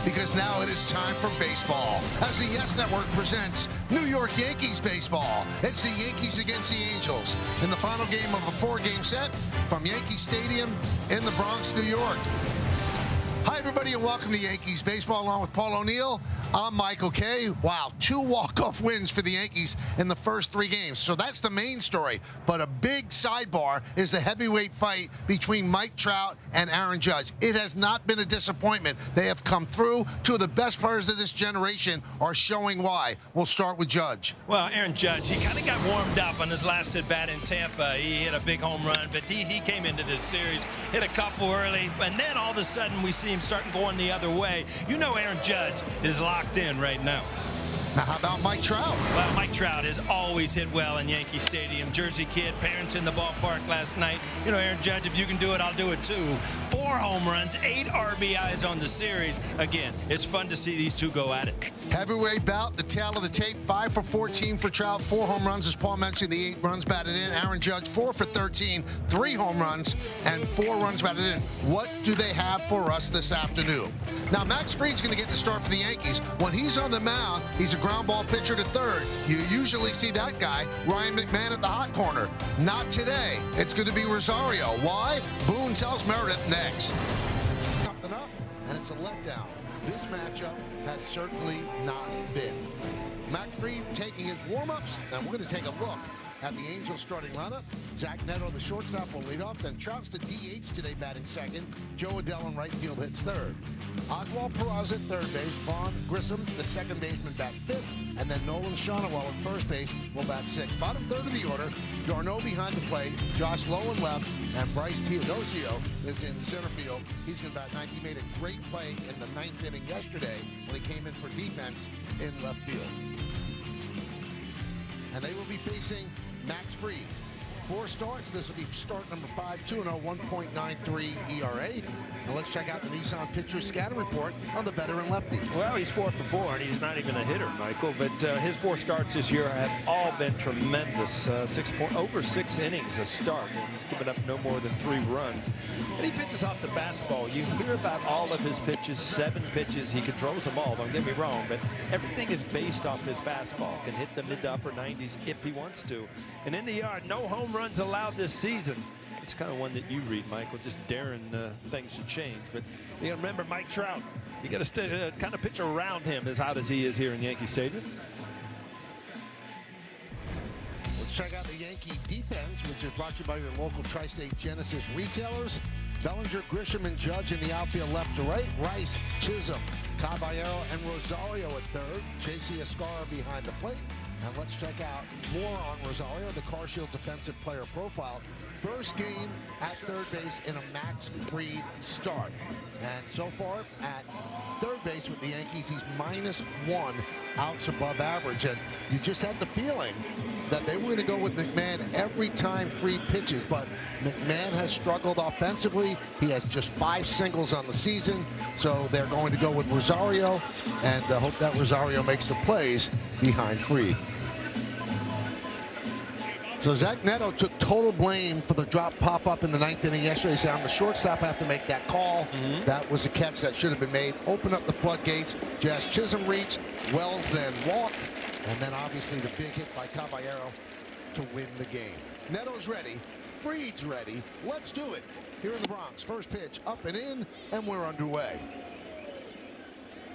because now it is time for baseball as the Yes Network presents New York Yankees baseball. It's the Yankees against the Angels in the final game of a four-game set from Yankee Stadium in the Bronx, New York. Hi, everybody, and welcome to Yankees baseball. Along with Paul O'Neill, I'm Michael Kay. Wow, 2 walk-off wins for the Yankees in the first 3 games. So that's the main story. But a big sidebar is the heavyweight fight between Mike Trout and Aaron Judge. It has not been a disappointment. They have come through. 2 of the best players of this generation are showing why. We'll start with Judge. Well, Aaron Judge, he kind of got warmed up on his last at-bat in Tampa. He hit a big home run, but he came into this series, hit a couple early, and then all of a sudden we see him starting going the other way. You know Aaron Judge is locked in right now. Now, how about Mike Trout? Well, Mike Trout has always hit well in Yankee Stadium. Jersey kid, parents in the ballpark last night. You know, Aaron Judge, if you can do it, I'll do it too. 4 home runs, 8 RBIs on the series. Again, it's fun to see these 2 go at it. Heavyweight bout, the tail of the tape, 5 for 14 for Trout, 4 home runs, as Paul mentioned, the 8 runs batted in. Aaron Judge, 4 for 13, 3 home runs, and 4 runs batted in. What do they have for us this afternoon? Now, Max Fried's going to get the start for the Yankees. When he's on the mound, he's a ground ball pitcher to third. You usually see that guy, Ryan McMahon, at the hot corner. Not today. It's going to be Rosario. Why? Boone tells Meredith next. Something up, and it's a letdown. This matchup has certainly not been. Max Fried taking his warm-ups, and we're going to take a look at the Angels starting lineup. Zach Neto, the shortstop, will lead off. Then Trout's the DH today, batting second. Joe Adell in right field hits third. Oswald Peraza at third base. Vaughn Grissom, the second baseman, bats fifth. And then Nolan Shonewell at first base will bat sixth. Bottom third of the order, Darno behind the plate, Josh Lowe in left, and Bryce Teodosio is in center field. He's going to bat ninth. He made a great play in the 9th inning yesterday when he came in for defense in left field. And they will be facing Max Fried. 4 starts. This will be start number 5, 2-0, 1.93 ERA. And let's check out the Nissan pitcher scouting report on the veteran lefty. Well, he's 4 for 4, and he's not even a hitter, Michael. But his 4 starts this year have all been tremendous. Over 6 innings a start, and he's given up no more than 3 runs. And he pitches off the fastball. You hear about all of his pitches, 7 pitches. He controls them all, don't get me wrong, but everything is based off his fastball. Can hit the mid to upper 90s if he wants to. And in the yard, no home runs allowed this season. It's kind of one that you read, Michael, just daring things to change. But you got to remember Mike Trout. You got to kind of pitch around him as hot as he is here in Yankee Stadium. Let's check out the Yankee defense, which is brought to you by your local Tri-State Genesis retailers. Bellinger, Grisham, and Judge in the outfield left to right. Rice, Chisholm, Caballero, and Rosario at third. J.C. Escarra behind the plate. And let's check out more on Rosario, the Car Shield defensive player profile. First game at third base in a Max Fried start. And so far at third base with the Yankees, he's -1 outs above average. And you just had the feeling that they were going to go with McMahon every time Fried pitches. But McMahon has struggled offensively. He has just 5 singles on the season. So they're going to go with Rosario and hope that Rosario makes the plays behind Fried. So Zach Neto took total blame for the drop pop-up in the 9th inning yesterday. He said, I'm the shortstop, I have to make that call. That was a catch that should have been made. Open up the floodgates. Jazz Chisholm reached. Wells then walked. And then obviously the big hit by Caballero to win the game. Neto's ready. Fried's ready. Let's do it. Here in the Bronx. First pitch up and in, and we're underway.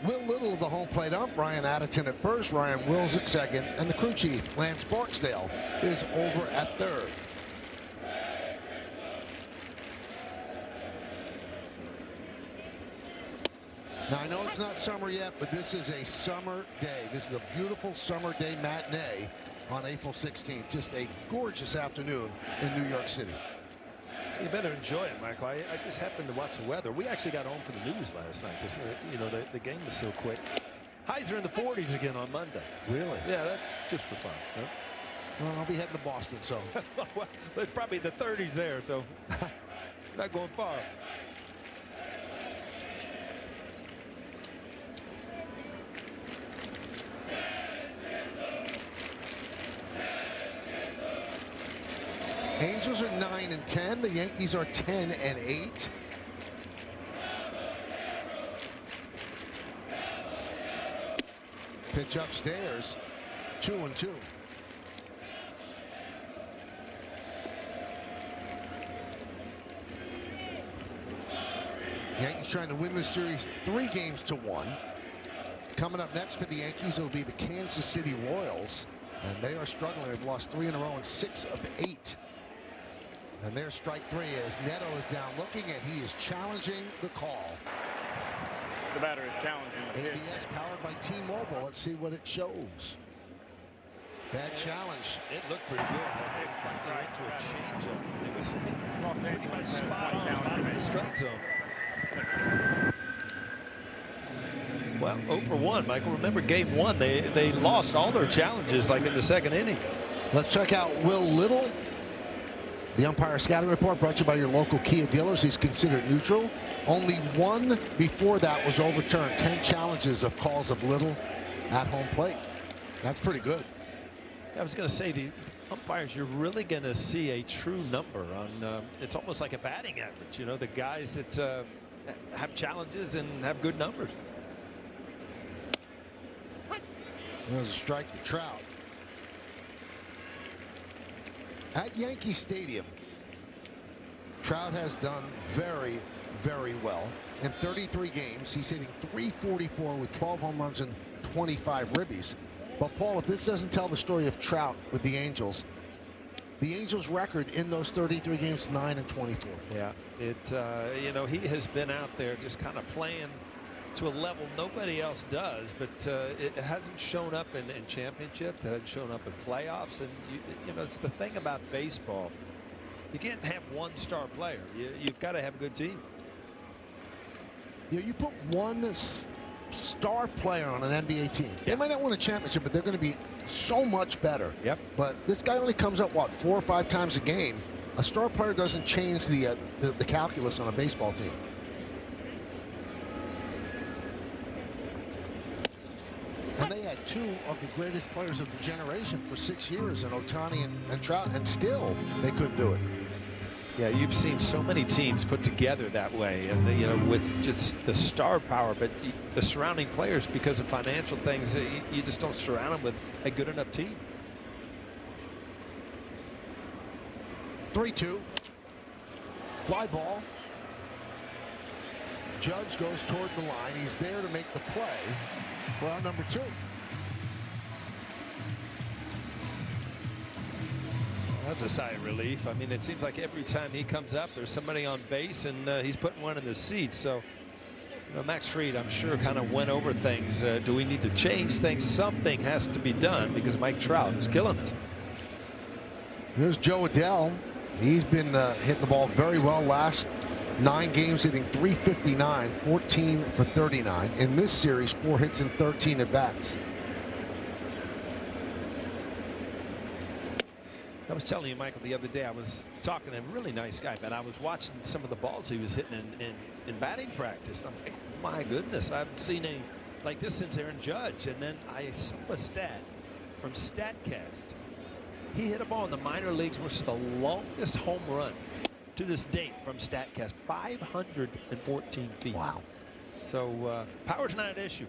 Will Little, the home plate ump. Ryan Adderton at first. Ryan Wills at second. And the crew chief, Lance Barksdale, is over at third. Now, I know it's not summer yet, but this is a summer day. This is a beautiful summer day matinee on April 16th. Just a gorgeous afternoon in New York City. You better enjoy it, Michael. I just happened to watch the weather. We actually got home for the news last night because you know the game was so quick. Highs are in the 40s again on Monday. Really? Yeah, that's just for fun. Huh? Well, I'll be heading to Boston, so. Well, it's probably the 30s there, so not going far. Angels are 9-10. The Yankees are 10-8. Pitch upstairs. 2-2. Yankees trying to win this series 3-1. Coming up next for the Yankees, it'll be the Kansas City Royals. And they are struggling. They've lost 3 in a row and 6 of 8. And their strike 3 as Neto is down looking, and he is challenging the call. The batter is challenging. ABS powered by T-Mobile. Let's see what it shows. Bad challenge. It looked pretty good. They went to a changeup. It was pretty much spot on the bottom of the strike zone. Well, 0-for-1, Michael. Remember game 1, they lost all their challenges like in the 2nd inning. Let's check out Will Little. The umpire scouting report brought to you by your local Kia dealers. He's considered neutral. Only 1 before that was overturned. 10 challenges of calls of Little at home plate. That's pretty good. I was going to say, the umpires, you're really going to see a true number on, it's almost like a batting average. You know, the guys that have challenges and have good numbers. There's a strike to Trout. At Yankee Stadium, Trout has done very, very well. In 33 games, he's hitting .344 with 12 home runs and 25 ribbies. But Paul, if this doesn't tell the story of Trout with the Angels record in those 33 games, 9-24. Yeah, you know, he has been out there just kind of playing to a level nobody else does, but it hasn't shown up in championships. It hasn't shown up in playoffs. And you know, it's the thing about baseball. You can't have one star player. You've got to have a good team. Yeah, you put one star player on an NBA team. They might not win a championship, but they're going to be so much better. Yep. But this guy only comes up, what, 4 or 5 times a game. A star player doesn't change the calculus on a baseball team. And they had 2 of the greatest players of the generation for 6 years in Ohtani and Trout, and still they couldn't do it. Yeah, you've seen so many teams put together that way, and you know, with just the star power, but the surrounding players, because of financial things, you just don't surround them with a good enough team. 3-2. Fly ball. Judge goes toward the line. He's there to make the play for our number 2. That's a sigh of relief. I mean, it seems like every time he comes up, there's somebody on base, and he's putting one in the seats. So, you know, Max Fried, I'm sure, kind of went over things. Do we need to change things? Something has to be done because Mike Trout is killing us. Here's Joe Adell. He's been hitting the ball very well last 9 games, hitting .359, 14 for 39. In this series, 4 hits and 13 at bats. I was telling you, Michael, the other day I was talking to a really nice guy, but I was watching some of the balls he was hitting in batting practice. I'm like, my goodness, I haven't seen a like this since Aaron Judge. And then I saw a stat from StatCast. He hit a ball in the minor leagues, which is the longest home run to this date from StatCast, 514 feet. Wow. So power's not an issue.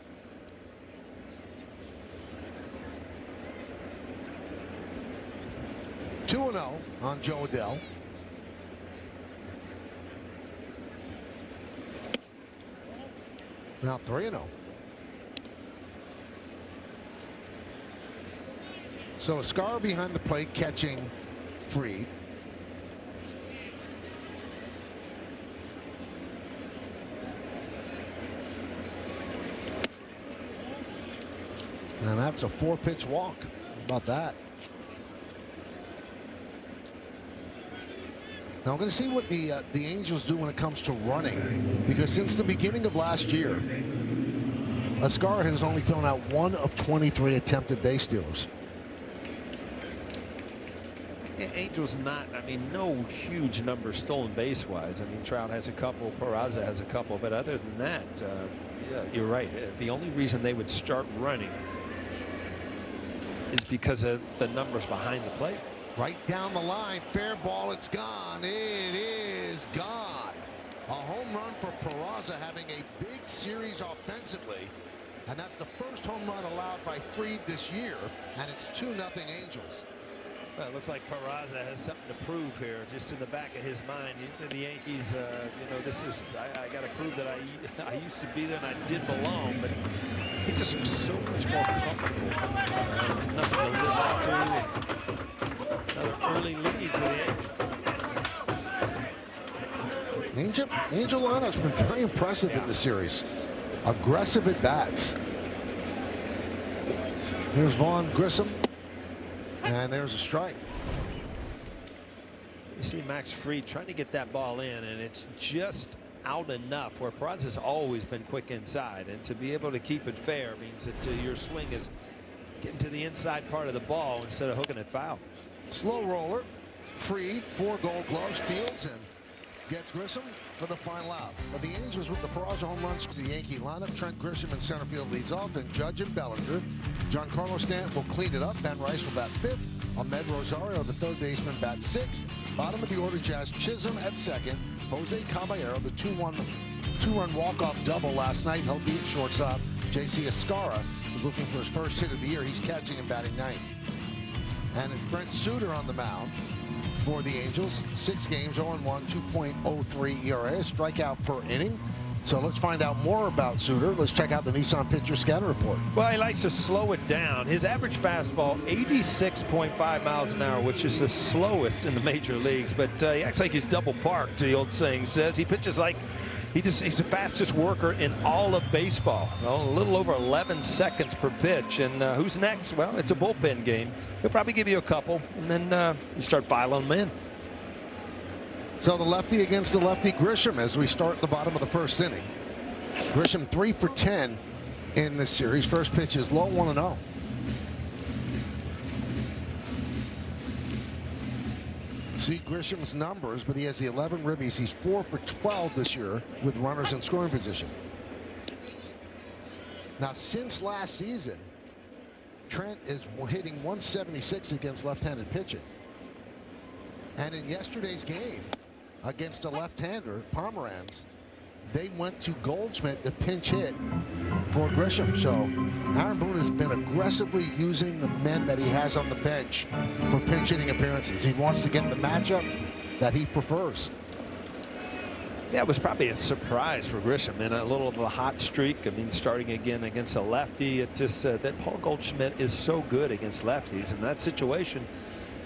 (2-0) on Joe Adell. Now 3-0. So Scar behind the plate catching Fried. And that's a 4-pitch walk. How about that? Now I'm going to see what the Angels do when it comes to running, because since the beginning of last year, Ascar has only thrown out 1 of 23 attempted base stealers. Yeah, Angels not, I mean, no huge number stolen base-wise. I mean, Trout has a couple, Peraza has a couple, but other than that, yeah, you're right. The only reason they would start running is because of the numbers behind the plate. Right down the line, fair ball, it's gone. It is gone. A home run for Peraza, having a big series offensively. And that's the first home run allowed by Fried this year, and it's 2-0 Angels. Well, it looks like Peraza has something to prove here, just in the back of his mind. The Yankees, you know, this is, I got to prove that I used to be there and I did belong, but he just looks so much more comfortable. Nothing to live up to. Another early lead for the Yankees. Angel lineup's been very impressive in the series. Aggressive at bats. Here's Vaughn Grissom. And there's a strike. You see Max Fried trying to get that ball in, and it's just out enough where Peraza has always been quick inside, and to be able to keep it fair means that your swing is getting to the inside part of the ball instead of hooking it foul. Slow roller. Fried, 4 Gold Gloves, fields, and gets Grissom for the final out. But the Angels with the Peraza home runs to the Yankee lineup. Trent Grisham in center field leads off, then Judge and Bellinger. Giancarlo Stanton will clean it up. Ben Rice will bat 5th. Ahmed Rosario, the third baseman, bats 6th. Bottom of the order, Jazz Chisholm at 2nd. Jose Caballero, the two-run walk-off double last night. He'll be at shortstop. J.C. Escara is looking for his first hit of the year. He's catching and batting 9th. And it's Brent Suter on the mound for the Angels. 6 games, 0-1, 2.03 ERA, strikeout per inning. So let's find out more about Suter. Let's check out the Nissan Pitcher Scatter Report. Well, he likes to slow it down. His average fastball, 86.5 miles an hour, which is the slowest in the major leagues. But he acts like he's double parked, the old saying says. He pitches like he's the fastest worker in all of baseball. Well, a little over 11 seconds per pitch. And who's next? Well, it's a bullpen game. He'll probably give you a couple, and then you start filing them in. So the lefty against the lefty, Grisham, as we start the bottom of the first inning. Grisham 3 for 10 in this series. First pitch is low, 1-0. See Grisham's numbers, but he has the 11 ribbies. He's 4 for 12 this year with runners in scoring position. Now, since last season, Trent is hitting 176 against left-handed pitching. And in yesterday's game against a left-hander, Pomeranz, they went to Goldschmidt to pinch hit for Grisham. So Aaron Boone has been aggressively using the men that he has on the bench for pinch hitting appearances. He wants to get the matchup that he prefers. Yeah, it was probably a surprise for Grisham and a little of a hot streak. I mean, starting again against a lefty, it just that Paul Goldschmidt is so good against lefties. In that situation,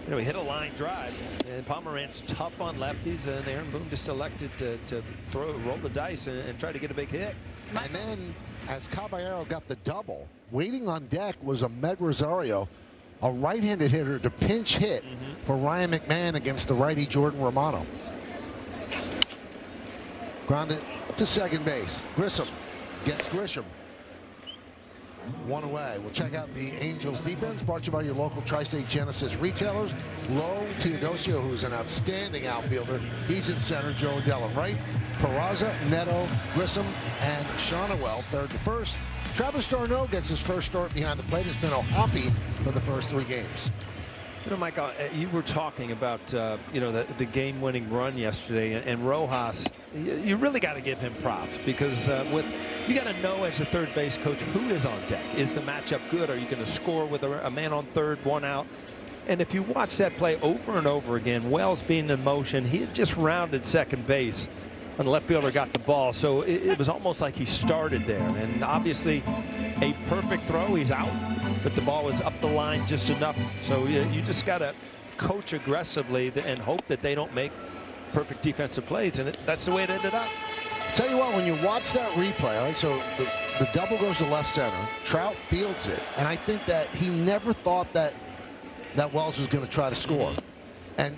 you know, he hit a line drive, and Pomeranz tough on lefties, and Aaron Boone just elected to roll the dice and try to get a big hit. And then, as Caballero got the double, waiting on deck was Ahmed Rosario, a right-handed hitter to pinch hit for Ryan McMahon against the righty Jordan Romano. Grounded to second base. Grissom gets Grisham. 1 away. We'll check out the Angels defense, brought to you by your local Tri-State Genesis retailers. Lowe Teodosio, who's an outstanding outfielder. He's in center. Joe Dellum right. Peraza, Neto, Grissom, and Shonowell third to first. Travis d'Arnaud gets his first start behind the plate. Has been a hoppy for the first 3 games. You know, Michael, you were talking about you know, the game-winning run yesterday, and Rojas. You really got to give him props because you got to know as a third base coach who is on deck. Is the matchup good? Are you going to score with a man on third, 1 out? And if you watch that play over and over again, Wells being in motion, he had just rounded second base when the left fielder got the ball, so it was almost like he started there. And obviously, a perfect throw, he's out, but the ball was up the line just enough. So you just got to coach aggressively and hope that they don't make perfect defensive plays, and that's the way it ended up. Tell you what, when you watch that replay, all right, so the double goes to left center. Trout fields it, and I think that he never thought that Wells was going to try to score. And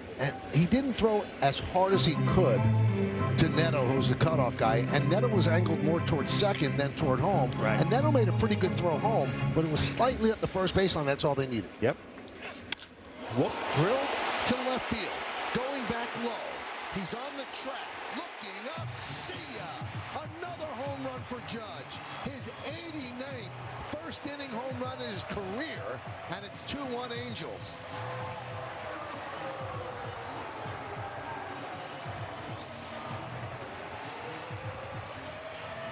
he didn't throw as hard as he could to Neto, who was the cutoff guy, and Neto was angled more towards second than toward home. Right. And Neto made a pretty good throw home, but it was slightly up the first baseline. That's all they needed. Yep. Whoop, drilled to left field, going back low. He's on the track, looking up. See ya! Another home run for Judge. His 89th first inning home run in his career, and it's 2-1 Angels.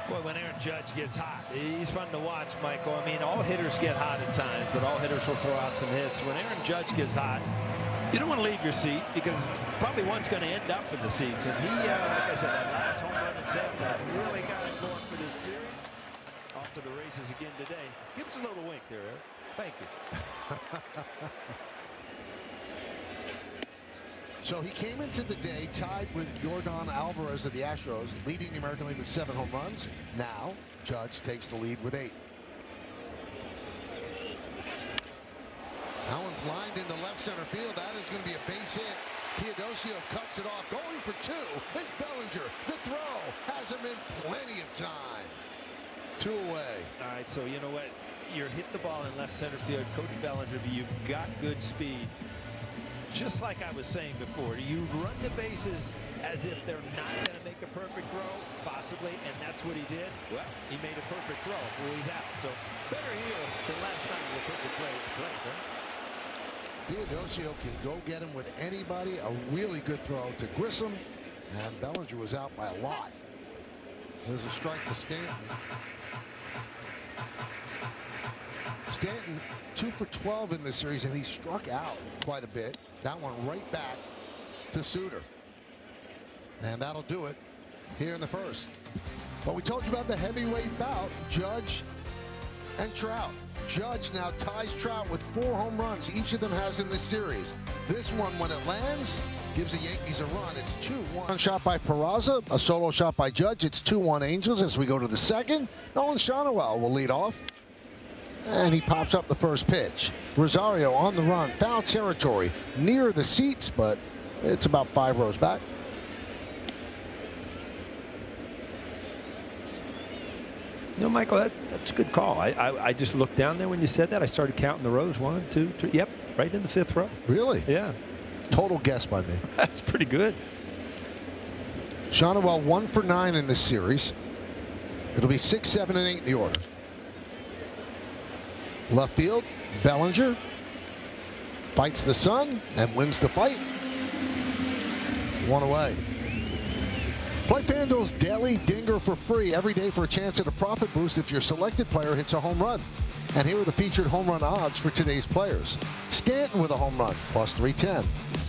Boy, when Aaron Judge gets hot, He's fun to watch, Michael. I mean, all hitters get hot at times, but all hitters will throw out some hits. When Aaron Judge gets hot, you don't want to leave your seat because probably one's going to end up in the seats. And he, like I said, that last home run in Tampa really got him going for this series. Off to the races again today. Give us a little wink there, Eric. Thank you. So he came into the day tied with Yordan Alvarez of the Astros, leading the American League with 7 home runs. Now, Judge takes the lead with 8. That one's lined into left center field. That is going to be a base hit. Teodosio cuts it off. Going for 2 is Bellinger. The throw has him in plenty of time. 2 away. All right, so you know what? You're hitting the ball in left center field. Cody Bellinger, you've got good speed. Just like I was saying before, you run the bases as if they're not going to make a perfect throw, possibly, and that's what he did. Well, he made a perfect throw. Well, he's out. So better here than last night with a perfect play. Teodosio can go get him with anybody. A really good throw to Grissom, and Bellinger was out by a lot. There's a strike to Stanton. Stanton 2 for 12 in this series, and he struck out quite a bit. That one right back to Suter. And that'll do it here in the first. But we told you about the heavyweight bout, Judge and Trout. Judge now ties Trout with 4 home runs each of them has in this series. This one, when it lands, gives the Yankees a run. It's 2-1. Shot by Peraza, a solo shot by Judge. It's 2-1 Angels as we go to the second. Nolan Shonowell will lead off. And he pops up the first pitch. Rosario on the run, foul territory, near the seats, but it's about 5 rows back. No, Michael, that's a good call. I just looked down there when you said that. I started counting the rows. 1, 2, 3. Yep, right in the 5th row. Really? Yeah. Total guess by me. That's pretty good. Shonowell 1 for 9 in this series. It'll be 6, 7, and 8 in the order. Left field, Bellinger fights the sun and wins the fight. 1 away. Play FanDuel's Daily Dinger for free every day for a chance at a profit boost if your selected player hits a home run. And here are the featured home run odds for today's players. Stanton with a home run, plus 310.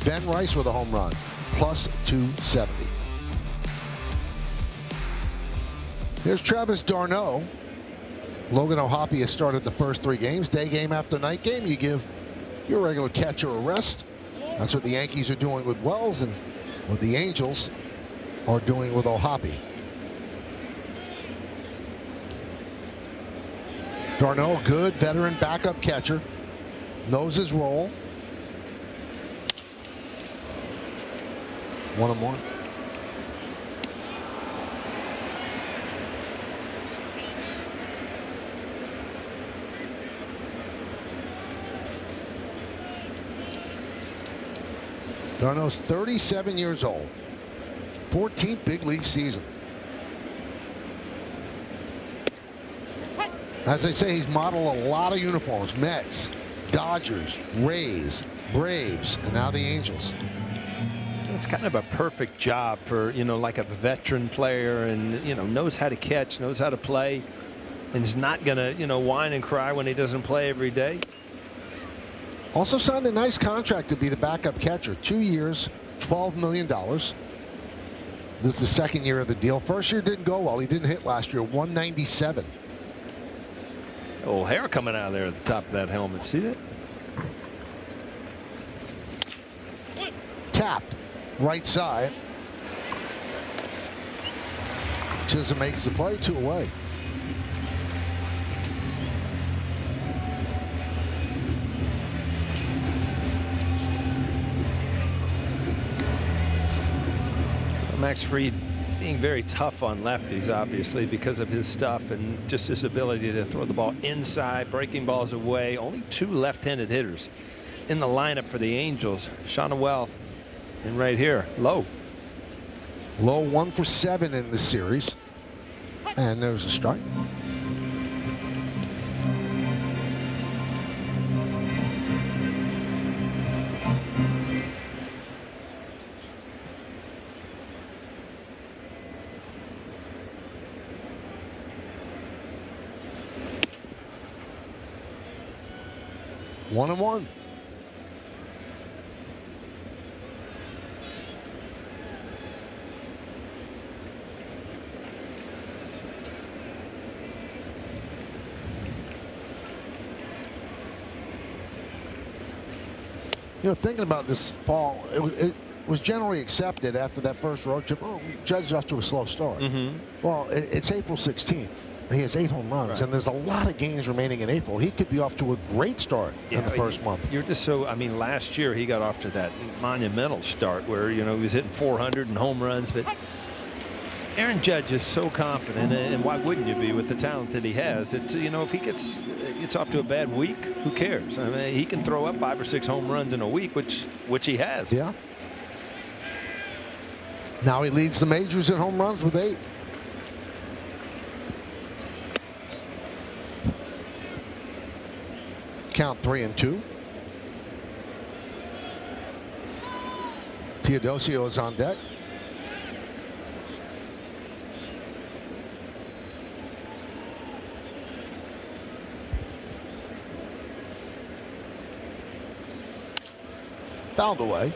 Ben Rice with a home run, plus 270. Here's Travis d'Arnaud. Logan O'Hoppe has started the first 3 games. Day game after night game, you give your regular catcher a rest. That's what the Yankees are doing with Wells and what the Angels are doing with O'Hoppe. d'Arnaud, good veteran backup catcher. Knows his role. 1-1. d'Arnaud's 37 years old. 14th big league season. As they say, he's modeled a lot of uniforms. Mets, Dodgers, Rays, Braves, and now the Angels. It's kind of a perfect job for, you know, like a veteran player and, you know, knows how to catch, knows how to play, and is not going to, you know, whine and cry when he doesn't play every day. Also signed a nice contract to be the backup catcher. 2 years, $12 million. This is the second year of the deal. First year didn't go well. He didn't hit last year. 197. Old hair coming out of there at the top of that helmet. See that? Tapped. Right side. Chisholm makes the play. 2 away. Max Fried being very tough on lefties, obviously, because of his stuff and just his ability to throw the ball inside, breaking balls away. Only 2 left-handed hitters in the lineup for the Angels. Shonowell, and right here, Lowe. Lowe 1 for 7 in the series. And there's a strike. 1-1. You know, thinking about this, Paul, it was generally accepted after that first road trip. Oh, Judge is off to a slow start. Well, it's April 16th. He has 8 home runs, and there's a lot of games remaining in April. He could be off to a great start in the first month. You're just so, I mean, last year he got off to that monumental start where, you know, he was hitting 400 and home runs, but Aaron Judge is so confident, and why wouldn't you be with the talent that he has? It's, you know, if he gets off to a bad week, who cares? I mean, he can throw up 5 or 6 home runs in a week, which he has. Yeah. Now he leads the majors in home runs with 8. Count 3-2. Teodosio is on deck. Fouled away.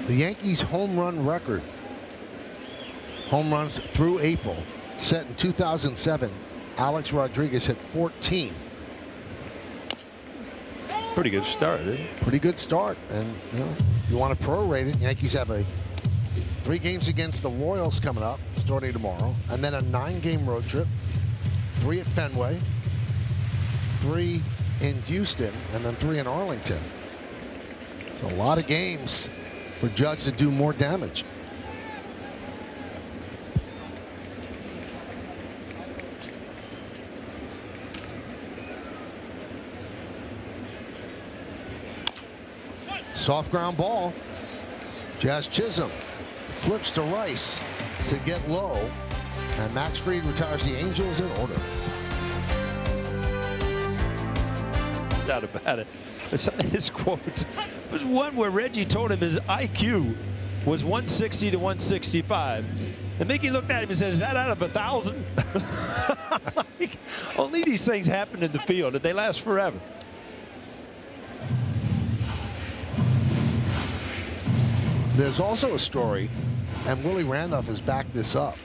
The Yankees' home run record, home runs through April, set in 2007. Alex Rodriguez hit 14. Pretty good start, isn't it? Pretty good start. And, you know, if you want to prorate it, Yankees have 3 games against the Royals coming up, starting tomorrow, and then a 9-game road trip, 3 at Fenway, 3 in Houston, and then 3 in Arlington. So a lot of games for Judge to do more damage. Soft ground ball. Jazz Chisholm flips to Rice to get low, and Max Fried retires the Angels in order. No doubt about it. Some of his quotes was one where Reggie told him his IQ was 160 to 165. And Mickey looked at him and said, "Is that out of 1,000?" Like, only these things happen in the field, and they last forever. There's also a story, and Willie Randolph has backed this up,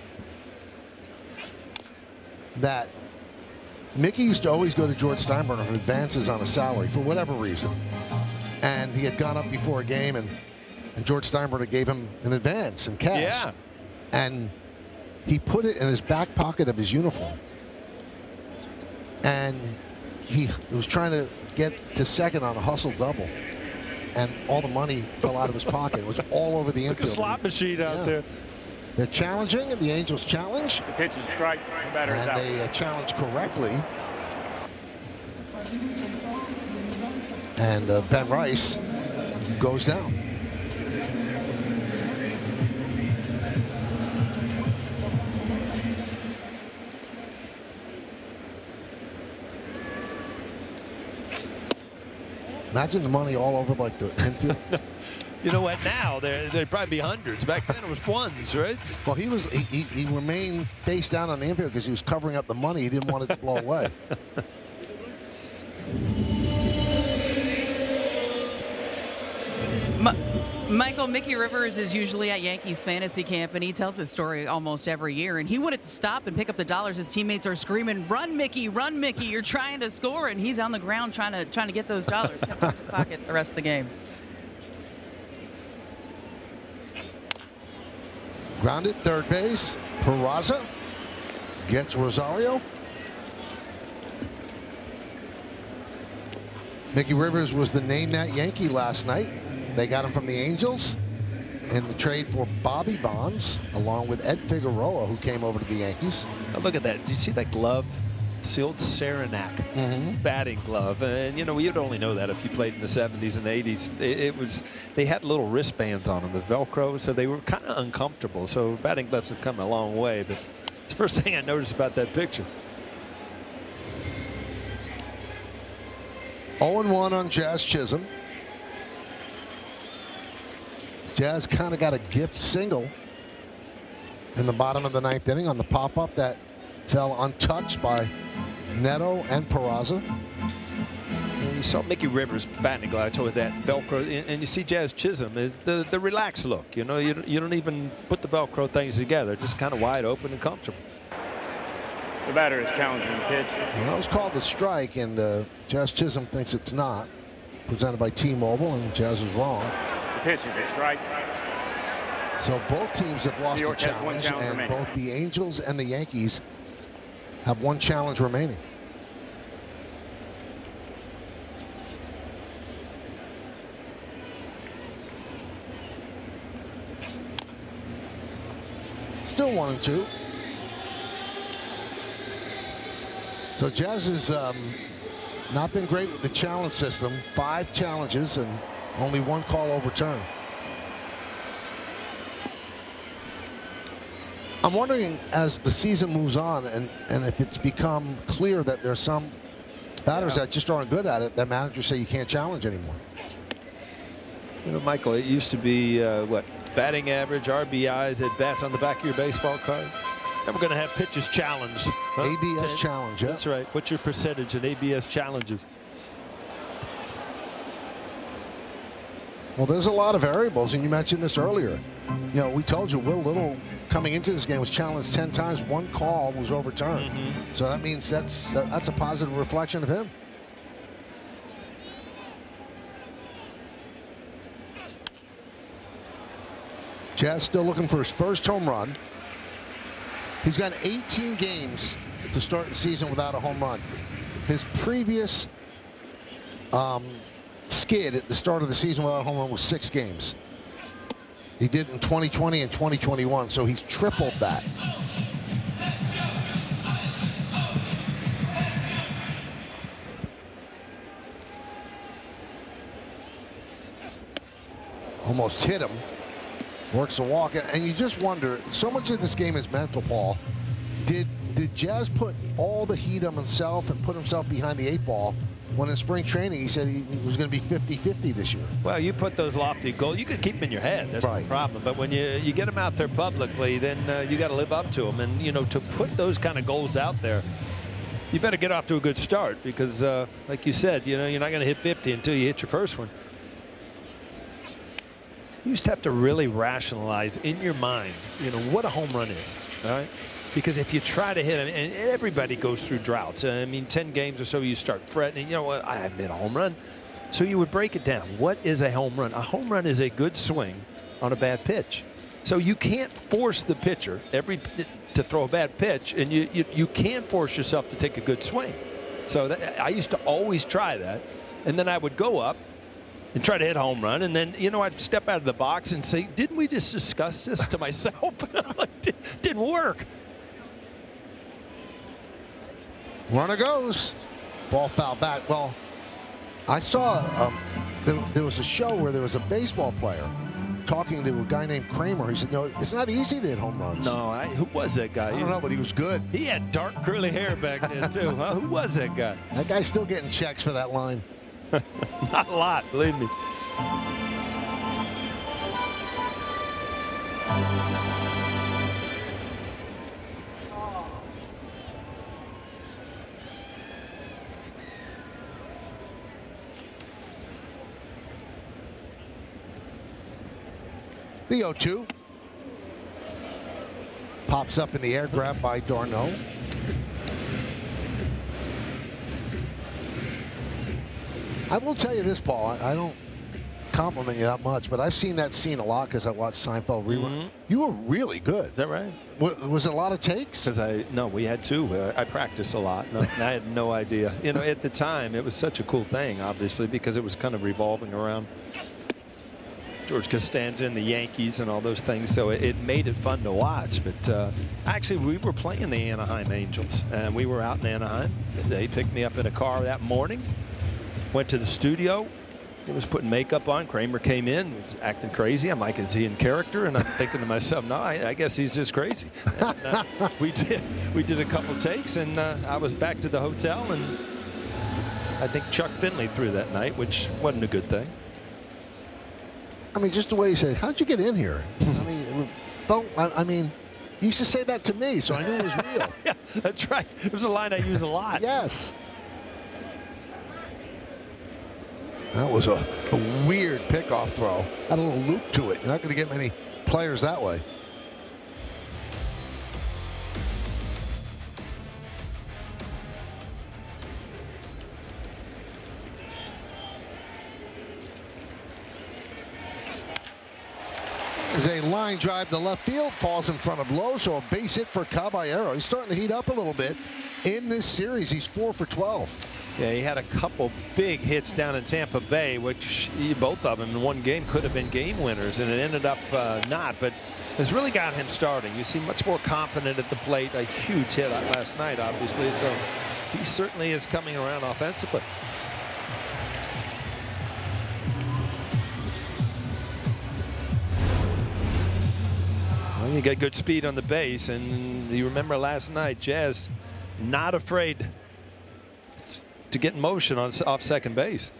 that Mickey used to always go to George Steinbrenner for advances on a salary for whatever reason. And he had gone up before a game, and George Steinbrenner gave him an advance in cash. Yeah. And he put it in his back pocket of his uniform. And he was trying to get to second on a hustle double. And all the money fell out of his pocket. It was all over the infield. Like a slot machine out there. They're challenging, and the Angels challenge. The pitch is strike. The batter is And out. they challenge correctly. And Ben Rice goes down. Imagine the money all over like the infield. You know what? Now there'd probably be hundreds. Back then it was ones, right? Well, he remained face down on the infield because he was covering up the money. He didn't want it to blow away. Michael, Mickey Rivers is usually at Yankees fantasy camp, and he tells this story almost every year. And he wanted to stop and pick up the dollars. His teammates are screaming, "Run, Mickey! Run, Mickey! You're trying to score!" And he's on the ground trying to get those dollars. Kept them in his pocket the rest of the game. Grounded third base. Peraza gets Rosario. Mickey Rivers was the name that Yankee last night. They got him from the Angels in the trade for Bobby Bonds, along with Ed Figueroa, who came over to the Yankees. Now look at that. Do you see that glove? It's the old Saranac batting glove. And, you know, you'd only know that if you played in the 70s and 80s. It was, they had little wristbands on them with Velcro, so they were kind of uncomfortable. So batting gloves have come a long way. But it's the first thing I noticed about that picture. 0-1 on Jazz Chisholm. Jazz kind of got a gift single in the bottom of the 9th inning on the pop-up that fell untouched by Neto and Peraza. And you saw Mickey Rivers batting glove with that Velcro, and you see Jazz Chisholm, the relaxed look. You know, you don't even put the Velcro things together, just kind of wide open and comfortable. The batter is challenging the pitch. Well, that was called a strike, and Jazz Chisholm thinks it's not. Presented by T-Mobile, and Jazz is wrong. The pitch is a strike. So both teams have lost New a York has one challenge, challenge and remaining. both the Angels and the Yankees have one challenge remaining. Still 1-2. So Jazz has not been great with the challenge system. 5 challenges and only 1 call overturned. I'm wondering, as the season moves on, and if it's become clear that there's some batters that just aren't good at it, that managers say you can't challenge anymore. You know, Michael, it used to be what, batting average, RBIs, at bats on the back of your baseball card. And we're going to have pitches challenged. Huh? ABS challenge, yeah. That's right. What's your percentage in ABS challenges? Well, there's a lot of variables, and you mentioned this earlier. You know, we told you Will Little coming into this game was challenged 10 times. 1 call was overturned. So that means that's a positive reflection of him. Jazz still looking for his first home run. He's got 18 games to start the season without a home run. His previous skid at the start of the season without a home run was 6 games. He did in 2020 and 2021, so he's tripled that. Almost hit him. Works a walk, and you just wonder, so much of this game is mental, Paul. Did Jazz put all the heat on himself and put himself behind the 8 ball when in spring training he said he was going to be 50-50 this year? Well, you put those lofty goals, you can keep them in your head. That's right. No problem. But when you get them out there publicly, then you got to live up to them. And, you know, to put those kind of goals out there, you better get off to a good start because, like you said, you know, you're not going to hit 50 until you hit your first one. You just have to really rationalize in your mind, you know, what a home run is, all right? Because if you try to hit it, and everybody goes through droughts. I mean, 10 games or so, you start fretting, you know what, I haven't hit a home run. So you would break it down. What is a home run? A home run is a good swing on a bad pitch. So you can't force the pitcher to throw a bad pitch, and you can't force yourself to take a good swing. So I used to always try that, and then I would go up and try to hit a home run, and then, you know, I'd step out of the box and say, didn't we just discuss this to myself? Didn't work. Runner goes. Ball foul back. Well, I saw there was a show where there was a baseball player talking to a guy named Kramer. He said, you know, it's not easy to hit home runs. No, who was that guy? I don't know, but he was good. He had dark curly hair back then, too. Huh? Who was that guy? That guy's still getting checks for that line. Not a lot, believe me. The 0-2. Pops up in the air, grabbed by Darno. I will tell you this, Paul. I don't compliment you that much, but I've seen that scene a lot because I watched Seinfeld rerun. You were really good. Is that right? Was it a lot of takes? Because no, we had 2. I practiced a lot. No, I had no idea. You know, at the time, it was such a cool thing, obviously, because it was kind of revolving around George Costanza and the Yankees and all those things, so it made it fun to watch. But actually, we were playing the Anaheim Angels, and we were out in Anaheim. They picked me up in a car that morning, went to the studio. He was putting makeup on. Kramer came in, was acting crazy. I'm like, is he in character? And I'm thinking to myself, no, I guess he's just crazy. And, we did a couple takes, and I was back to the hotel, and I think Chuck Finley threw that night, which wasn't a good thing. I mean, just the way he said, how'd you get in here? I mean, you used to say that to me, so I knew it was real. Yeah, that's right. It was a line I use a lot. Yes. That was a weird pickoff throw. Had a little loop to it. You're not going to get many players that way. Is a line drive to left field, falls in front of Lowe, so a base hit for Caballero. He's starting to heat up a little bit in this series. He's 4 for 12. Yeah, he had a couple big hits down in Tampa Bay, which both of them in one game could have been game winners, and it ended up not. But has really got him starting. You see much more confident at the plate. A huge hit last night, obviously, so he certainly is coming around offensively. Well, you got good speed on the base, and you remember last night, Jazz not afraid to get in motion off second base.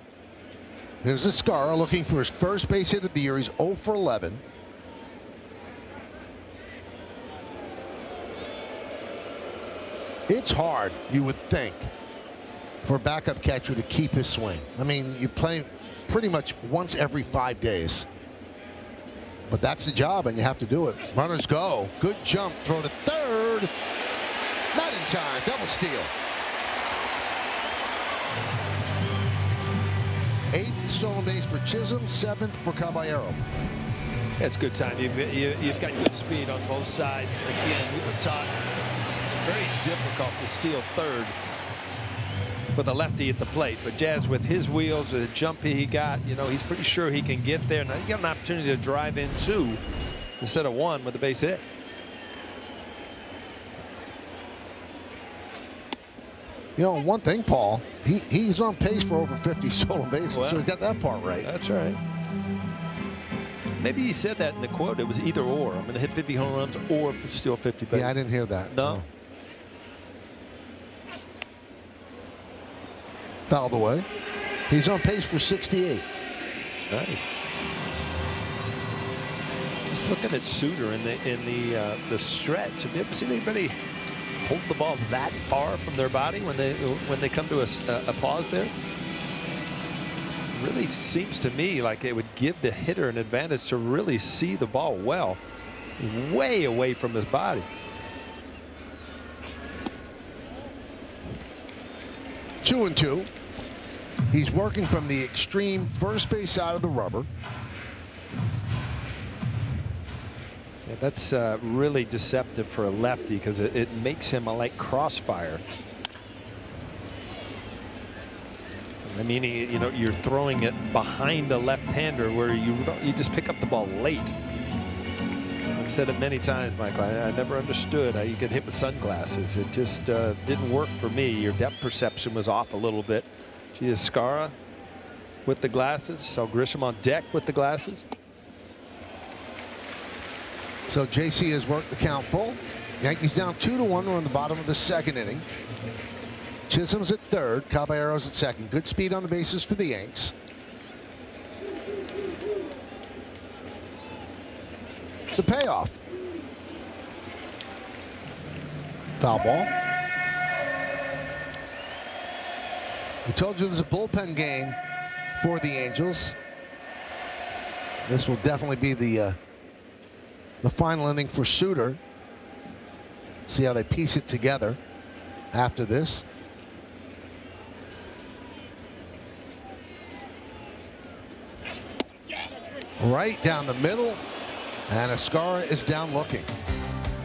Here's Escara looking for his first base hit of the year. He's 0 for 11. It's hard, you would think, for a backup catcher to keep his swing. I mean, you play pretty much once every 5 days. But that's the job, and you have to do it. Runners go. Good jump. Throw to third. Not in time. Double steal. 8th stolen base for Chisholm. 7th for Caballero. It's good time. You've got good speed on both sides. Again, we were taught very difficult to steal third with a lefty at the plate, but Jazz, with his wheels, the jump he got, you know, he's pretty sure he can get there. Now you got an opportunity to drive in 2 instead of 1 with a base hit. You know, one thing, Paul, he's on pace for over 50 stolen bases, well, so he's got that part right. That's right. Maybe he said that in the quote. It was either or. I'm going to hit 50 home runs or steal 50 bases. Yeah, I didn't hear that. No. Fouled away. He's on pace for 68. Nice. Just looking at Suter in the stretch. Have you ever seen anybody hold the ball that far from their body when they come to a pause there? Really seems to me like it would give the hitter an advantage to really see the ball well, way away from his body. 2-2. He's working from the extreme first base side of the rubber. Yeah, that's really deceptive for a lefty because it makes him a light crossfire. I mean, you know, you're throwing it behind a left-hander where you just pick up the ball late. I've said it many times, Michael. I never understood how you get hit with sunglasses. It just didn't work for me. Your depth perception was off a little bit. Escara with the glasses. So Grisham on deck with the glasses. So JC has worked the count full. Yankees down 2-1. We're on the bottom of the 2nd inning. Chisholm's at 3rd. Caballero's at 2nd. Good speed on the bases for the Yanks. The payoff. Foul ball. We told you there's a bullpen game for the Angels. This will definitely be the final inning for Suter. See how they piece it together after this. Right down the middle, and Escara is down looking.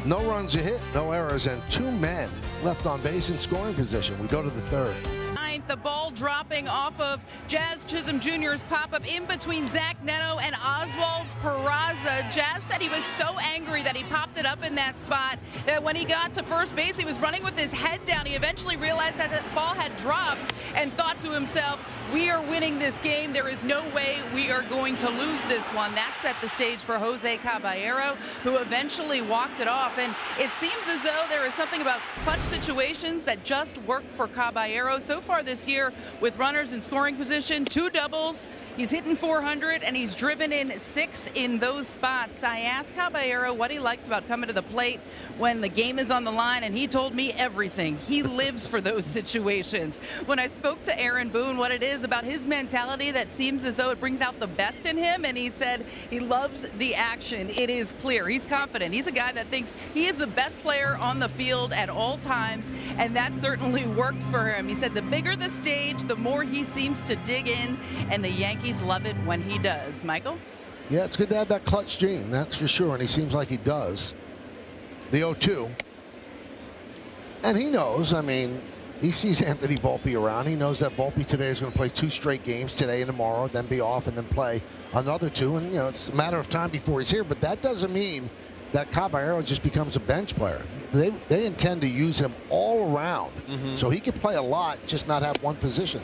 No runs a hit, no errors, and 2 men left on base in scoring position. We go to the 3rd. The ball dropping off of Jazz Chisholm Jr.'s pop-up in between Zach Neto and Oswald Peraza. Jazz said he was so angry that he popped it up in that spot that when he got to first base, he was running with his head down. He eventually realized that the ball had dropped and thought to himself, we are winning this game. There is no way we are going to lose this one. That set the stage for Jose Caballero, who eventually walked it off. And it seems as though there is something about clutch situations that just work for Caballero. So far this year, with runners in scoring position, 2 doubles, He's hitting 400, and he's driven in 6 in those spots. I asked Caballero what he likes about coming to the plate when the game is on the line, and he told me everything. He lives for those situations. When I spoke to Aaron Boone, what it is about his mentality that seems as though it brings out the best in him, and he said he loves the action. It is clear. He's confident. He's a guy that thinks he is the best player on the field at all times, and that certainly works for him. He said the bigger the stage, the more he seems to dig in, and the Yankees love it when he does. Michael? Yeah, it's good to have that clutch gene, that's for sure, and he seems like he does. The 0-2. And he knows, I mean, he sees Anthony Volpe around. He knows that Volpe today is going to play 2 straight games, today and tomorrow, then be off and then play another 2. And, it's a matter of time before he's here, but that doesn't mean that Caballero just becomes a bench player. They intend to use him all around, so he could play a lot, just not have one position,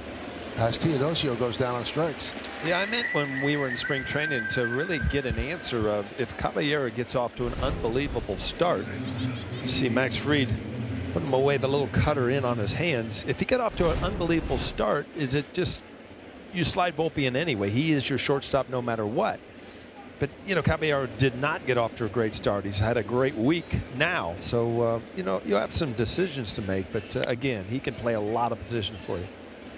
as Teodosio goes down on strikes. Yeah, I meant when we were in spring training to really get an answer of if Caballero gets off to an unbelievable start. You see Max Fried put him away, the little cutter in on his hands. If he get off to an unbelievable start, is it just you slide Volpe in anyway? He is your shortstop no matter what. But, Caballero did not get off to a great start. He's had a great week now. So, you have some decisions to make. But, again, he can play a lot of positions for you.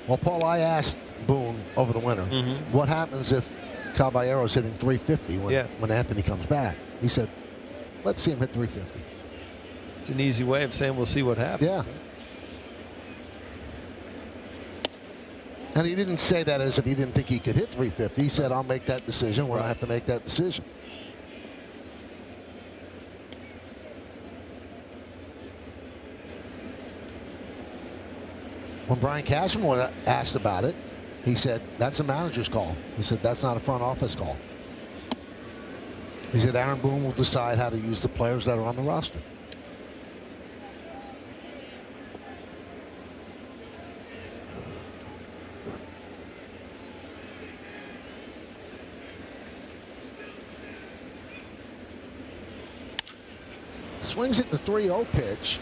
Well, Paul, I asked Boone over the winter, what happens if Caballero's hitting 350 when Anthony comes back? He said, let's see him hit 350. It's an easy way of saying we'll see what happens. Yeah. And he didn't say that as if he didn't think he could hit 350. He said, I'll make that decision when I have to make that decision. When Brian Cashman was asked about it, he said, that's a manager's call. He said, that's not a front office call. He said, Aaron Boone will decide how to use the players that are on the roster. Swings at the 3-0 pitch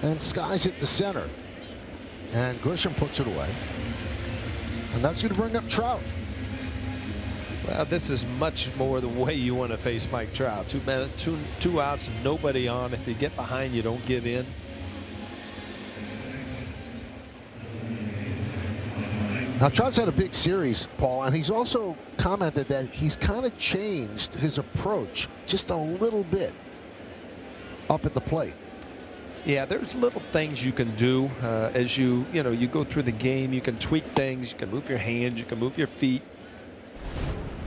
and skies it to center, and Grisham puts it away, and that's going to bring up Trout. Well, this is much more the way you want to face Mike Trout. Two outs, nobody on. If you get behind, you don't give in. Now, Trout's had a big series, Paul, and he's also commented that he's kind of changed his approach just a little bit up at the plate. Yeah, there's little things you can do as you go through the game. You can tweak things. You can move your hands. You can move your feet.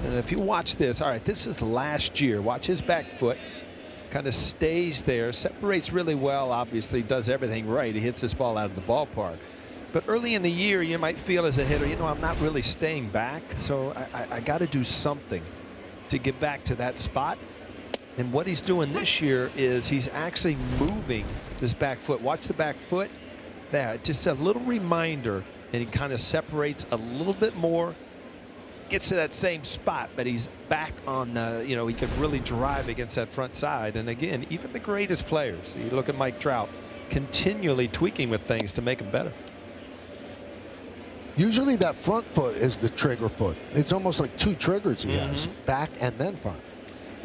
And if you watch this, all right, this is last year. Watch his back foot. Kind of stays there, separates really well, obviously, does everything right. He hits this ball out of the ballpark. But early in the year, you might feel as a hitter, I'm not really staying back, so I got to do something to get back to that spot. And what he's doing this year is he's actually moving this back foot. Watch the back foot. That just a little reminder, and he kind of separates a little bit more, gets to that same spot, but he's back on, he can really drive against that front side. And again, even the greatest players, you look at Mike Trout, continually tweaking with things to make him better. Usually that front foot is the trigger foot. It's almost like 2 triggers he has, back and then front.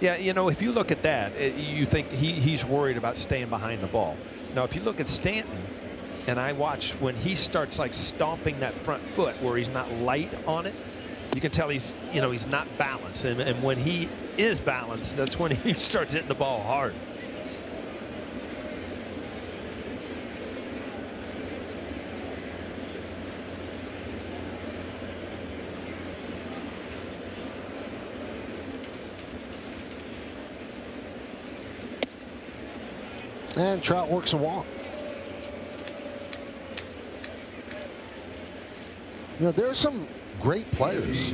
Yeah, if you look at that, you think he's worried about staying behind the ball. Now, if you look at Stanton, and I watch when he starts like stomping that front foot where he's not light on it, you can tell he's not balanced. And when he is balanced, that's when he starts hitting the ball hard. And Trout works a walk. There's some great players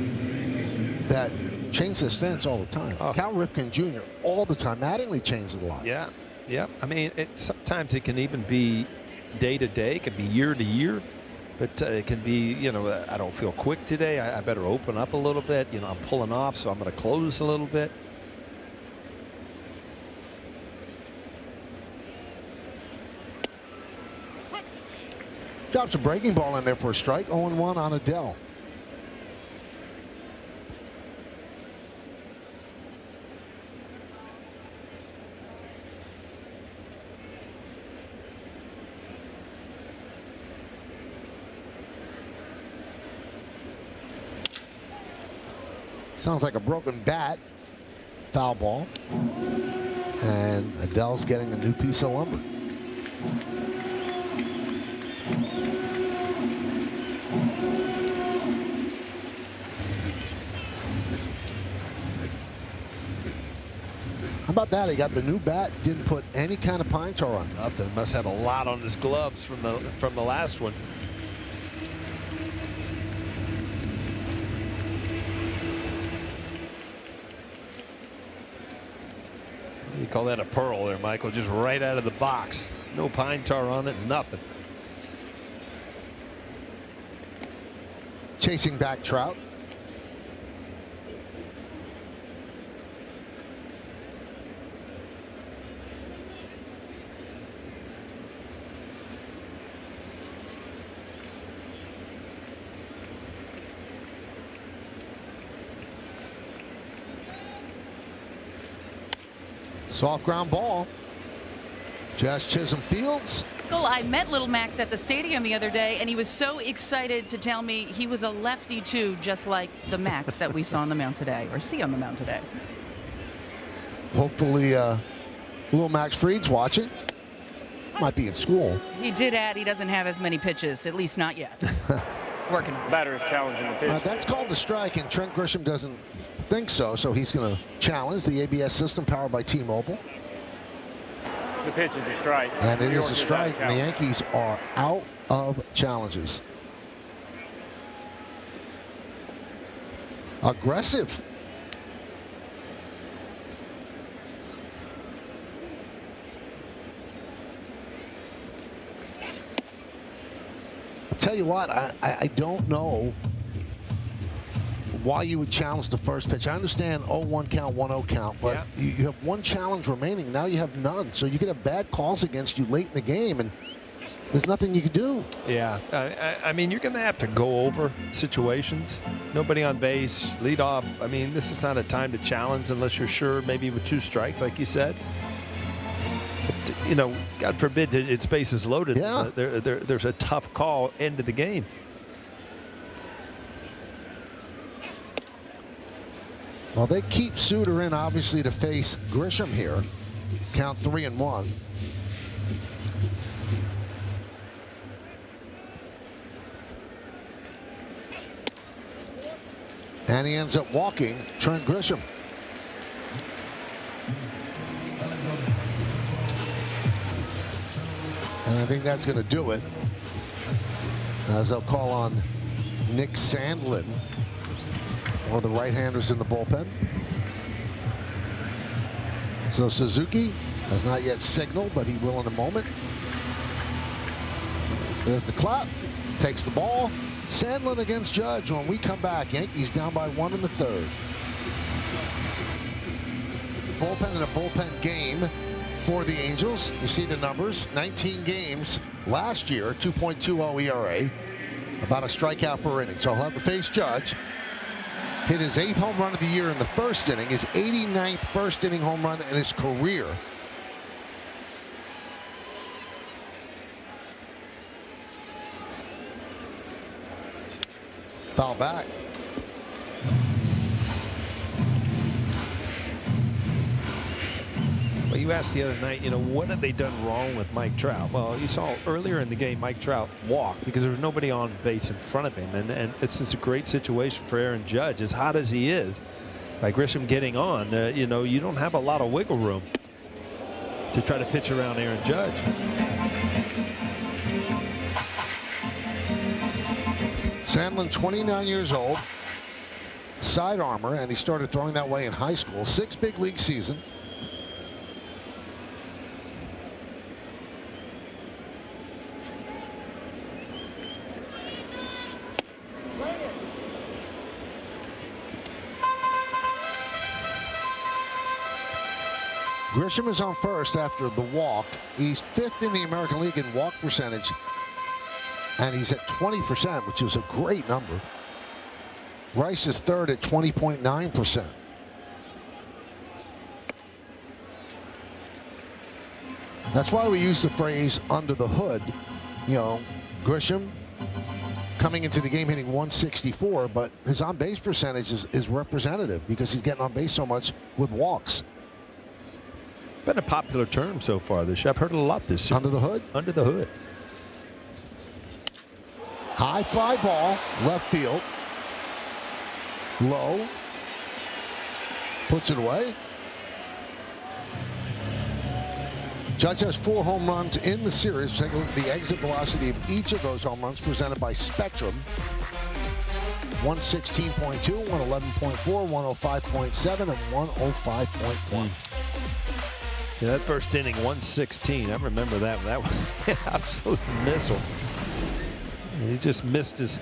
that change their stance all the time. Cal Ripken Jr. all the time. Mattingly changed a lot. Yeah. I mean, sometimes it can even be day to day. It can be year to year. But it can be, I don't feel quick today. I better open up a little bit. I'm pulling off, so I'm going to close a little bit. Drops a breaking ball in there for a strike. 0-1 on Adele. Sounds like a broken bat. Foul ball. And Adele's getting a new piece of lumber. How about that? He got the new bat, didn't put any kind of pine tar on. Nothing. Must have a lot on his gloves from the last one. You call that a pearl there, Michael? Just right out of the box. No pine tar on it, nothing. Chasing back Trout. Soft ground ball. Josh Chisholm fields. Well, I met Little Max at the stadium the other day, and he was so excited to tell me he was a lefty too, just like the Max that we saw on the mound today, or see on the mound today. Hopefully, Little Max Fried's watching. Might be in school. He did add he doesn't have as many pitches, at least not yet. Working on it. Batter is challenging the pitch. That's called the strike, and Trent Grisham doesn't think so, so he's going to challenge the ABS system powered by T-Mobile. The pitch is a strike. And it York is a is strike, out of and the challenge. Yankees are out of challenges. Aggressive. I'll tell you what, I don't know why you would challenge the first pitch. I understand 0-1 count, 1-0 count, but you have one challenge remaining. Now you have none. So you could have bad calls against you late in the game, and there's nothing you can do. Yeah, I mean, you're going to have to go over situations. Nobody on base, lead off. I mean, this is not a time to challenge unless you're sure, maybe with 2 strikes, like you said. But, you know, God forbid its base is loaded. Yeah. There's a tough call end of the game. Well, they keep Suter in, obviously, to face Grisham here. Count 3-1. And he ends up walking Trent Grisham. And I think that's going to do it, as they'll call on Nick Sandlin, one of the right-handers in the bullpen. So Suzuki has not yet signaled, but he will in a moment. There's the clap. Takes the ball. Sandlin against Judge. When we come back, Yankees down by 1 in the 3rd. Bullpen in a bullpen game for the Angels. You see the numbers. 19 games last year, 2.20 ERA. About a strikeout per inning. So he'll have to face Judge. Hit his 8th home run of the year in the 1st inning, his 89th first inning home run in his career. Foul back. Well, you asked the other night, you know, what have they done wrong with Mike Trout? Well, you saw earlier in the game Mike Trout walk because there was nobody on base in front of him. And this is a great situation for Aaron Judge, as hot as he is. By Grisham getting on, you know, you don't have a lot of wiggle room to try to pitch around Aaron Judge. Sandlin, 29 years old, side armor, and he started throwing that way in high school. 6 big league season. Grisham is on first after the walk. He's 5th in the American League in walk percentage, and he's at 20%, which is a great number. Rice is 3rd at 20.9%. That's why we use the phrase under the hood. You know, Grisham coming into the game hitting 164, but his on-base percentage is representative because he's getting on base so much with walks. Been a popular term so far this year. I've heard it a lot this year. Under the hood? Under the hood. High fly ball, left field. Low. Puts it away. Judge has 4 home runs in the series. Take a look at the exit velocity of each of those home runs presented by Spectrum. 116.2, 111.4, 105.7, and 105.1. Yeah, that first inning, 116. I remember that. That was an absolute missile. And he just missed his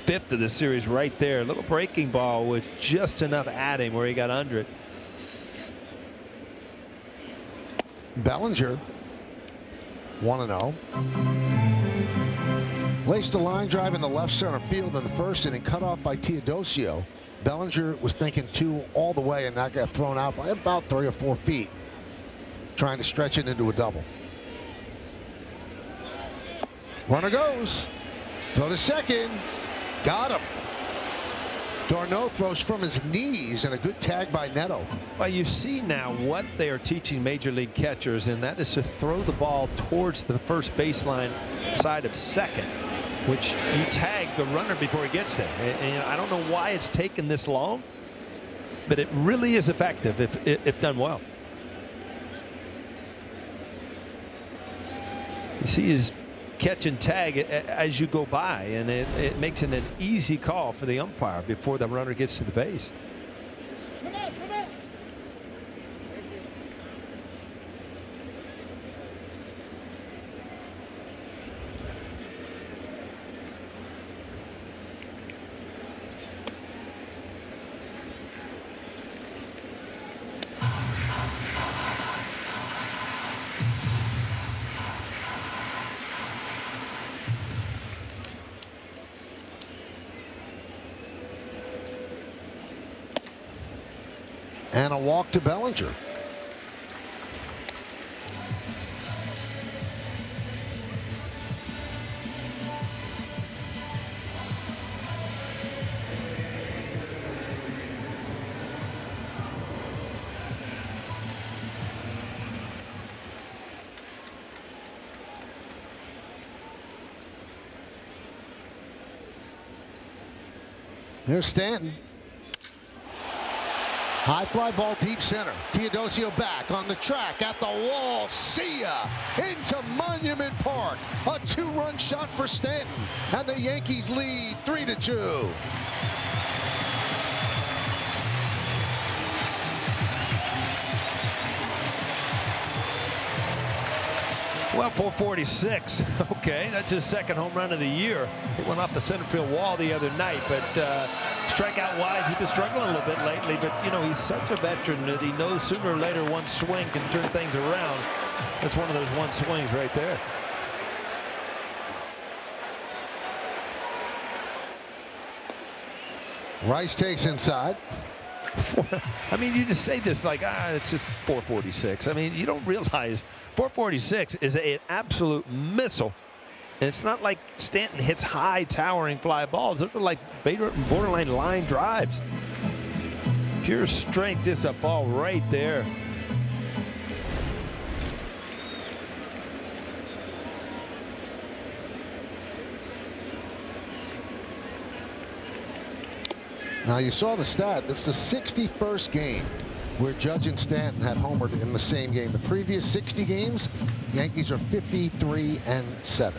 5th of the series right there. A little breaking ball with just enough at him where he got under it. Bellinger, 1-0. Laced a line drive in the left center field in the first inning, cut off by Teodosio. Bellinger was thinking 2 all the way, and that got thrown out by about 3 or 4 feet, trying to stretch it into a double. Runner goes. Throw to second. Got him. Darno throws from his knees, and a good tag by Neto. Well, you see now what they are teaching major league catchers, and that is to throw the ball towards the first baseline side of second, which you tag the runner before he gets there. And I don't know why it's taken this long, but it really is effective if done well. You see his catch and tag as you go by, and it makes it an easy call for the umpire before the runner gets to the base. And a walk to Bellinger. Here's Stanton. High fly ball deep center. Teodosio back on the track at the wall. See ya! Into Monument Park. A 2-run shot for Stanton. And the Yankees lead 3-2. Well, 446. Okay, that's his 2nd home run of the year. It went off the center field wall the other night, but strikeout-wise, he's been struggling a little bit lately. But, you know, he's such a veteran that he knows sooner or later one swing can turn things around. That's one of those one swings right there. Rice takes inside. I mean, you just say this like, it's just 446. I mean, you don't realize 446 is an absolute missile. And it's not like Stanton hits high, towering fly balls. Those are like borderline line drives. Pure strength is a ball right there. Now, you saw the stat. That's the 61st game where Judge and Stanton had homered in the same game. The previous 60 games, Yankees are 53-7.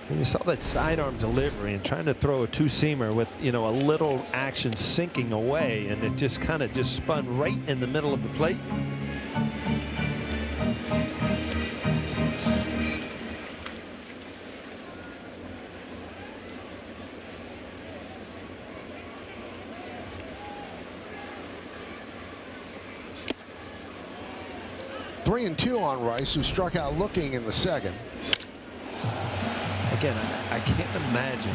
And you saw that sidearm delivery and trying to throw a 2-seamer with, you know, a little action sinking away, and it just kind of just spun right in the middle of the plate. Three and 2 on Rice, who struck out looking in the 2nd. Again, I can't imagine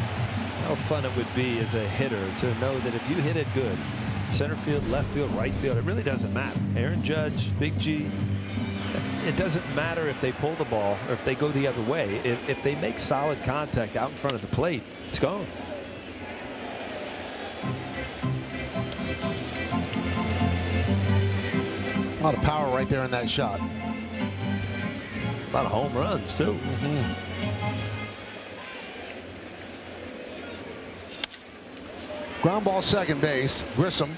how fun it would be as a hitter to know that if you hit it good, center field, left field, right field, it really doesn't matter. Aaron Judge, Big G, It doesn't matter if they pull the ball or if they go the other way. If they make solid contact out in front of the plate, it's gone. A lot of power right there in that shot. A lot of home runs, too. Ground ball second base. Grissom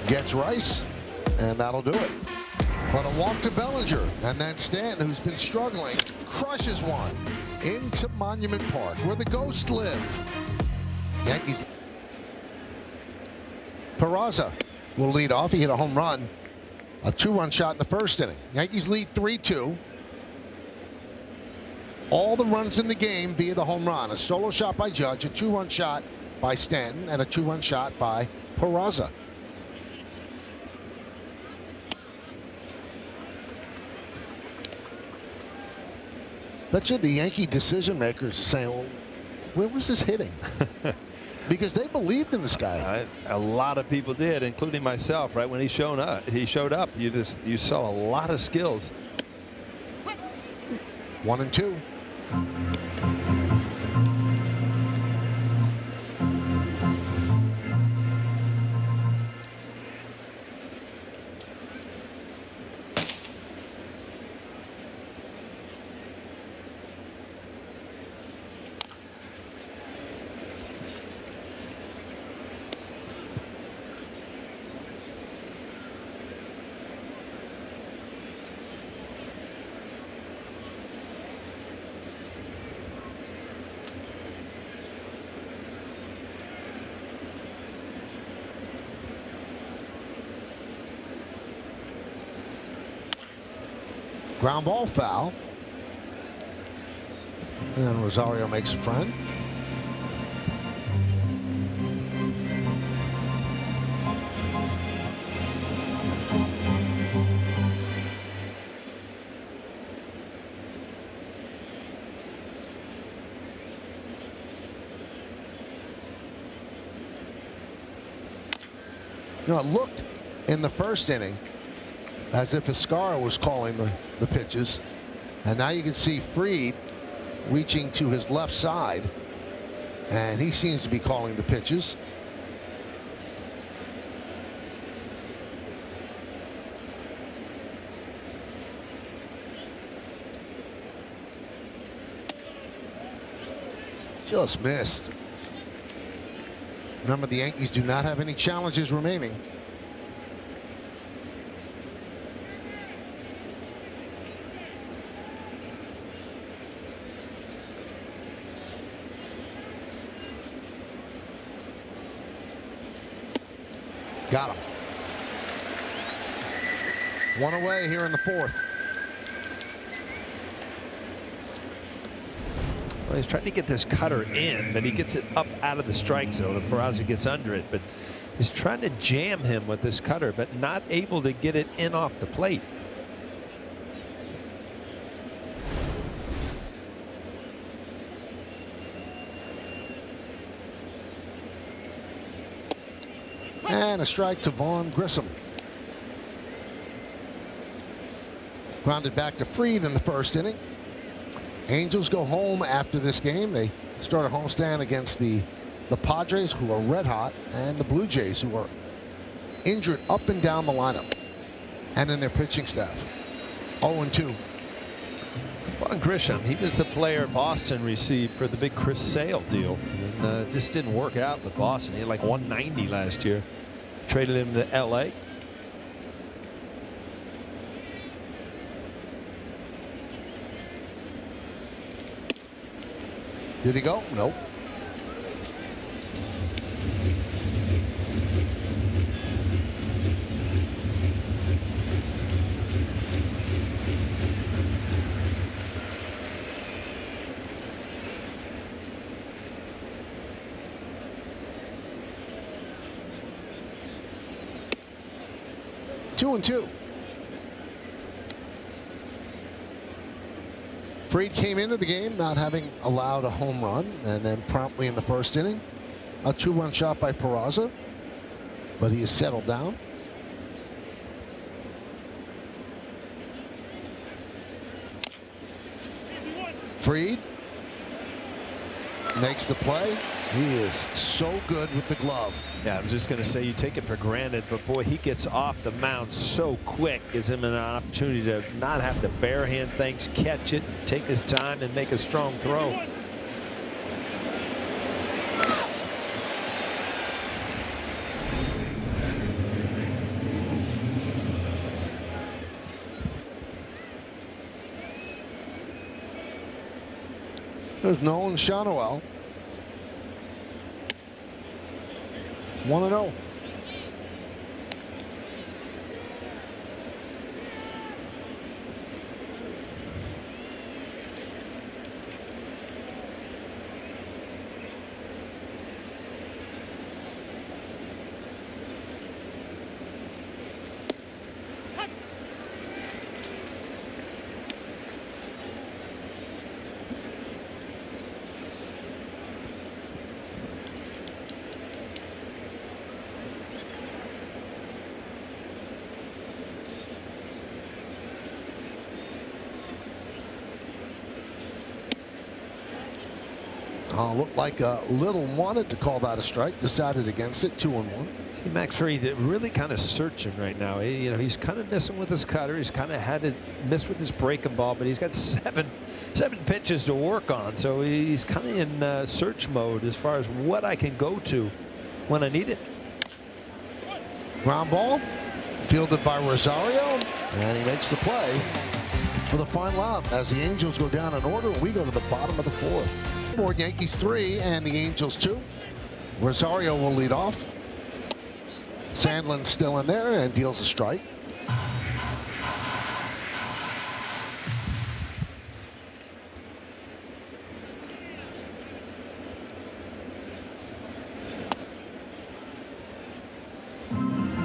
gets Rice, and that'll do it. But a walk to Bellinger, and then Stanton, who's been struggling, crushes one into Monument Park, where the ghosts live. Yankees. Peraza will lead off. He hit a home run, a 2-run shot in the first inning. Yankees lead 3-2. All the runs in the game via the home run. A solo shot by Judge, a 2-run shot by Stanton, and a 2-run shot by Peraza. Bet you the Yankee decision makers are saying, well, where was this hitting? Because they believed in this guy. A lot of people did, including myself. Right when he showed up, you saw a lot of skills. 1-2. Ground ball foul. And Rosario makes a friend. You know, it looked in the first inning as if Escara was calling the pitches. And now you can see Fried reaching to his left side. And he seems to be calling the pitches. Just missed. Remember, the Yankees do not have any challenges remaining. Got him. One away here in the fourth. Well, he's trying to get this cutter in, but he gets it up out of the strike zone, and Peraza gets under it. But he's trying to jam him with this cutter, but not able to get it in off the plate. And a strike to Vaughn Grissom. Grounded back to Fried in the first inning. Angels go home after this game. They start a homestand against the Padres, who are red hot, and the Blue Jays, who are injured up and down the lineup and in their pitching staff. 0-2. Vaughn Grissom, he was the player Boston received for the big Chris Sale deal. And just didn't work out with Boston. He had like 190 last year. Traded him to LA. Did he go? Nope. Two and two. Fried came into the game not having allowed a home run, and then promptly in the first inning, a 2-run shot by Peraza, but he has settled down. Fried makes the play. He is so good with the glove. Yeah, I was just going to say you take it for granted, but boy, he gets off the mound so quick. Gives him an opportunity to not have to barehand things, catch it, take his time, and make a strong throw. There's Nolan Shanoel. 1-0. Looked like Little wanted to call that a strike, decided against it. 2-1. See, Max Fried really kind of searching right now. He's kind of missing with his cutter. He's kind of had to miss with his breaking ball, but he's got seven pitches to work on. So he's kind of in search mode as far as what I can go to when I need it. Ground ball fielded by Rosario, and he makes the play for the final out as the Angels go down in order. We go to the bottom of the fourth. Yankees 3 and the Angels 2. Rosario will lead off. Sandlin still in there and deals a strike.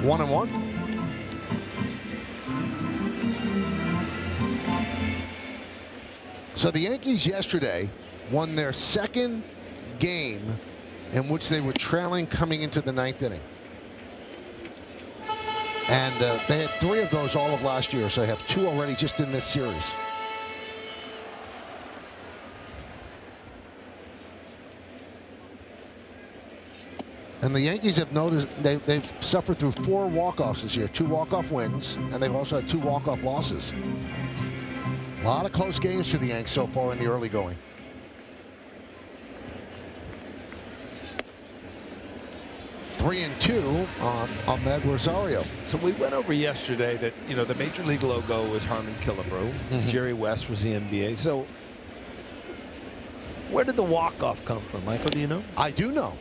One and one. So the Yankees yesterday won their second game in which they were trailing coming into the ninth inning. And they had 3 of those all of last year, so they have 2 already just in this series. And the Yankees have noticed they've suffered through 4 walk-offs this year, 2 walk-off wins, and they've also had 2 walk-off losses. A lot of close games for the Yanks so far in the early going. Three and 2 on Ahmed Rosario. So we went over yesterday that, the Major League logo was Harmon Killebrew. Jerry West was the NBA. So where did the walk-off come from, Michael? Do you know? I do know.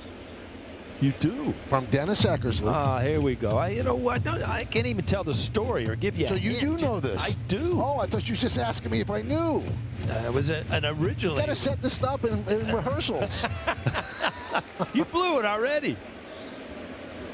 You do? From Dennis Eckersley. Ah, here we go. You know what? I can't even tell the story or give you So a you hint. do know this? I do. Oh, I thought you were just asking me if I knew. It was an originally. You got to set this up in rehearsals. You blew it already.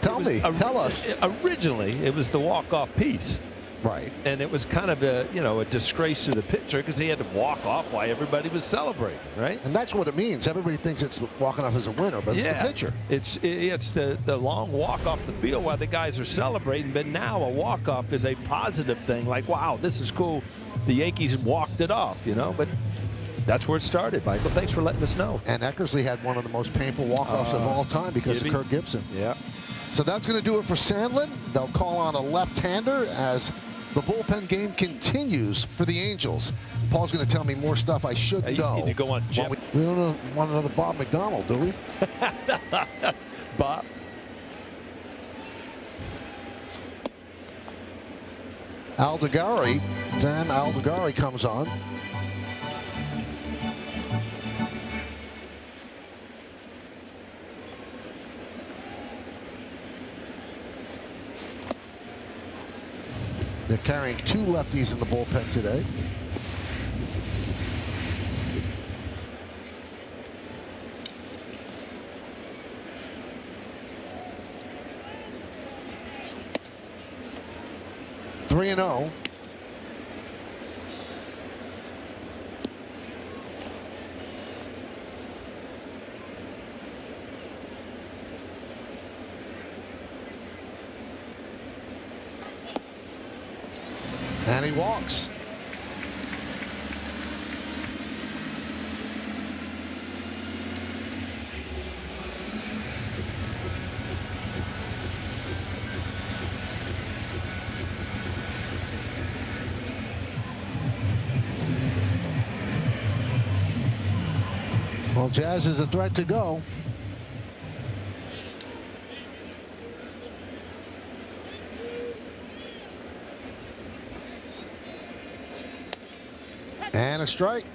Tell us. Originally, it was the walk-off piece. Right. And it was kind of a disgrace to the pitcher because he had to walk off while everybody was celebrating, right? And that's what it means. Everybody thinks it's walking off as a winner, but it's the pitcher. It's the long walk off the field while the guys are celebrating, but now a walk-off is a positive thing. Like, wow, this is cool. The Yankees walked it off, but that's where it started, Michael. Thanks for letting us know. And Eckersley had one of the most painful walk-offs of all time because of Kirk Gibson. Yeah. So that's going to do it for Sandlin. They'll call on a left-hander as the bullpen game continues for the Angels. Paul's going to tell me more stuff I should know. You need to go on, Jim. We don't want another Bob McDonald, do we? Bob. Dan Aldegari comes on. They're carrying 2 lefties in the bullpen today. Three and 0. And he walks. Well, Jazz is a threat to go. And a strike.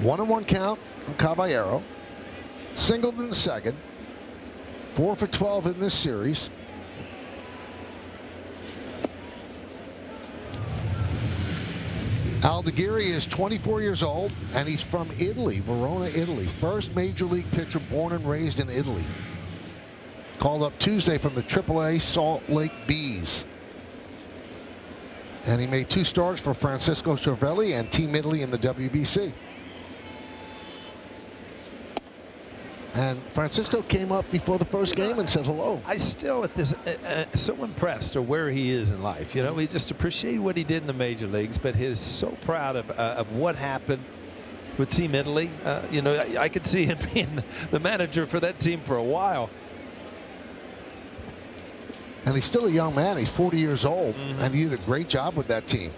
One and one count on Caballero. Singled in the second. 4 for 12 in this series. Aldegheri is 24 years old, and he's from Italy, Verona, Italy. First major league pitcher born and raised in Italy. Called up Tuesday from the AAA Salt Lake Bees. And he made 2 starts for Francisco Cervelli and Team Italy in the WBC. And Francisco came up before the first game and said hello. I still at this so impressed of where he is in life. You know, we just appreciate what he did in the major leagues, but he's so proud of what happened with Team Italy. You know, I could see him being the manager for that team for a while. And he's still a young man. He's 40 years old, and he did a great job with that team.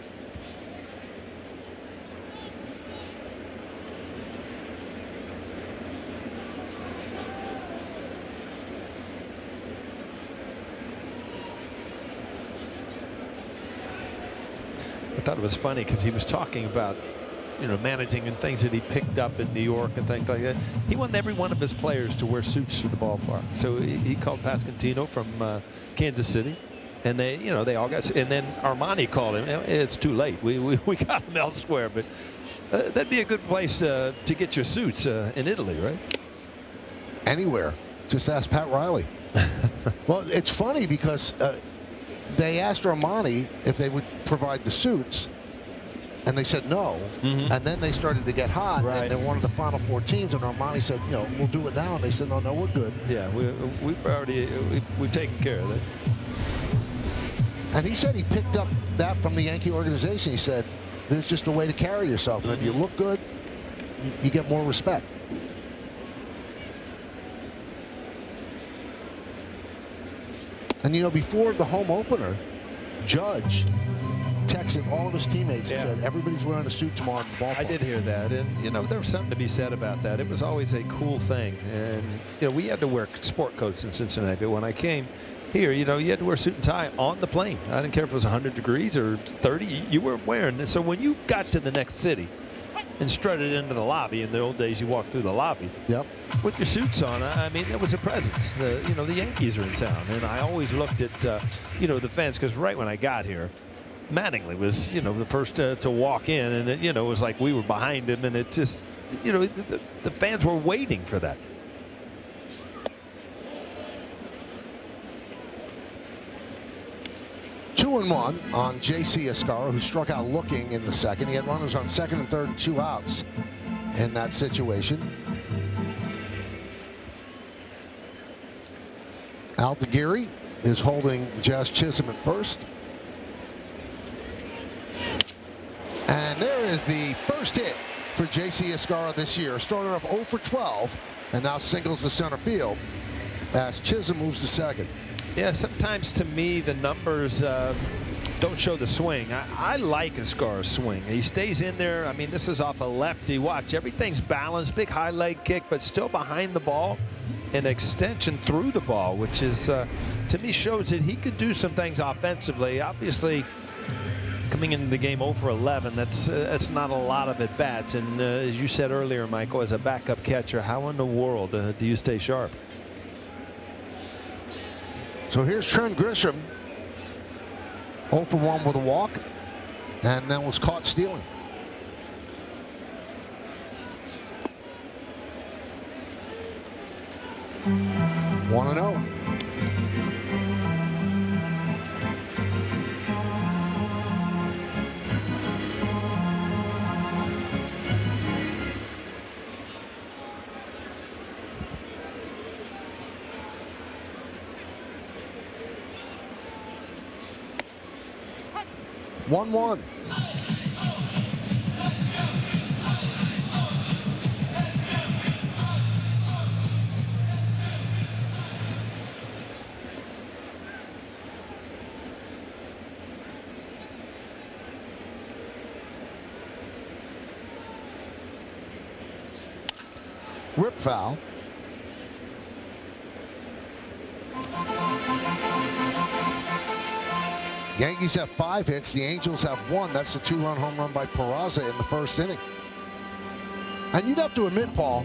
I thought it was funny because he was talking about, you know, managing and things that he picked up in New York and things like that. He wanted every one of his players to wear suits to the ballpark. So he called Pasquantino from Kansas City, and they, you know, they all got. And then Armani called him. It's too late. We got him elsewhere, but that'd be a good place to get your suits in Italy, right? Anywhere. Just ask Pat Riley. Well, it's funny because they asked Armani if they would provide the suits, and they said no. And then they started to get hot, and they're one of the Final Four teams, and Armani said, you know, we'll do it now. And they said, no, we're good. Yeah, we've taken care of it. And he said he picked up that from the Yankee organization. He said, there's just a way to carry yourself, and if you look good, you get more respect. And, you know, before the home opener, Judge texted all of his teammates and said, everybody's wearing a suit tomorrow in the ballpark. I did hear that, and, you know, there was something to be said about that. It was always a cool thing. And, you know, we had to wear sport coats in Cincinnati, but when I came here, you know, you had to wear a suit and tie on the plane. I didn't care if it was 100 degrees or 30, you were wearing it. So when you got to the next city and strutted into the lobby, in the old days you walked through the lobby with your suits on, I mean, it was a presence. You know, the Yankees are in town, and I always looked at, you know, the fans, because right when I got here, Mattingly was, you know, the first to walk in, and it, you know, it was like we were behind him, and it just, you know, the fans were waiting for that. Two and one on J.C. Escarra, who struck out looking in the second. He had runners on second and third, 2 outs in that situation. Aldegheri is holding Jazz Chisholm at first. And there is the first hit for J.C. Escarra this year. Started off 0 for 12 and now singles to center field as Chisholm moves to second. Yeah, sometimes to me the numbers don't show the swing. I like Escarra's swing. He stays in there. I mean, this is off a lefty. Watch, everything's balanced. Big high leg kick, but still behind the ball. An extension through the ball, which is, to me, shows that he could do some things offensively. Obviously, coming into the game 0 for 11, that's not a lot of at-bats. And as you said earlier, Michael, as a backup catcher, how in the world do you stay sharp? So here's Trent Grisham, 0 for 1 with a walk, and then was caught stealing. One and 0. 1-1. Rip foul. Yankees have 5 hits. The Angels have 1. That's a 2-run home run by Peraza in the first inning. And you'd have to admit, Paul,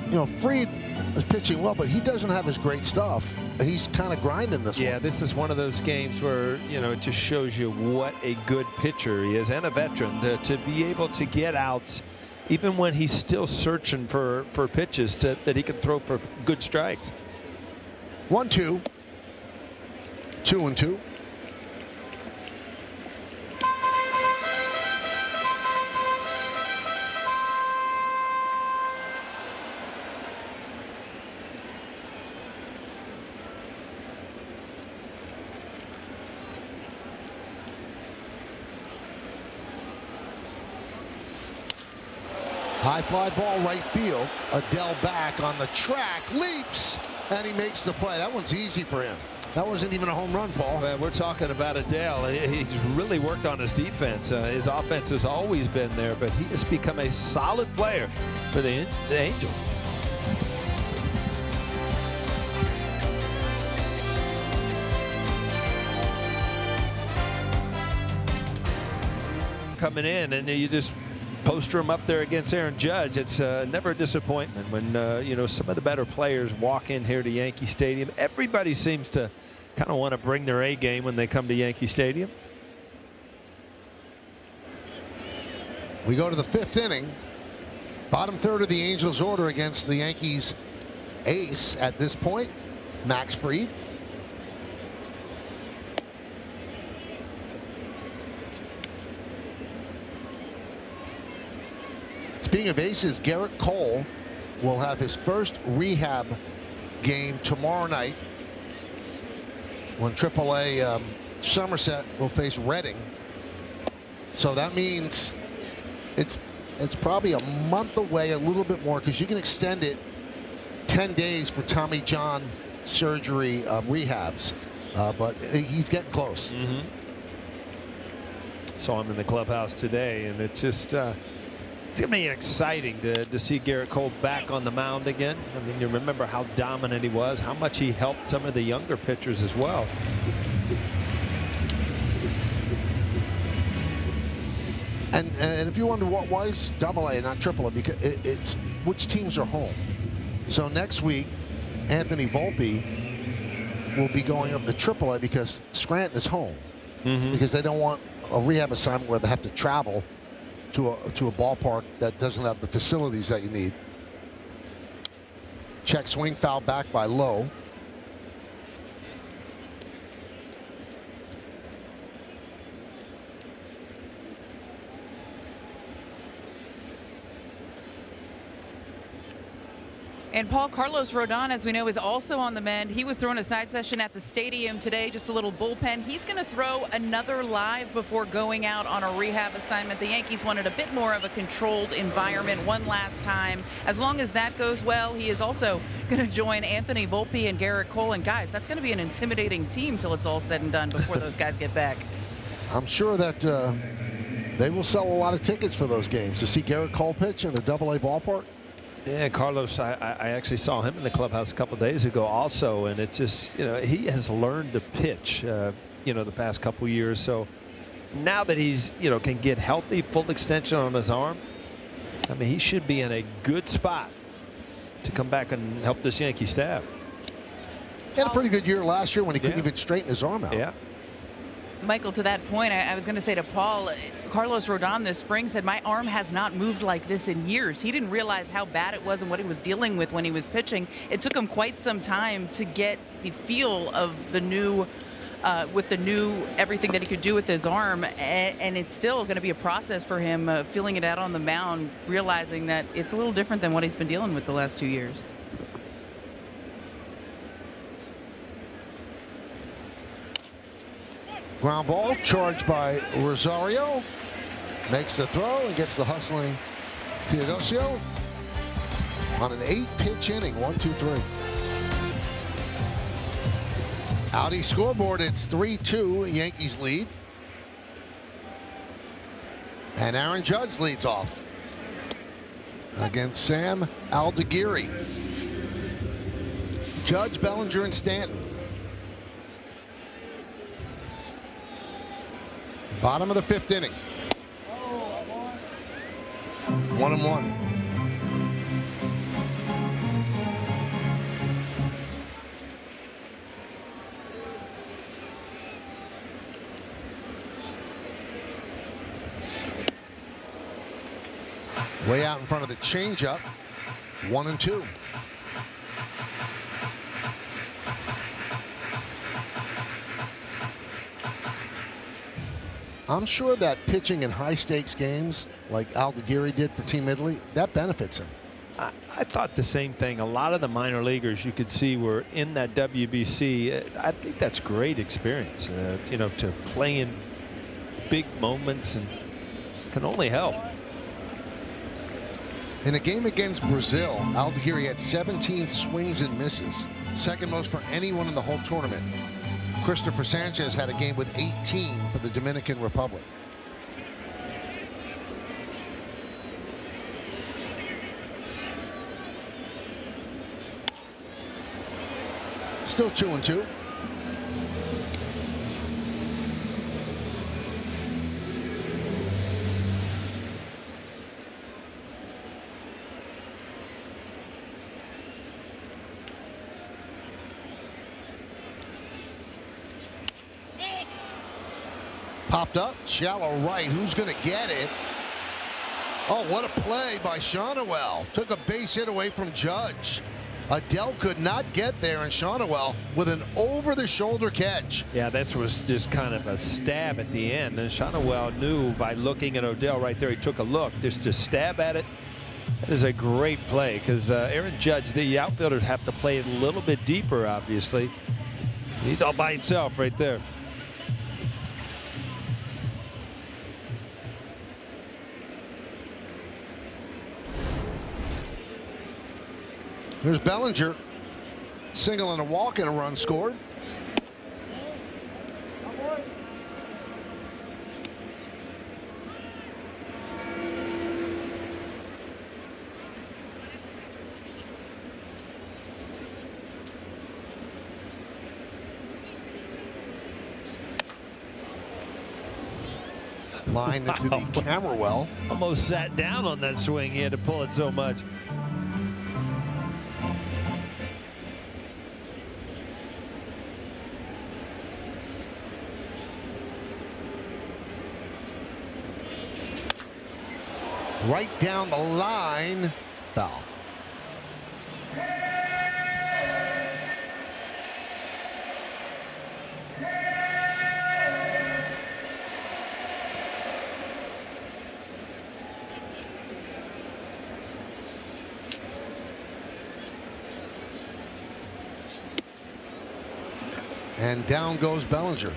you know, Fried is pitching well, but he doesn't have his great stuff. He's kind of grinding this one. Yeah, this is one of those games where, you know, it just shows you what a good pitcher he is and a veteran to be able to get outs even when he's still searching for pitches that he can throw for good strikes. 1-2. 2-2. High fly ball right field. Adele back on the track, leaps, and he makes the play. That one's easy for him. That wasn't even a home run, Paul. Well, we're talking about Adele. He's really worked on his defense. His offense has always been there, but he has become a solid player for the Angels. Coming in, and you just poster him up there against Aaron Judge. It's never a disappointment when you know, some of the better players walk in here to Yankee Stadium. Everybody seems to kind of want to bring their A game when they come to Yankee Stadium. We go to the 5th inning. Bottom third of the Angels order against the Yankees ace at this point, Max Fried. Speaking of aces, Garrett Cole will have his first rehab game tomorrow night when AAA Somerset will face Reading. So that means it's probably a month away, a little bit more, because you can extend it 10 days for Tommy John surgery rehabs. But he's getting close. Mm-hmm. Saw him in the clubhouse today, and it's just it's going to be exciting to see Garrett Cole back on the mound again. I mean, you remember how dominant he was, how much he helped some of the younger pitchers as well. And if you wonder why is AA not AAA, because it's which teams are home. So next week, Anthony Volpe will be going up to AAA because Scranton is home. Mm-hmm. Because they don't want a rehab assignment where they have to travel to a ballpark that doesn't have the facilities that you need. Check swing, foul back by Lowe. And Paul, Carlos Rodon, as we know, is also on the mend. He was throwing a side session at the stadium today, just a little bullpen. He's going to throw another live before going out on a rehab assignment. The Yankees wanted a bit more of a controlled environment one last time. As long as that goes well, he is also going to join Anthony Volpe and Garrett Cole. And guys, that's going to be an intimidating team till it's all said and done before those guys get back. I'm sure that they will sell a lot of tickets for those games to see Garrett Cole pitch in a AA ballpark. Yeah, Carlos, I actually saw him in the clubhouse a couple days ago also, and it's just, you know, he has learned to pitch, you know, the past couple years. So now that he's, you know, can get healthy, full extension on his arm, I mean, he should be in a good spot to come back and help this Yankee staff. He had a pretty good year last year when he couldn't even straighten his arm out. Yeah. Michael, to that point, I was going to say to Paul, Carlos Rodon this spring said, my arm has not moved like this in years. He didn't realize how bad it was and what he was dealing with when he was pitching. It took him quite some time to get the feel of the new, with the new everything that he could do with his arm. And it's still going to be a process for him, feeling it out on the mound, realizing that it's a little different than what he's been dealing with the last 2 years. Ground ball charged by Rosario. Makes the throw and gets the hustling Teodosio on an 8-pitch inning. 1, 2, 3. Audi scoreboard, it's 3-2. Yankees lead. And Aaron Judge leads off against Sam Aldeguerri. Judge, Bellinger, and Stanton. Bottom of the 5th inning. 1-1. Way out in front of the changeup. 1-2. I'm sure that pitching in high-stakes games, like Aldeguerri did for Team Italy, that benefits him. I thought the same thing. A lot of the minor leaguers you could see were in that WBC. I think that's great experience, you know, to play in big moments and can only help. In a game against Brazil, Aldeguerri had 17 swings and misses, second most for anyone in the whole tournament. Christopher Sanchez had a game with 18 for the Dominican Republic. Still 2-2. Popped up, shallow right. Who's going to get it? Oh, what a play by Shonowell. Took a base hit away from Judge. Adele could not get there, and Shonowell with an over-the-shoulder catch. Yeah, that was just kind of a stab at the end. And Shonowell knew by looking at Odell right there, he took a look, just to stab at it. That is a great play because Aaron Judge, the outfielders have to play it a little bit deeper, obviously. He's all by himself right there. Here's Bellinger. Single and a walk and a run scored. Line into the camera well. Almost sat down on that swing. He had to pull it so much. Right down the line. Foul. And down goes Bellinger.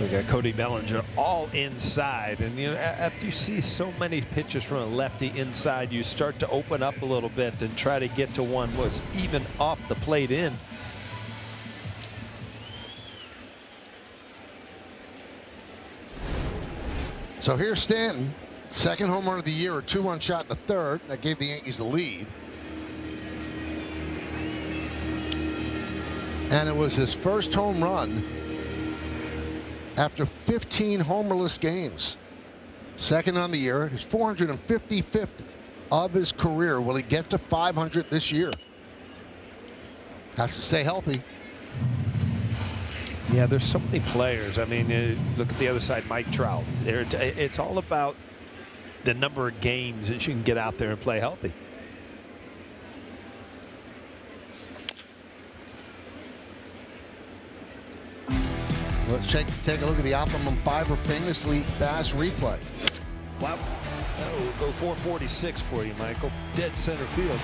We got Cody Bellinger all inside, and you know, after you see so many pitches from a lefty inside, you start to open up a little bit and try to get to one was even off the plate in. So here's Stanton, second home run of the year, a 2-run shot in the third that gave the Yankees the lead. And it was his first home run after 15 homerless games. Second on the year, his 455th of his career. Will he get to 500 this year? Has to stay healthy. Yeah, there's so many players. I mean, look at the other side, Mike Trout. It's all about the number of games that you can get out there and play healthy. Let's take a look at the Optimum Fiber famously fast replay. Wow. We'll go 446 for you, Michael. Dead center field.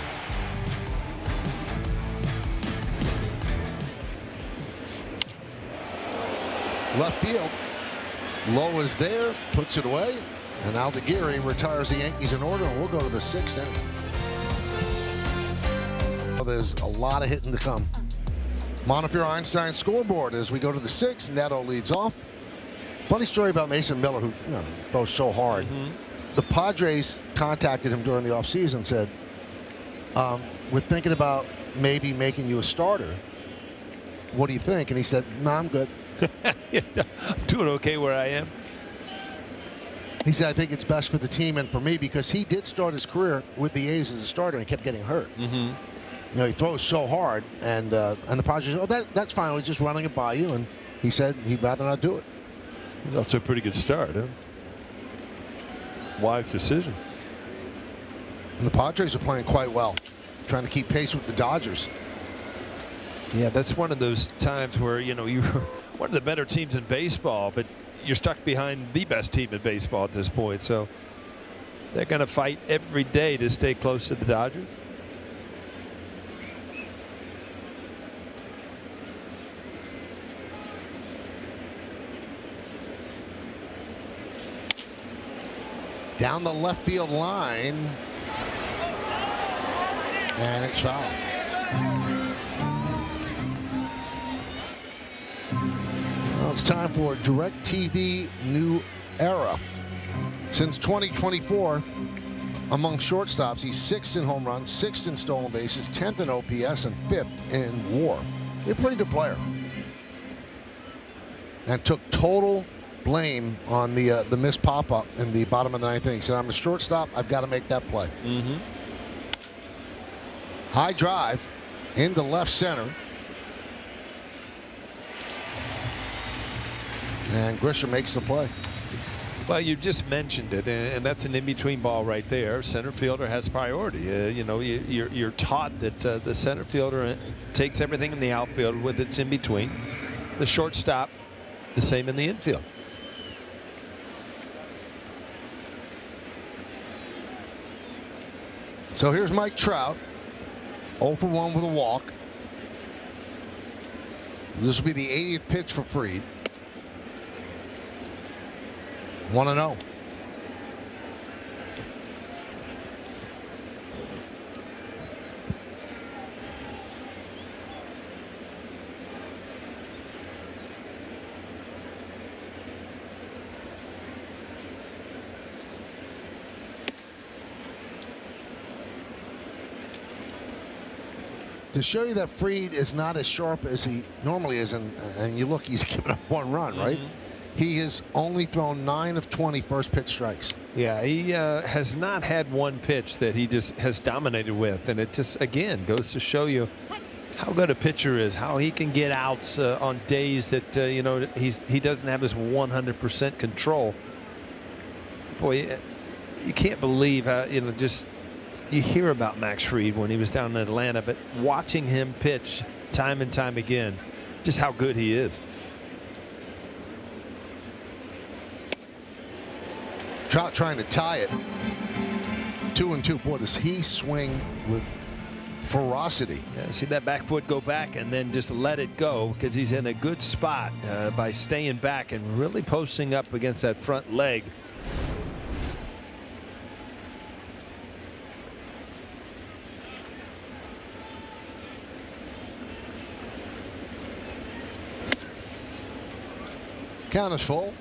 left field. Lowe is there, puts it away, and Aldeguerre retires the Yankees in order, and we'll go to the 6th inning. Well, there's a lot of hitting to come. Montefiore Einstein scoreboard as we go to the 6th. Neto leads off. Funny story about Mason Miller, who throws so hard. The Padres contacted him during the offseason, said, we're thinking about maybe making you a starter. What do you think? And he said, no, I'm good. I'm doing okay where I am. He said, I think it's best for the team and for me, because he did start his career with the A's as a starter and kept getting hurt. He throws so hard, and the Padres said, oh, that's fine. We're just running it by you. And he said he'd rather not do it. It's also a pretty good start, huh? Wise decision. And the Padres are playing quite well, trying to keep pace with the Dodgers. Yeah, that's one of those times where, you're one of the better teams in baseball, but you're stuck behind the best team in baseball at this point. So they're going to fight every day to stay close to the Dodgers. Down the left field line. And it's foul. Well, it's time for DirecTV new era. Since 2024, among shortstops, he's 6th in home runs, 6th in stolen bases, 10th in OPS, and 5th in WAR. He's a pretty good player. And took total blame on the missed pop-up in the bottom of the 9th inning. He said, I'm a shortstop. I've got to make that play. High drive into left center. And Grisham makes the play. Well, you just mentioned it, and that's an in-between ball right there. Center fielder has priority. You're taught that the center fielder takes everything in the outfield with its in-between. The shortstop, the same in the infield. So here's Mike Trout, 0 for 1 with a walk. This will be the 80th pitch for Fried. 1-0. To show you that Fried is not as sharp as he normally is, and you look, he's given up 1 run, right? He has only thrown 9 of 20 first pitch strikes. Yeah, he has not had one pitch that he just has dominated with, and it just again goes to show you how good a pitcher is, how he can get outs on days that he doesn't have his 100% control. Boy, you can't believe how just. You hear about Max Fried when he was down in Atlanta, but watching him pitch time and time again, just how good he is. Trout trying to tie it. 2-2. Boy, does he swing with ferocity. Yeah, see that back foot go back and then just let it go, because he's in a good spot by staying back and really posting up against that front leg. Count is full.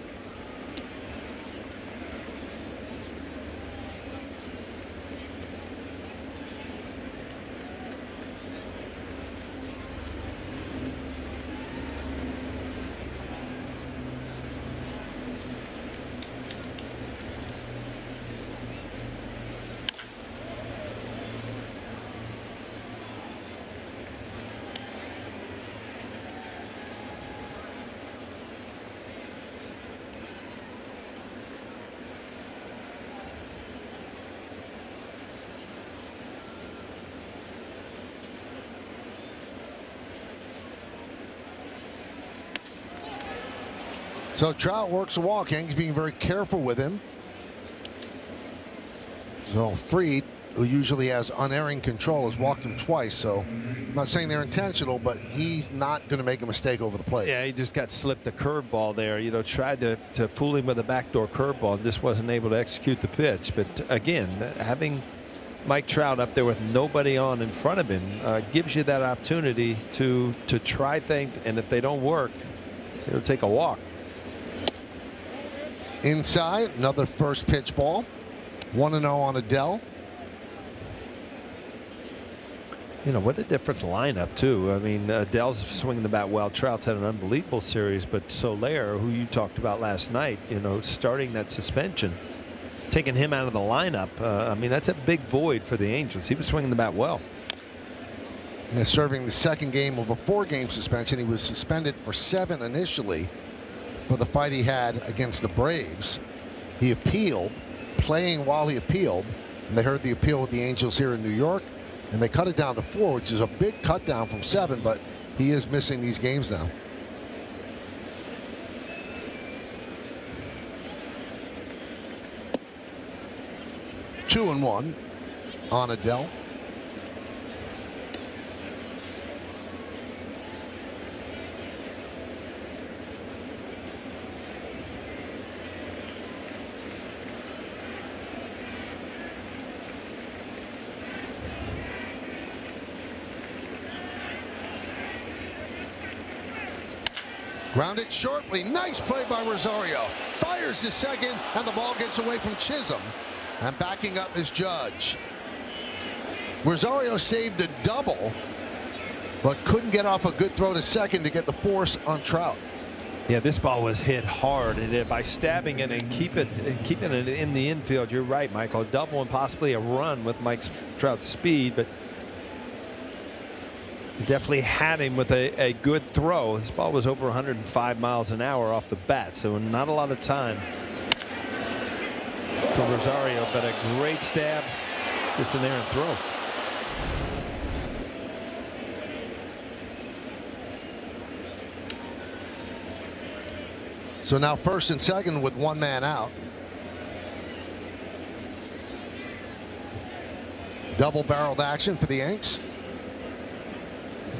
So Trout works the walk. Yankees being very careful with him. So Fried who usually has unerring control, has walked him twice. So I'm not saying they're intentional, but he's not going to make a mistake over the plate. Yeah, he just got slipped a curveball there. You know, tried to fool him with a backdoor curveball and just wasn't able to execute the pitch. But again, having Mike Trout up there with nobody on in front of him gives you that opportunity to try things, and if they don't work, he'll take a walk. Inside, another first pitch ball. 1-0 on Adele. You know, what a different lineup, too. I mean, Adele's swinging the bat well. Trout's had an unbelievable series, but Soler, who you talked about last night, you know, starting that suspension, taking him out of the lineup, I mean, that's a big void for the Angels. He was swinging the bat well. And serving the second game of a 4-game suspension. He was suspended for 7 initially for the fight he had against the Braves. He appealed, playing while he appealed, and they heard the appeal with the Angels here in New York, and they cut it down to 4, which is a big cut down from 7, but he is missing these games now. Two and 1 on Adele. Grounded shortly. Nice play by Rosario. Fires to second, and the ball gets away from Chisholm. And backing up is Judge. Rosario saved a double, but couldn't get off a good throw to second to get the force on Trout. Yeah, this ball was hit hard, and by stabbing it and keeping it in the infield, you're right, Michael. A double and possibly a run with Mike Trout's speed, but he definitely had him with a good throw. This ball was over 105 miles an hour off the bat, so not a lot of time for Rosario, but a great stab, just an errant throw. So now first and second with 1 man out. Double-barreled action for the Yanks.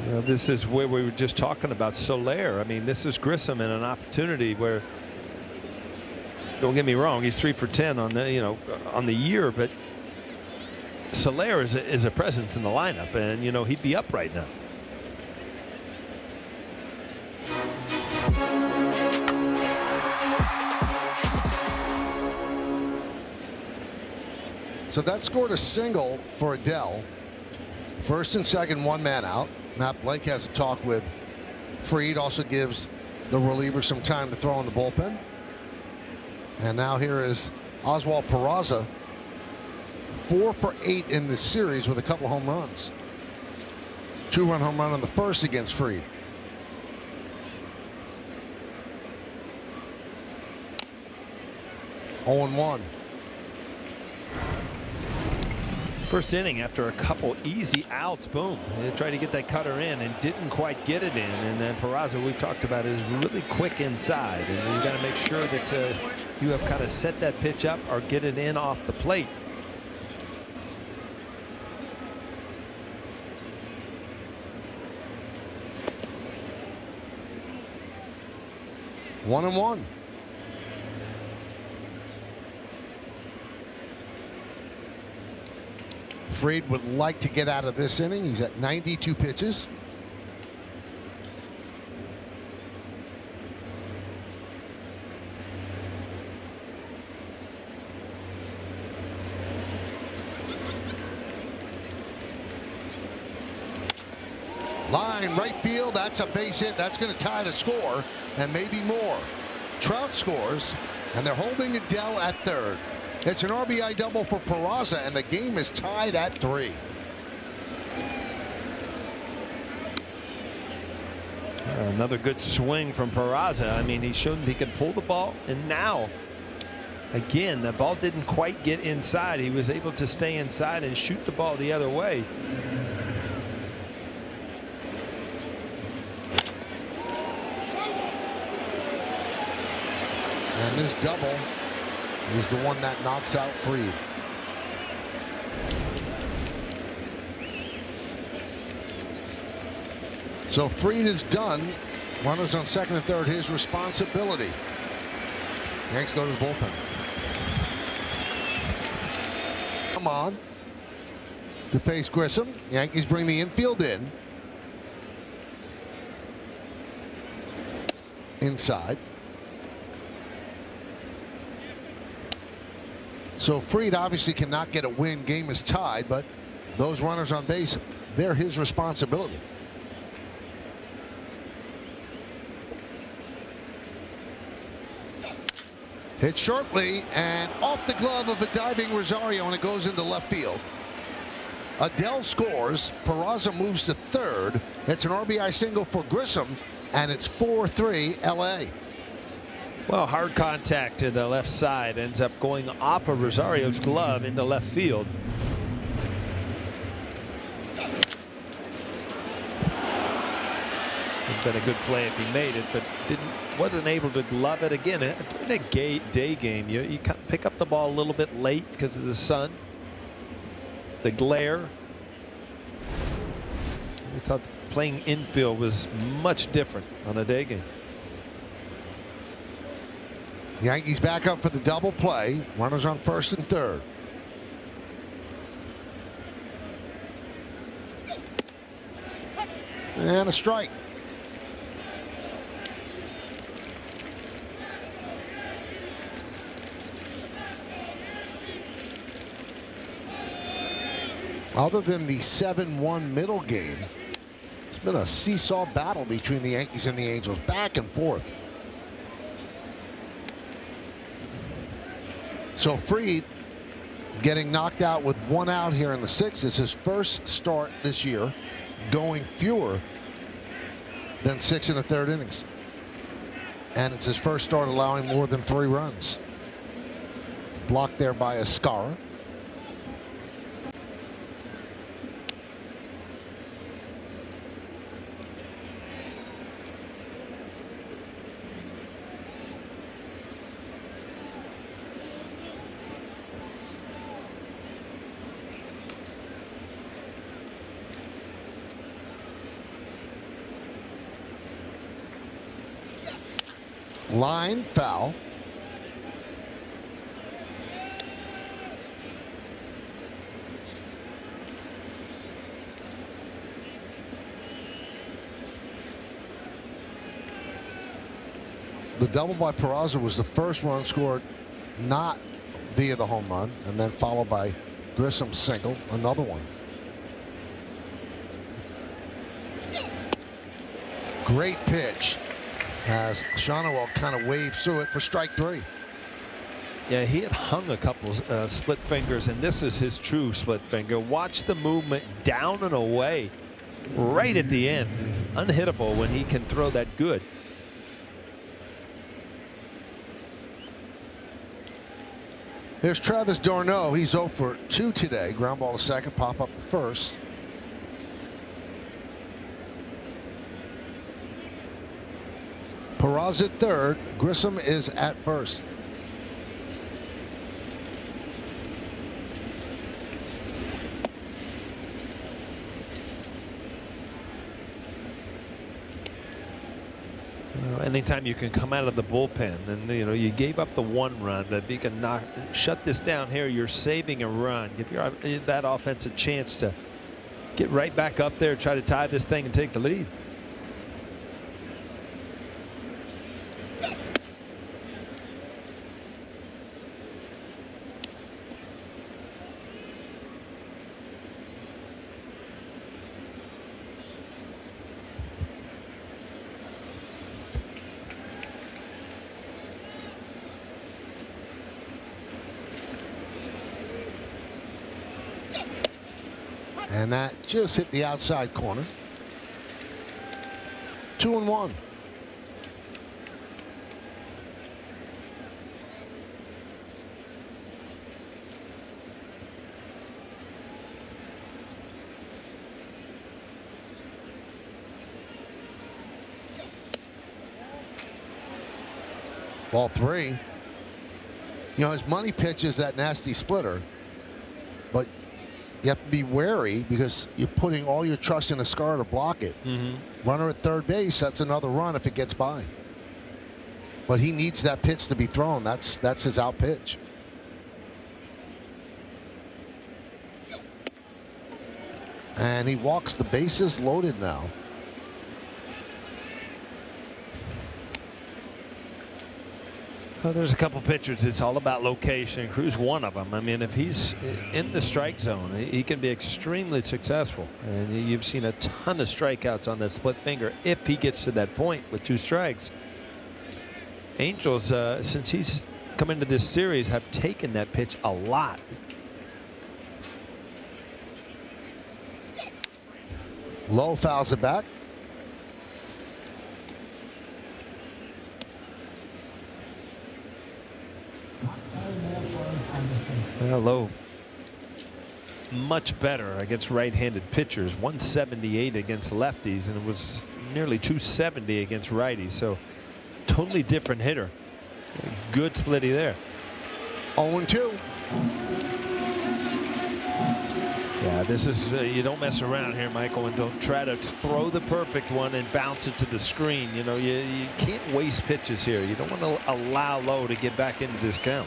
This is where we were just talking about Soler. I mean, this is Grissom in an opportunity where, don't get me wrong, he's 3 for 10 on the on the year, but Soler is a presence in the lineup, and he'd be up right now. So that scored a single for Adele. First and second, 1 man out. Matt Blake has a talk with Fried, also gives the reliever some time to throw in the bullpen. And now here is Oswald Peraza, 4 for 8 in this series with a couple home runs. 2-run home run on the first against Fried. Oh and 1. First inning, after a couple easy outs, boom, they tried to get that cutter in and didn't quite get it in. And then Peraza, we've talked about, is really quick inside, and you got to make sure that you have kind of set that pitch up or get it in off the plate. One and 1. Fried would like to get out of this inning. He's at 92 pitches. Line right field. That's a base hit. That's going to tie the score and maybe more. Trout scores, and they're holding Adele at third. It's an RBI double for Peraza, and the game is tied at 3. Another good swing from Peraza. I mean, he showed he could pull the ball, and now, again, the ball didn't quite get inside. He was able to stay inside and shoot the ball the other way. And this double is the one that knocks out Fried. So Fried is done. Runners on second and third, his responsibility. Yanks go to the bullpen. Come on. To face Grissom. Yankees bring the infield in. Inside. So Fried obviously cannot get a win. Game is tied, but those runners on base, they're his responsibility. Hit shortly and off the glove of a diving Rosario, and it goes into left field. Adele scores. Peraza moves to third. It's an RBI single for Grissom, and it's 4-3 LA. Well, hard contact to the left side ends up going off of Rosario's glove into left field. Would have been a good play if he made it, but wasn't able to glove it again. In a day game, you kind of pick up the ball a little bit late because of the sun, the glare. We thought playing infield was much different on a day game. Yankees back up for the double play. Runners on first and third. And a strike. Other than the 7-1 middle game, it's been a seesaw battle between the Yankees and the Angels, back and forth. So Fried getting knocked out with one out here in the sixth. Is his first start this year going fewer than 6 1/3 innings. And it's his first start allowing more than 3 runs. Blocked there by Escara. Line foul. The double by Peraza was the first run scored not via the home run, and then followed by Grissom's single, another one. Great pitch as Shawnow kind of waves through it for strike 3. Yeah, he had hung a couple split fingers, and this is his true split finger. Watch the movement down and away right at the end. Unhittable when he can throw that good. Here's Travis d'Arnaud. He's 0 for 2 today. Ground ball to second, pop up to first. Peraza at third. Grissom is at first. Anytime you can come out of the bullpen, and you gave up the 1 run, but if you can shut this down here, you're saving a run. Give that offense a chance to get right back up there, try to tie this thing and take the lead. And that just hit the outside corner. 2-1. Ball 3. His money pitch is that nasty splitter, but you have to be wary because you're putting all your trust in a scar to block it. Runner at third base, that's another run if it gets by. But he needs that pitch to be thrown. That's his out pitch. And he walks the bases loaded now. Well, there's a couple pitchers. It's all about location. Cruz, one of them. I mean, if he's in the strike zone, he can be extremely successful. And you've seen a ton of strikeouts on that split finger if he gets to that point with 2 strikes. Angels, since he's come into this series, have taken that pitch a lot. Low fouls it back. Well, Low much better against right-handed pitchers. 178 against lefties, and it was nearly 270 against righties. So totally different hitter. Good splitty there. 0-2. Yeah, this is you don't mess around here, Michael, and don't try to throw the perfect one and bounce it to the screen. You know, you can't waste pitches here. You don't want to allow Low to get back into this count.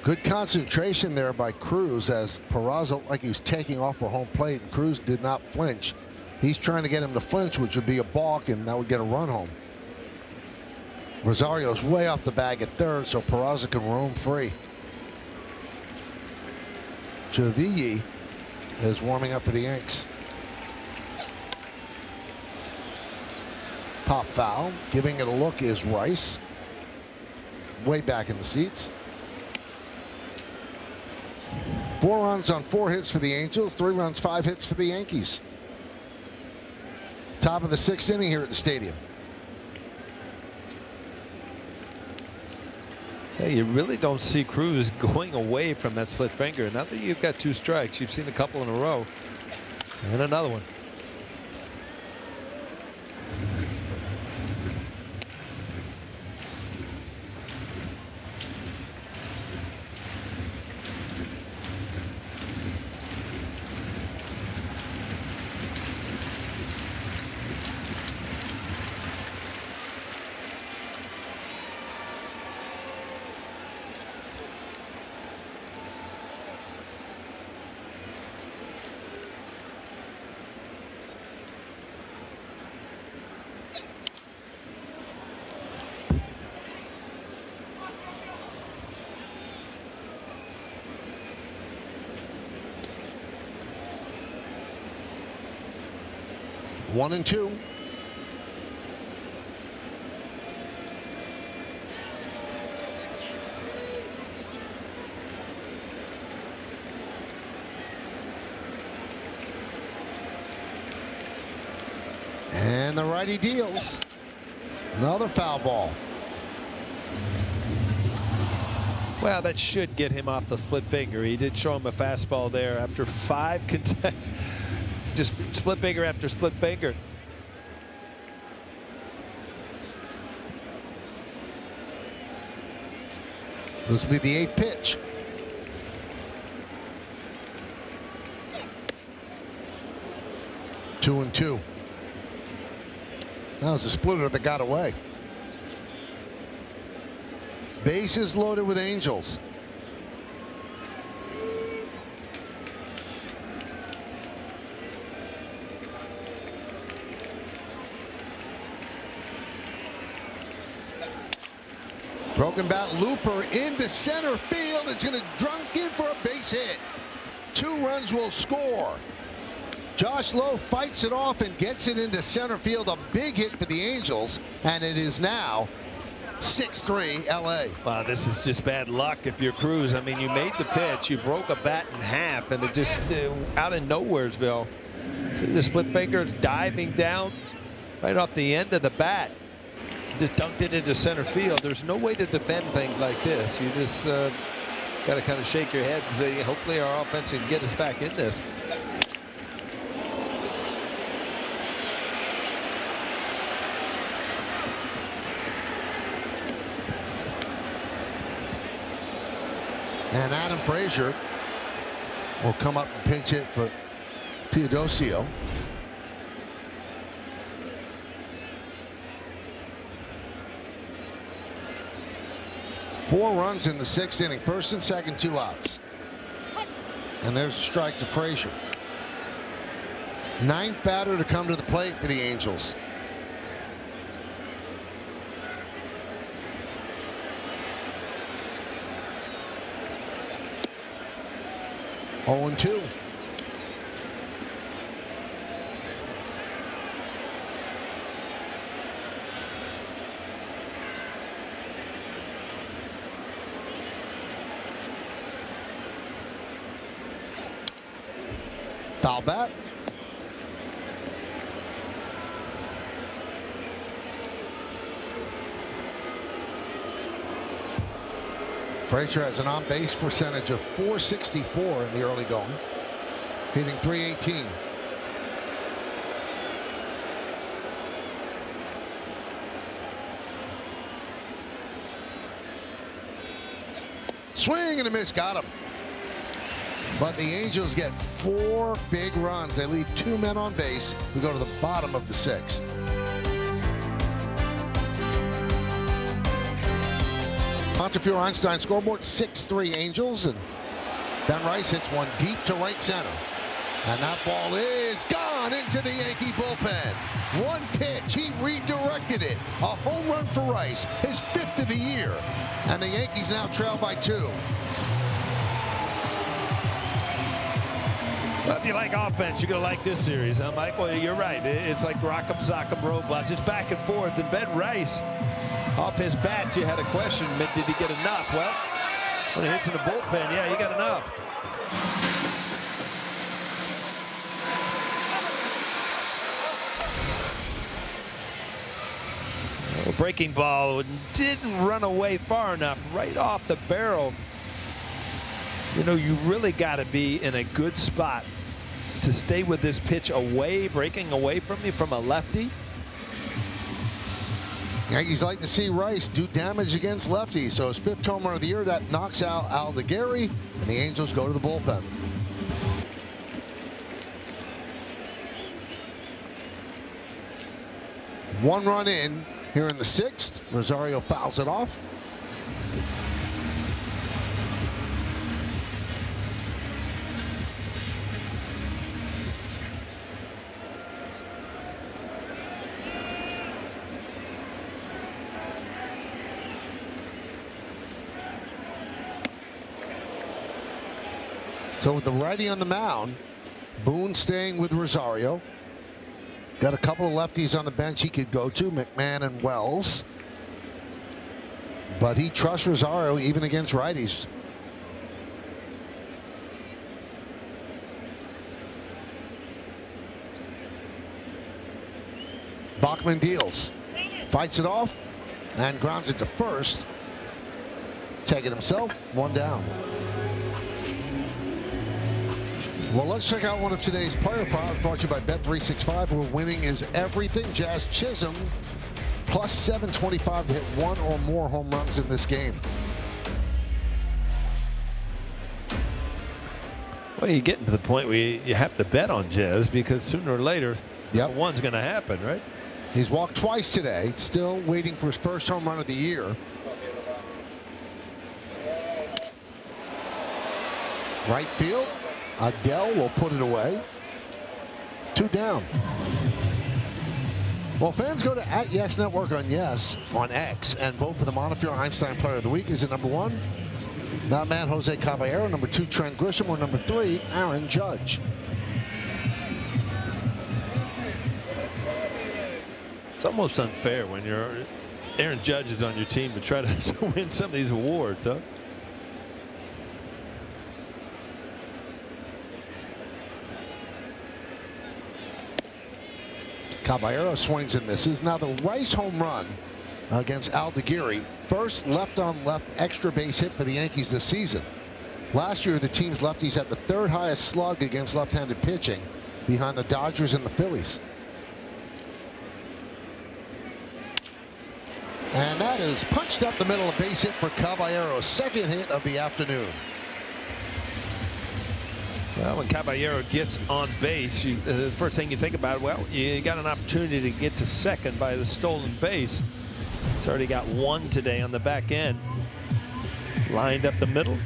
Good concentration there by Cruz as Peraza looked like he was taking off for home plate, and Cruz did not flinch. He's trying to get him to flinch, which would be a balk, and that would get a run home. Rosario's way off the bag at third, so Peraza can roam free. Javilli is warming up for the Yanks. Pop foul. Giving it a look is Rice. Way back in the seats. 4 runs on 4 hits for the Angels. 3 runs, 5 hits for the Yankees. Top of the 6th inning here at the stadium. Hey, you really don't see Cruz going away from that split finger. Now that you've got 2 strikes, you've seen a couple in a row, and another one. One and two. And the righty deals. Another foul ball. Well, that should get him off the split finger. He did show him a fastball there after 5 just split finger after split finger. This will be the 8th pitch. Two and two. That was a splitter that got away. Bases loaded with Angels. Broken bat looper into center field. It's going to drunk in for a base hit. 2 runs will score. Josh Lowe fights it off and gets it into center field. A big hit for the Angels, and it is now 6-3 LA. Wow, this is just bad luck if you're Cruz. I mean, you made the pitch, you broke a bat in half, and it just out of nowheresville. The split finger is diving down right off the end of the bat. Just dunked it into center field. There's no way to defend things like this. You just got to kind of shake your head and say, hopefully our offense can get us back in this. And Adam Frazier will come up and pinch hit for Teodosio. Four runs in the sixth inning. First and second, 2 outs. And there's a strike to Frazier. 9th batter to come to the plate for the Angels. Oh, 2. Foul bat. Frazier has an on-base percentage of .464 in the early going, hitting .318. Swing and a miss, got him. But the Angels get 4 big runs. They leave 2 men on base who go to the bottom of the 6th. Montefiore Einstein scoreboard 6-3 Angels, and Ben Rice hits one deep to right center. And that ball is gone into the Yankee bullpen. One pitch, he redirected it. A home run for Rice, his 5th of the year. And the Yankees now trail by 2. Well, if you like offense, you're going to like this series, huh, Michael? You're right. It's like rock'em sock'em roadblocks. It's back and forth. And Ben Rice, off his bat, you had a question. Did he get enough? Well, when he hits in the bullpen, yeah, he got enough. Well, breaking ball didn't run away far enough, right off the barrel. You know, you really got to be in a good spot to stay with this pitch away, breaking away from you from a lefty. Yankees like to see Rice do damage against lefties. So his 5th home run of the year, that knocks out Aldegari, and the Angels go to the bullpen. One run in here in the 6th. Rosario fouls it off. So with the righty on the mound, Boone staying with Rosario. Got a couple of lefties on the bench he could go to, McMahon and Wells. But he trusts Rosario even against righties. Bachman deals. Fights it off and grounds it to first. Taking himself, 1 down. Well, let's check out one of today's player props brought to you by Bet365, where winning is everything. Jazz Chisholm plus 725 to hit 1 or more home runs in this game. Well, you're getting to the point where you have to bet on Jazz, because sooner or later, one's going to happen, right? He's walked twice today, still waiting for his first home run of the year. Right field. Adele will put it away. 2 down. Well, fans go to @YesNetwork on Yes on X and vote for the Montefiore Einstein Player of the Week. Is it number 1? That man, Jose Caballero. Number 2, Trent Grisham. Or number 3, Aaron Judge. It's almost unfair when Aaron Judge is on your team to try to win some of these awards, huh? Caballero swings and misses. Now the Rice home run against Aldegari, first left-on-left extra base hit for the Yankees this season. Last year, the team's lefties had the 3rd highest slug against left-handed pitching, behind the Dodgers and the Phillies. And that is punched up the middle, of base hit for Caballero's 2nd hit of the afternoon. Well, when Caballero gets on base, the first thing you think about, well, you got an opportunity to get to second by the stolen base. He's already got one today on the back end. Lined up the middle.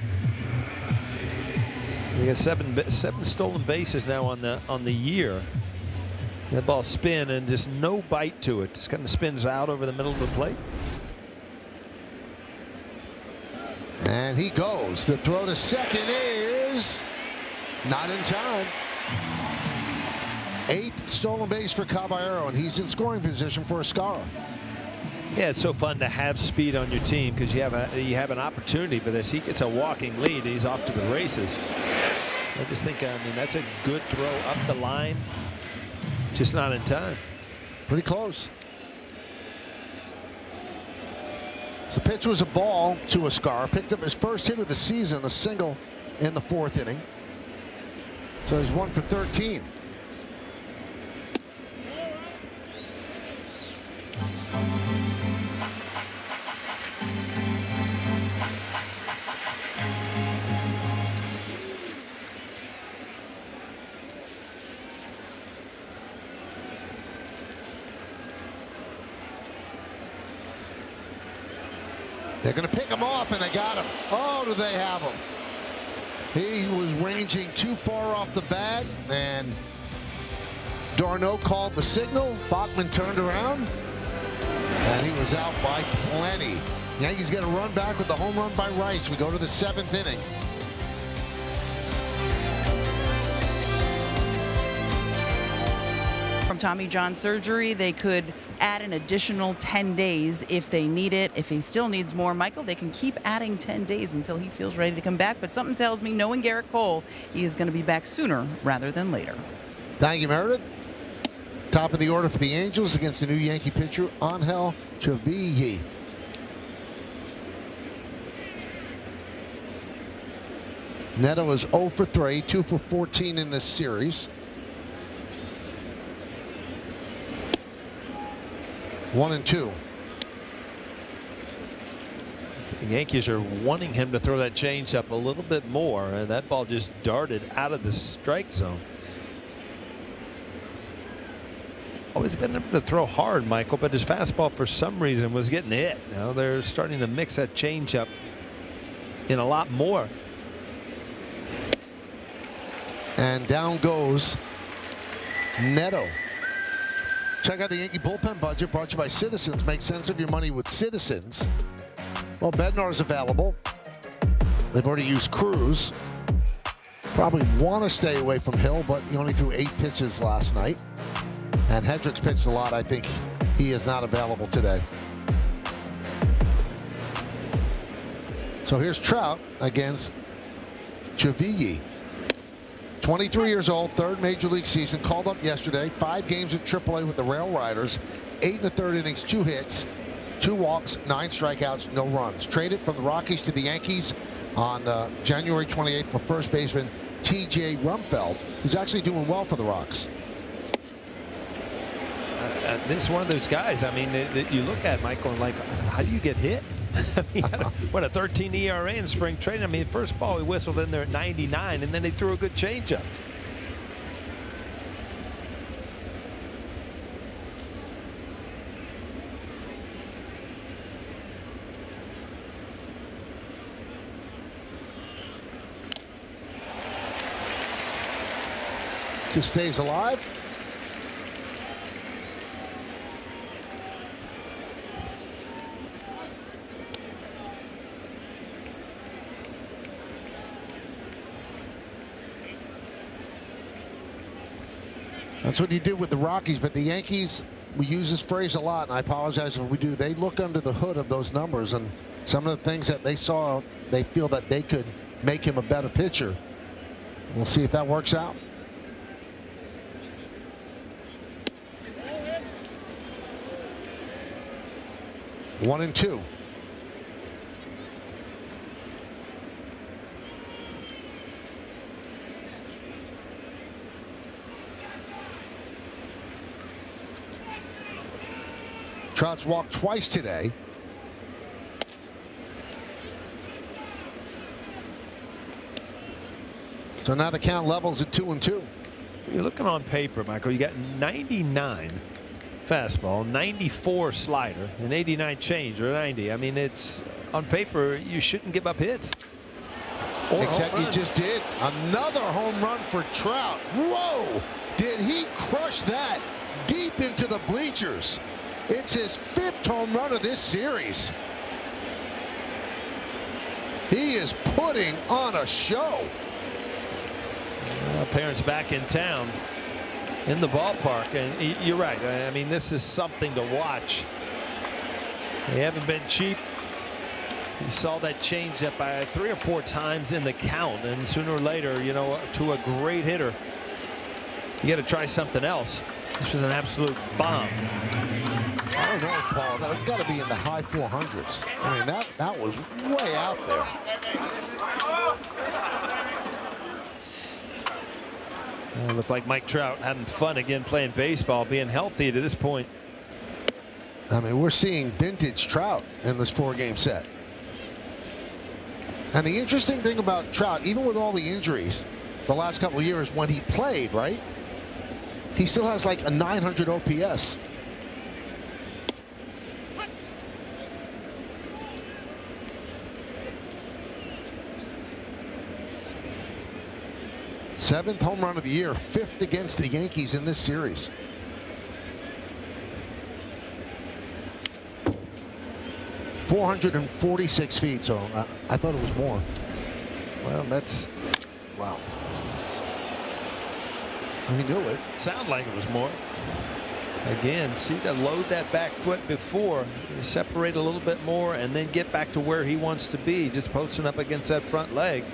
We got seven stolen bases now on the year. That ball spin and just no bite to it. Just kind of spins out over the middle of the plate. And he goes. The throw to second is not in time. 8th stolen base for Caballero, and he's in scoring position for Escara. Yeah, it's so fun to have speed on your team because you have an opportunity for this. He gets a walking lead. He's off to the races. I just think, I mean, that's a good throw up the line. Just not in time. Pretty close. The pitch was a ball to Escara. Picked up his first hit of the season, a single in the 4th inning. So he's 1 for 13. They're going to pick him off, and they got him. Oh, do they have him? He was ranging too far off the bat, and Darno called the signal. Bachman turned around, and he was out by plenty. Yankees get a run back with the home run by Rice. We go to the 7th inning. From Tommy John surgery, they could add an additional 10 days if they need it. If he still needs more, Michael, they can keep adding 10 days until he feels ready to come back. But something tells me, knowing Garrett Cole, he is going to be back sooner rather than later. Thank you, Meredith. Top of the order for the Angels against the new Yankee pitcher, Angel Chavilly. Neto is 0 for 3, 2 for 14 in this series. 1-2. The Yankees are wanting him to throw that changeup a little bit more, and that ball just darted out of the strike zone. Always been able to throw hard, Michael, but his fastball for some reason was getting hit. Now they're starting to mix that changeup in a lot more. And down goes Neto. Check out the Yankee bullpen budget brought to you by Citizens. Make sense of your money with Citizens. Well, Bednar's available. They've already used Cruz. Probably want to stay away from Hill, but he only threw 8 pitches last night. And Hendricks pitched a lot. I think he is not available today. So here's Trout against Chavilly. 23 years old, 3rd major league season, called up yesterday. 5 games at AAA with the Rail Riders. 8 1/3 innings, 2 hits, 2 walks, 9 strikeouts, no runs. Traded from the Rockies to the Yankees on January 28th for first baseman T.J. Rumfeld, who's actually doing well for the Rocks. This is one of those guys, I mean, that you look at, Michael, and like, how do you get hit? He had a 13 ERA in spring training. I mean, first ball he whistled in there at 99, and then he threw a good changeup. Just stays alive. That's what he did with the Rockies, but the Yankees, we use this phrase a lot, and I apologize if we do. They look under the hood of those numbers, and some of the things that they saw, they feel that they could make him a better pitcher. We'll see if that works out. One and two. Trout's walked twice today. So now the count levels at 2-2. You're looking on paper, Michael. You got 99 fastball, 94 slider, and 89 change or 90. I mean, it's on paper you shouldn't give up hits. Except you just did. Another home run for Trout. Whoa! Did he crush that deep into the bleachers? It's his 5th home run of this series. He is putting on a show. Well, parents back in town in the ballpark, and you're right. I mean, this is something to watch. They haven't been cheap. You saw that change up by 3 or 4 times in the count, and sooner or later, you know, to a great hitter, you got to try something else. This was an absolute bomb. I don't know, Paul. That's got to be in the high 400s. I mean, that was way out there. It looked like Mike Trout having fun again playing baseball, being healthy to this point. I mean, we're seeing vintage Trout in this 4-game set. And the interesting thing about Trout, even with all the injuries the last couple of years, when he played, right, he still has like a 900 OPS. Seventh home run of the year, 5th against the Yankees in this series. .446 feet, so I thought it was more. Well, that's wow. He knew it. Sound like it was more. Again, see to load that back foot before, separate a little bit more, and then get back to where he wants to be, just posting up against that front leg.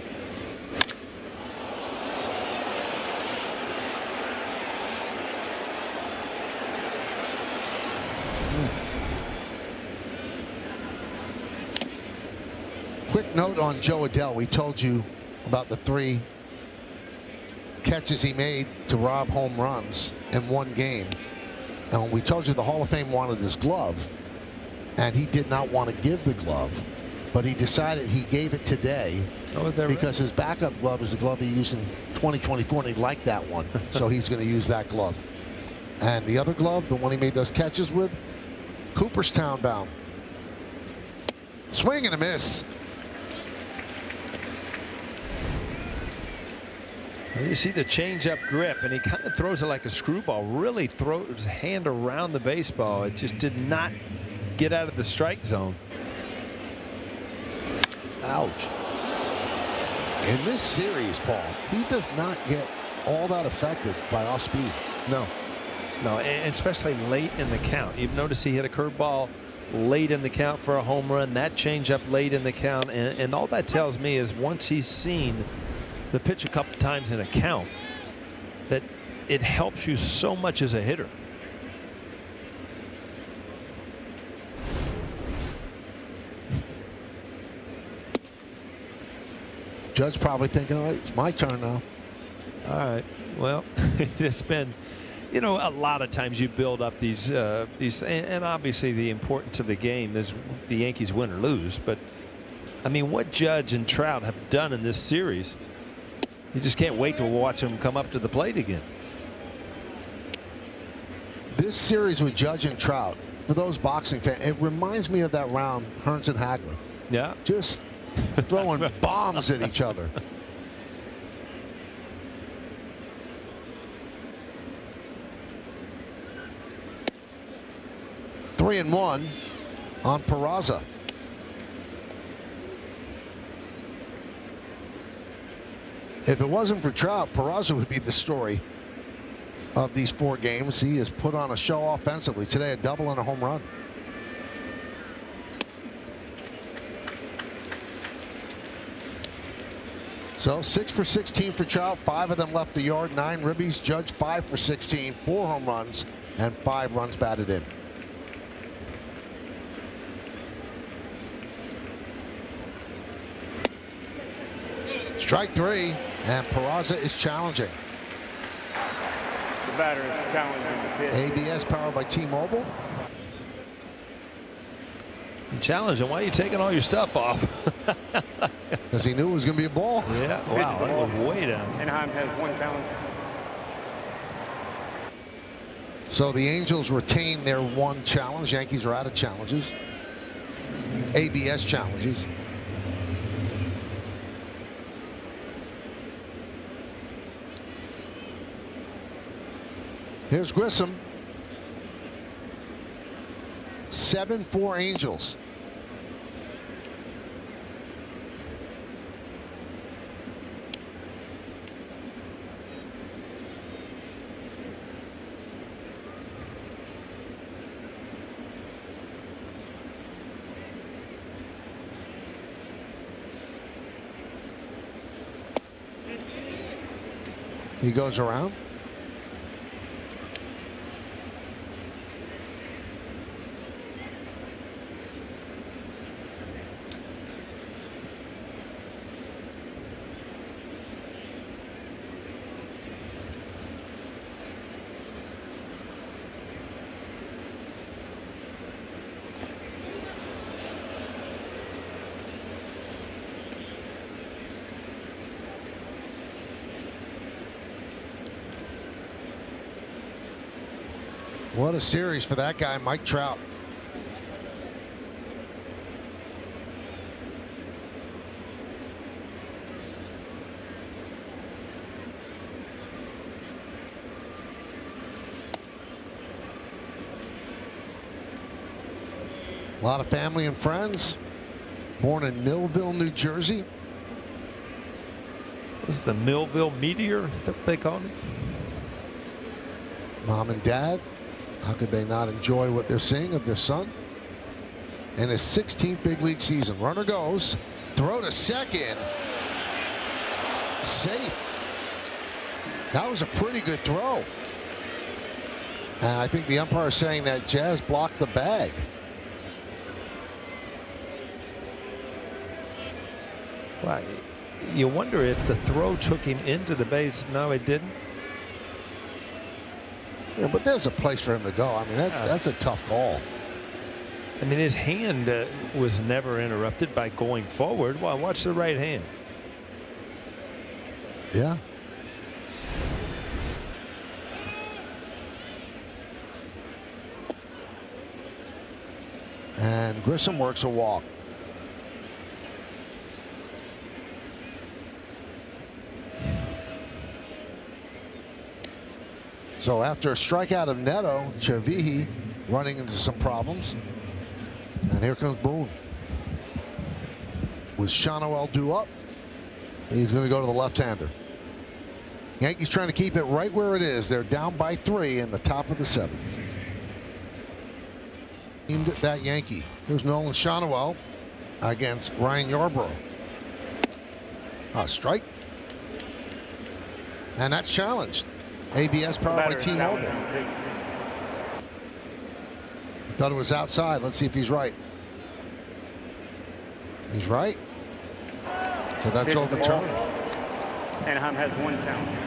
Quick note on Joe Adell. We told you about the 3 catches he made to rob home runs in one game. And we told you the Hall of Fame wanted his glove, and he did not want to give the glove, but he decided he gave it today because his backup glove is the glove he used in 2024, and he liked that one. So he's going to use that glove. And the other glove, the one he made those catches with, Cooperstown bound. Swing and a miss. You see the change-up grip, and he kind of throws it like a screwball. Really throws his hand around the baseball. It just did not get out of the strike zone. Ouch. In this series, Paul, he does not get all that affected by off speed. No, and especially late in the count. You've noticed he hit a curveball late in the count for a home run. That change-up late in the count, and all that tells me is once he's seen the pitch a couple times in a count, that it helps you so much as a hitter. Judge probably thinking, all right, it's my turn now. All right. Well, it's been, you know, a lot of times you build up these, and obviously the importance of the game is the Yankees win or lose. But I mean, what Judge and Trout have done in this series, you just can't wait to watch them come up to the plate again. This series with Judge and Trout, for those boxing fans, it reminds me of that round Hearns and Hagler. Yeah. Just throwing bombs at each other. Three and one on Peraza. If it wasn't for Trout, Peraza would be the story of these 4 games. He has put on a show offensively. Today, a double and a home run. So 6 for 16 for Trout. 5 of them left the yard. 9 ribbies. Judge 5 for 16. 4 home runs and 5 runs batted in. Strike 3, and Peraza is challenging. The batter is challenging the pitch. ABS powered by T-Mobile. Challenging. Why are you taking all your stuff off? Because he knew it was going to be a ball. Yeah, wow, that was way down. Anaheim has 1 challenge. So the Angels retain their 1 challenge. Yankees are out of challenges. ABS challenges. Here's Grissom. 7-4 Angels. He goes around. What a series for that guy, Mike Trout. A lot of family and friends. Born in Millville, New Jersey. Was the Millville Meteor? Is that what they called it? Mom and dad. How could they not enjoy what they're seeing of their son? In his 16th big league season. Runner goes. Throw to second. Safe. That was a pretty good throw. And I think the umpire is saying that Jazz blocked the bag. Well, you wonder if the throw took him into the base. No, it didn't. Yeah, but there's a place for him to go. I mean, that's a tough call. I mean, his hand was never interrupted by going forward. Well, watch the right hand. Yeah. And Grissom works a walk. So after a strikeout of Neto, Chavihi running into some problems. And here comes Boone. With Shanoel due up, he's going to go to the left-hander. Yankees trying to keep it right where it is. They're down by 3 in the top of the 7th. Aimed at that Yankee. Here's Nolan Shanoel against Ryan Yarbrough. A strike. And that's challenged. ABS powered by T-Mobile. Thought it was outside. Let's see if he's right. He's right. So that's overturned. Anaheim has 1 challenge.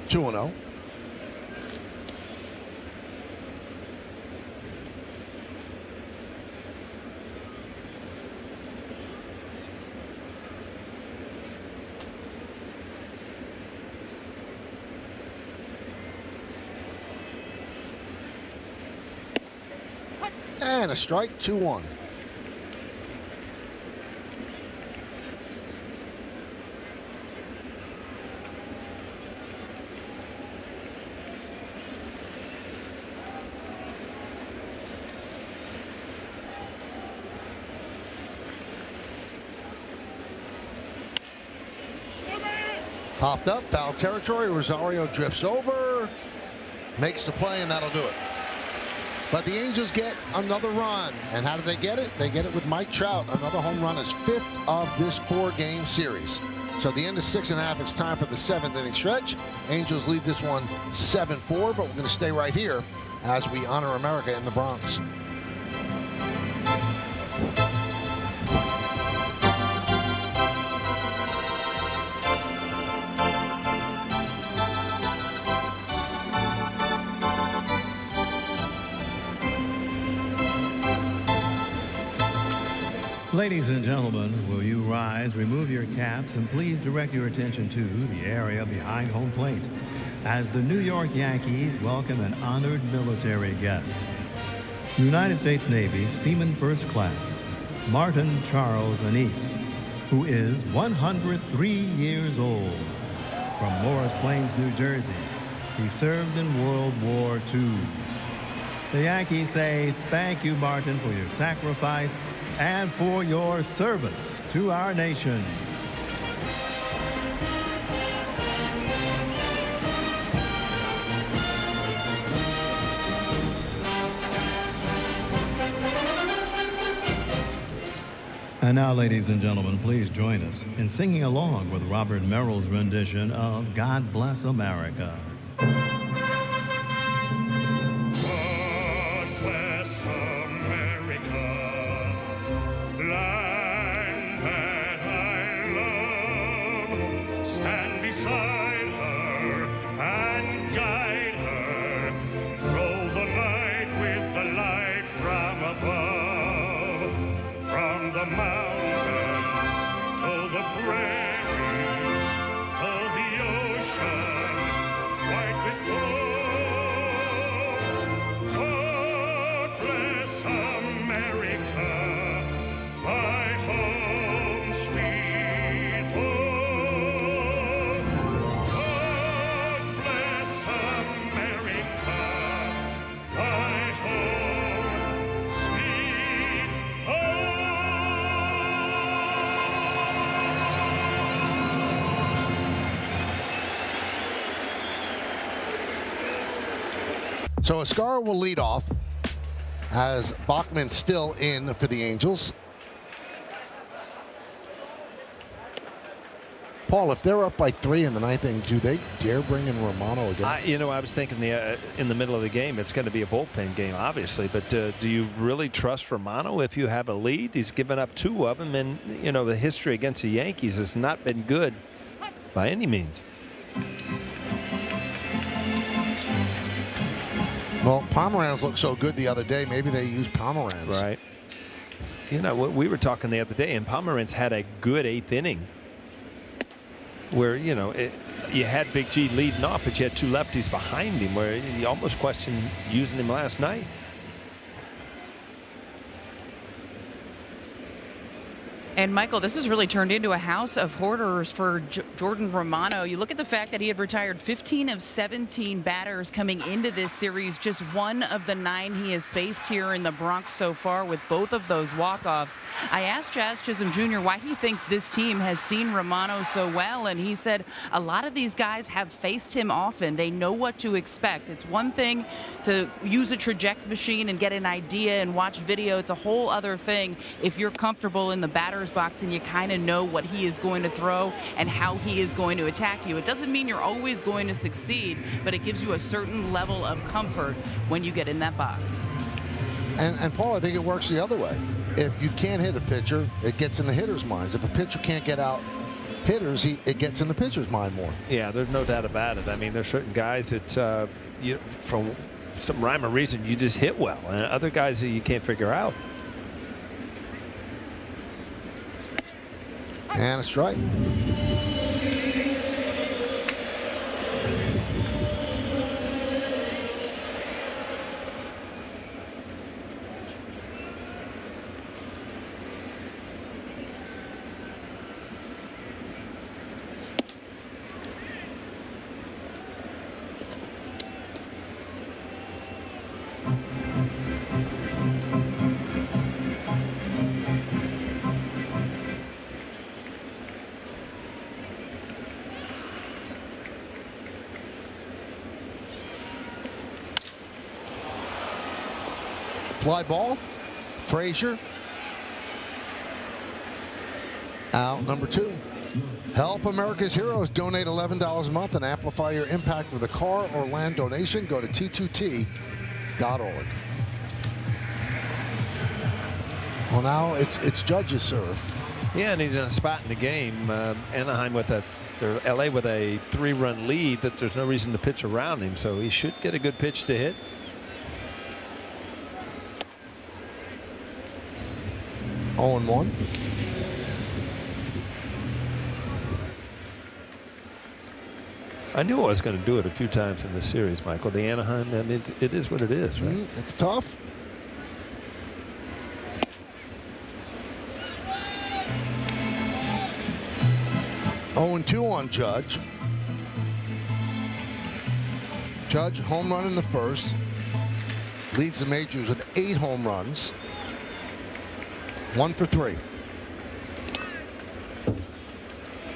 Two and 0. And a strike, 2-1. Popped up, foul territory. Rosario drifts over, makes the play, and that'll do it. But the Angels get another run. And how did they get it? They get it with Mike Trout. Another home run, his 5th of this 4-game series. So at the end of 6.5, it's time for the 7th inning stretch. Angels lead this one 7-4, but we're going to stay right here as we honor America in the Bronx. Ladies and gentlemen, will you rise, remove your caps, and please direct your attention to the area behind home plate as the New York Yankees welcome an honored military guest. United States Navy Seaman First Class, Martin Charles Anise, who is 103 years old. From Morris Plains, New Jersey, he served in World War II. The Yankees say thank you, Martin, for your sacrifice and for your service to our nation. And now, ladies and gentlemen, please join us in singing along with Robert Merrill's rendition of God Bless America. So Ascara will lead off as Bachman still in for the Angels. Paul, if they're up by 3 in the ninth inning, do they dare bring in Romano again? I was thinking in the middle of the game, it's going to be a bullpen game, obviously. But do you really trust Romano if you have a lead? He's given up 2 of them, and the history against the Yankees has not been good by any means. Well, Pomeranz looked so good the other day. Maybe they use Pomeranz. Right. We were talking the other day, and Pomeranz had a good 8th inning where, you had Big G leading off, but you had 2 lefties behind him where you almost questioned using him last night. And Michael, this has really turned into a house of horrors for Jordan Romano. You look at the fact that he had retired 15 of 17 batters coming into this series, just 1 of the 9 he has faced here in the Bronx so far with both of those walk-offs. I asked Jazz Chisholm Jr. why he thinks this team has seen Romano so well, and he said a lot of these guys have faced him often. They know what to expect. It's one thing to use a traject machine and get an idea and watch video. It's a whole other thing if you're comfortable in the batter's box and you kind of know what he is going to throw and how he is going to attack you. It doesn't mean you're always going to succeed, but it gives you a certain level of comfort when you get in that box. And Paul, I think it works the other way. If you can't hit a pitcher, it gets in the hitter's minds. If a pitcher can't get out hitters, it gets in the pitcher's mind more. Yeah, there's no doubt about it. I mean, there's certain guys that from some rhyme or reason you just hit well, and other guys that you can't figure out. And a strike. Fly ball. Frazier. Out number 2. Help America's Heroes. Donate $11 a month and amplify your impact with a car or land donation. Go to t2t.org. Well, now it's Judge's serve. Yeah, and he's in a spot in the game. Anaheim with LA with a 3-run lead that there's no reason to pitch around him, so he should get a good pitch to hit. 0-1. I knew I was going to do it a few times in this series, Michael. The Anaheim, I mean, it is what it is, right? It's tough. Oh, and 2 on Judge. Judge, home run in the first. Leads the majors with 8 home runs. 1 for 3.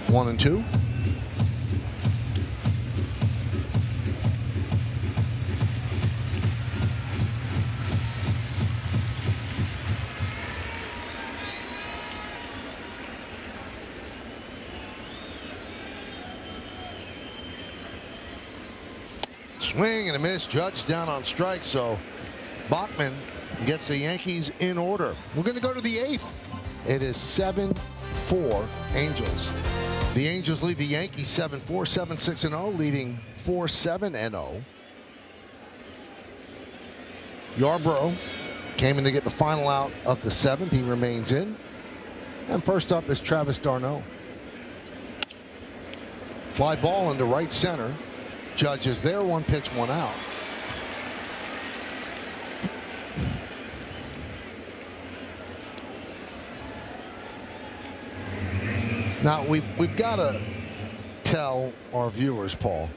1 and 2. Swing and a miss. Judge down on strike, so Bachman gets the Yankees in order. We're going to go to the 8th. It is 7-4 Angels. The Angels lead the Yankees 7-4, 7-6-0, leading 4-7-0. Yarbrough came in to get the final out of the 7th. He remains in. And first up is Travis d'Arnaud. Fly ball into right center. Judge is there, 1 pitch, 1 out. Now we've got to tell our viewers, Paul.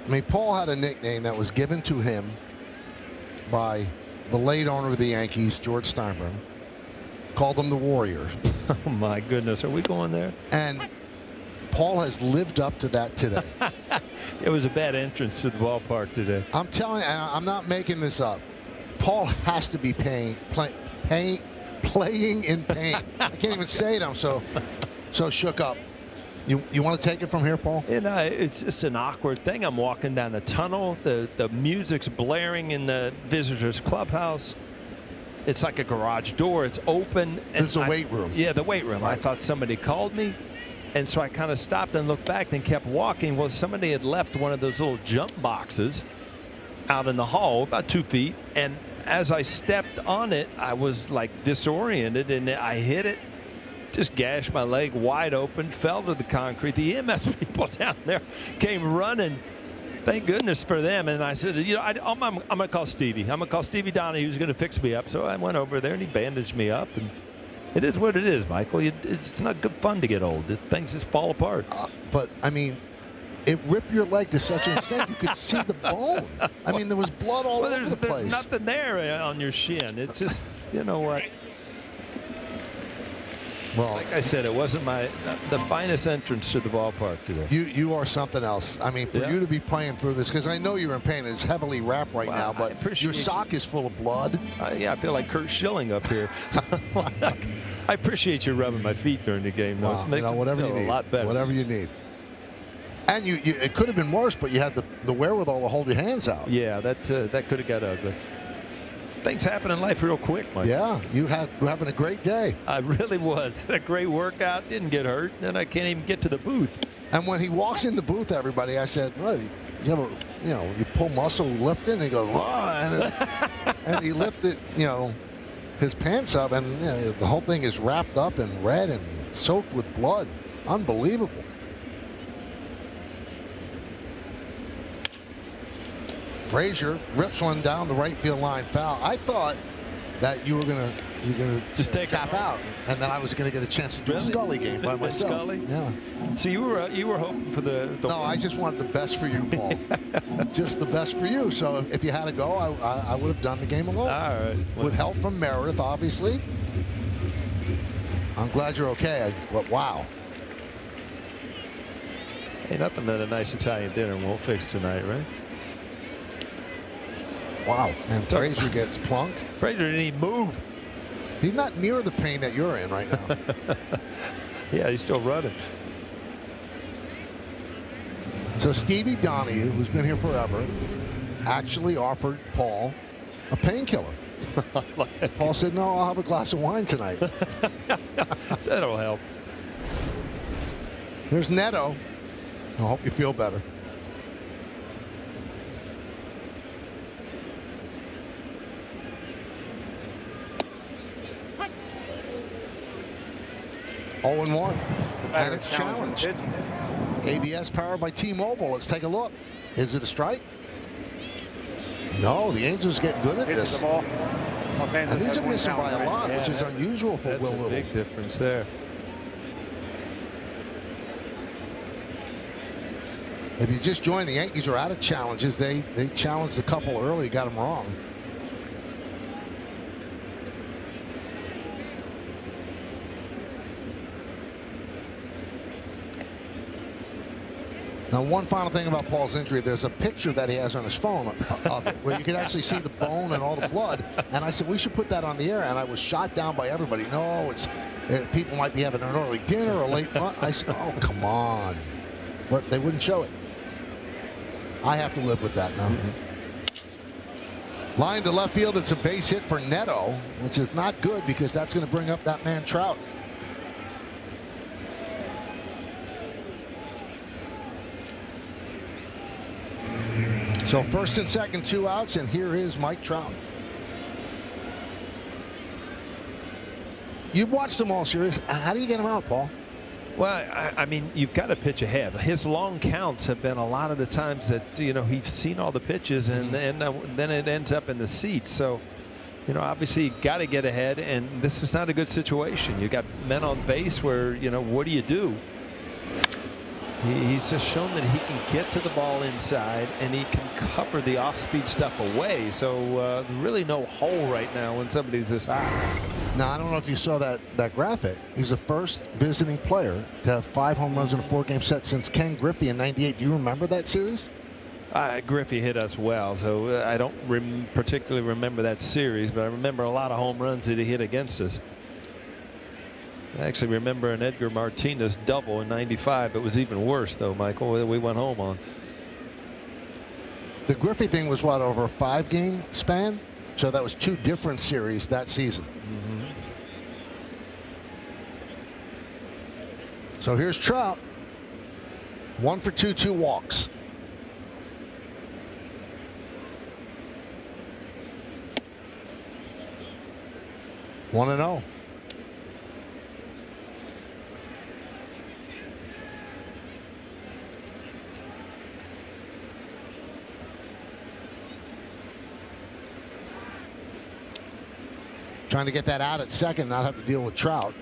I mean, Paul had a nickname that was given to him by the late owner of the Yankees, George Steinbrenner. Called them the Warriors. Oh my goodness, are we going there? And Paul has lived up to that today. It was a bad entrance to the ballpark today. I'm telling you, I'm not making this up. Paul has to be playing in pain. I can't even say it. I'm so shook up. You want to take it from here, Paul? You know, it's just an awkward thing. I'm walking down the tunnel. The music's blaring in the visitors' clubhouse. It's like a garage door. It's open. This is the weight room. Yeah, the weight room. Right. I thought somebody called me. And so I kind of stopped and looked back and kept walking. Well, somebody had left one of those little jump boxes out in the hall, about 2 feet. And as I stepped on it, I was like disoriented and I hit it, just gashed my leg wide open, fell to the concrete. The EMS people down there came running. Thank goodness for them. And I said, you know, I'm going to call Stevie. I'm going to call Stevie Donahue, who's going to fix me up. So I went over there and he bandaged me up. And it is what it is, Michael. It's not good fun to get old. Things just fall apart. But, I mean, it ripped your leg to such an extent you could see the bone. I mean, there was blood all over the place. There's nothing there on your shin. It's just, you know what? Well, like I said, it wasn't the finest entrance to the ballpark today. You are something else. I mean, for you to be playing through this, because I know you're in pain. It's heavily wrapped right now, but your sock is full of blood. Yeah, I feel like Kurt Schilling up here. I appreciate you rubbing my feet during the game. No, it's making me feel a lot better. Whatever you need. And it could have been worse, but you had the wherewithal to hold your hands out. Yeah, that could have got ugly. Things happen in life real quick, Mike. Yeah, you're having a great day. I really was. Had a great workout, didn't get hurt, and I can't even get to the booth. And when he walks in the booth, everybody, I said, well, you pull muscle lifting, and he goes, and he lifted, his pants up, and the whole thing is wrapped up in red and soaked with blood. Unbelievable. Frazier rips one down the right field line foul. I thought that you're gonna just tap out, and then I was gonna get a chance to do a Scully game by myself. Scully? Yeah. So you were hoping for the no, I just wanted the best for you, Paul. Just the best for you. So if you had to go, I would have done the game alone. All right. Well, with help from Meredith, obviously. I'm glad you're okay. But wow. Hey, nothing that a nice Italian dinner won't fix tonight, right? Wow. And Frazier gets plunked. Frazier didn't even move. He's not near the pain that you're in right now. Yeah, he's still running. So Stevie Donahue, who's been here forever, actually offered Paul a painkiller. Paul said, no, I'll have a glass of wine tonight. So that'll help. Here's Neto. I hope you feel better. 0-1. And Batter it's is challenged. challenged. ABS powered by T-Mobile. Let's take a look. Is it a strike? No, the Angels getting good at Pitches this. the ball. Los Angeles And these has are one missing by down a lot, Yeah, which is unusual for that's Will a Little. big difference there. If you just joined, the Yankees are out of challenges. They challenged a couple early, got them wrong. Now, one final thing about Paul's injury, there's a picture that he has on his phone of it where you can actually see the bone and all the blood. And I said, we should put that on the air. And I was shot down by everybody. No, it's people might be having an early dinner or late lunch. I said, oh, come on. But they wouldn't show it. I have to live with that now. Line to left field, it's a base hit for Neto, which is not good because that's going to bring up that man Trout. So first and second, 2 outs, and here is Mike Trout. You've watched them all series. How do you get him out, Paul? Well, I mean, you've got to pitch ahead. His long counts have been a lot of the times that, you know, he's seen all the pitches and then it ends up in the seats. So, you know, obviously you got to get ahead, and this is not a good situation. You got men on base where, you know, what do you do? He's just shown that he can get to the ball inside and he can cover the off-speed stuff away. So really no hole right now when somebody's this high. Now, I don't know if you saw that graphic. He's the first visiting player to have 5 home runs in a 4-game set since Ken Griffey in '98. Do you remember that series? Griffey hit us well, so I don't particularly remember that series, but I remember a lot of home runs that he hit against us. I actually remember an Edgar Martinez double in '95. It was even worse, though, Michael. We went home on. The Griffey thing was, what, over a 5-game span? So that was 2 different series that season. So here's Trout. 1 for 2, 2 walks. One and 0. Trying to get that out at second, not have to deal with Trout.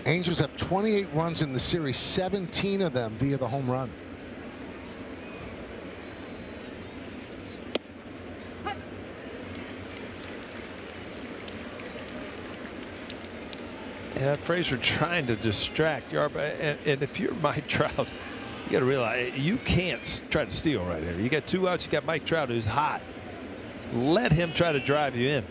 Angels have 28 runs in the series, 17 of them via the home run. Yeah, Frazier trying to distract Yarb, and if you're Mike Trout, you got to realize you can't try to steal right here. You got 2 outs. You got Mike Trout who's hot. Let him try to drive you in.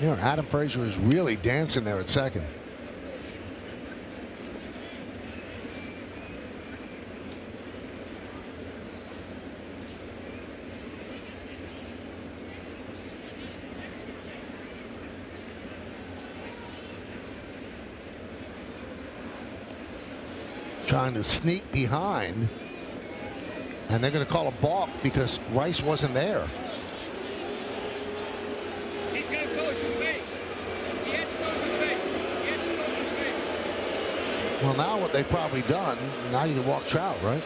You know, Adam Frazier is really dancing there at second. Trying to sneak behind, and they're going to call a balk because Rice wasn't there. He's going to go to the base. He has to go to the base. He has to go to the base. Well, now what they've probably done, now you can walk Trout, right?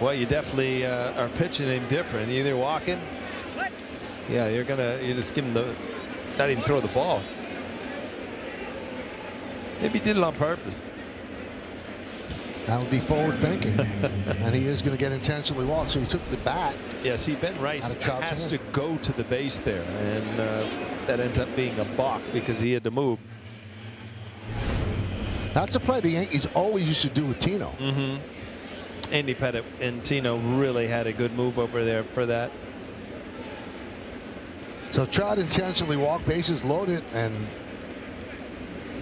Well, you definitely are pitching him different. You either walk him. What? Yeah, you just give him the, not even throw the ball. Maybe he did it on purpose. That would be forward thinking. And he is going to get intentionally walked. So he took the bat. Yeah, see, Ben Rice Out of Trout's has hand. to go to the base there, and that ends up being a balk because he had to move. That's a play the Yankees always used to do with Tino. Andy Pettit and Tino really had a good move over there for that. So Trout intentionally walked, bases loaded, and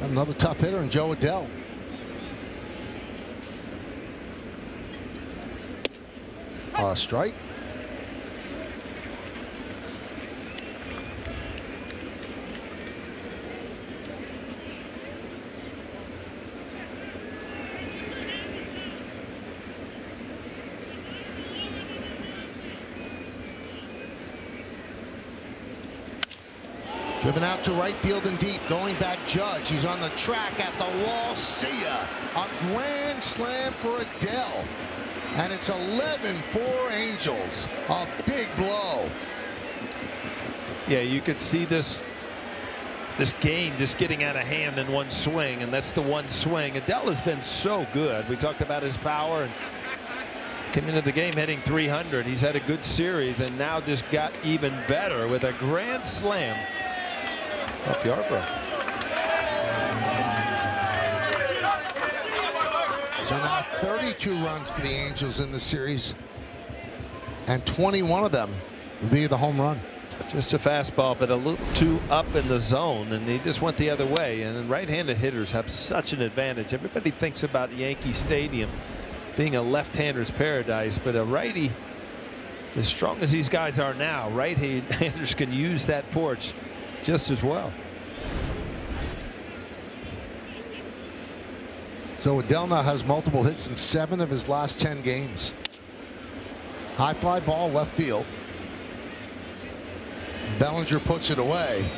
another tough hitter in Joe Adell. Strike. Driven out to right field and deep. Going back, Judge. He's on the track at the wall. See ya. A grand slam for Adele. And it's 11-4 Angels. A big blow. Yeah, you could see this game just getting out of hand in one swing, and that's the one swing. Adele has been so good. We talked about his power and came into the game hitting 300. He's had a good series and now just got even better with a grand slam off Yarbrough. So now 32 runs for the Angels in the series, and 21 of them will be the home run. Just a fastball, but a little too up in the zone, and he just went the other way. And right-handed hitters have such an advantage. Everybody thinks about Yankee Stadium being a left-hander's paradise, but a righty, as strong as these guys are now, right-handers can use that porch just as well. So Adele now has multiple hits in 7 of his last 10 games. High fly ball left field. Bellinger puts it away,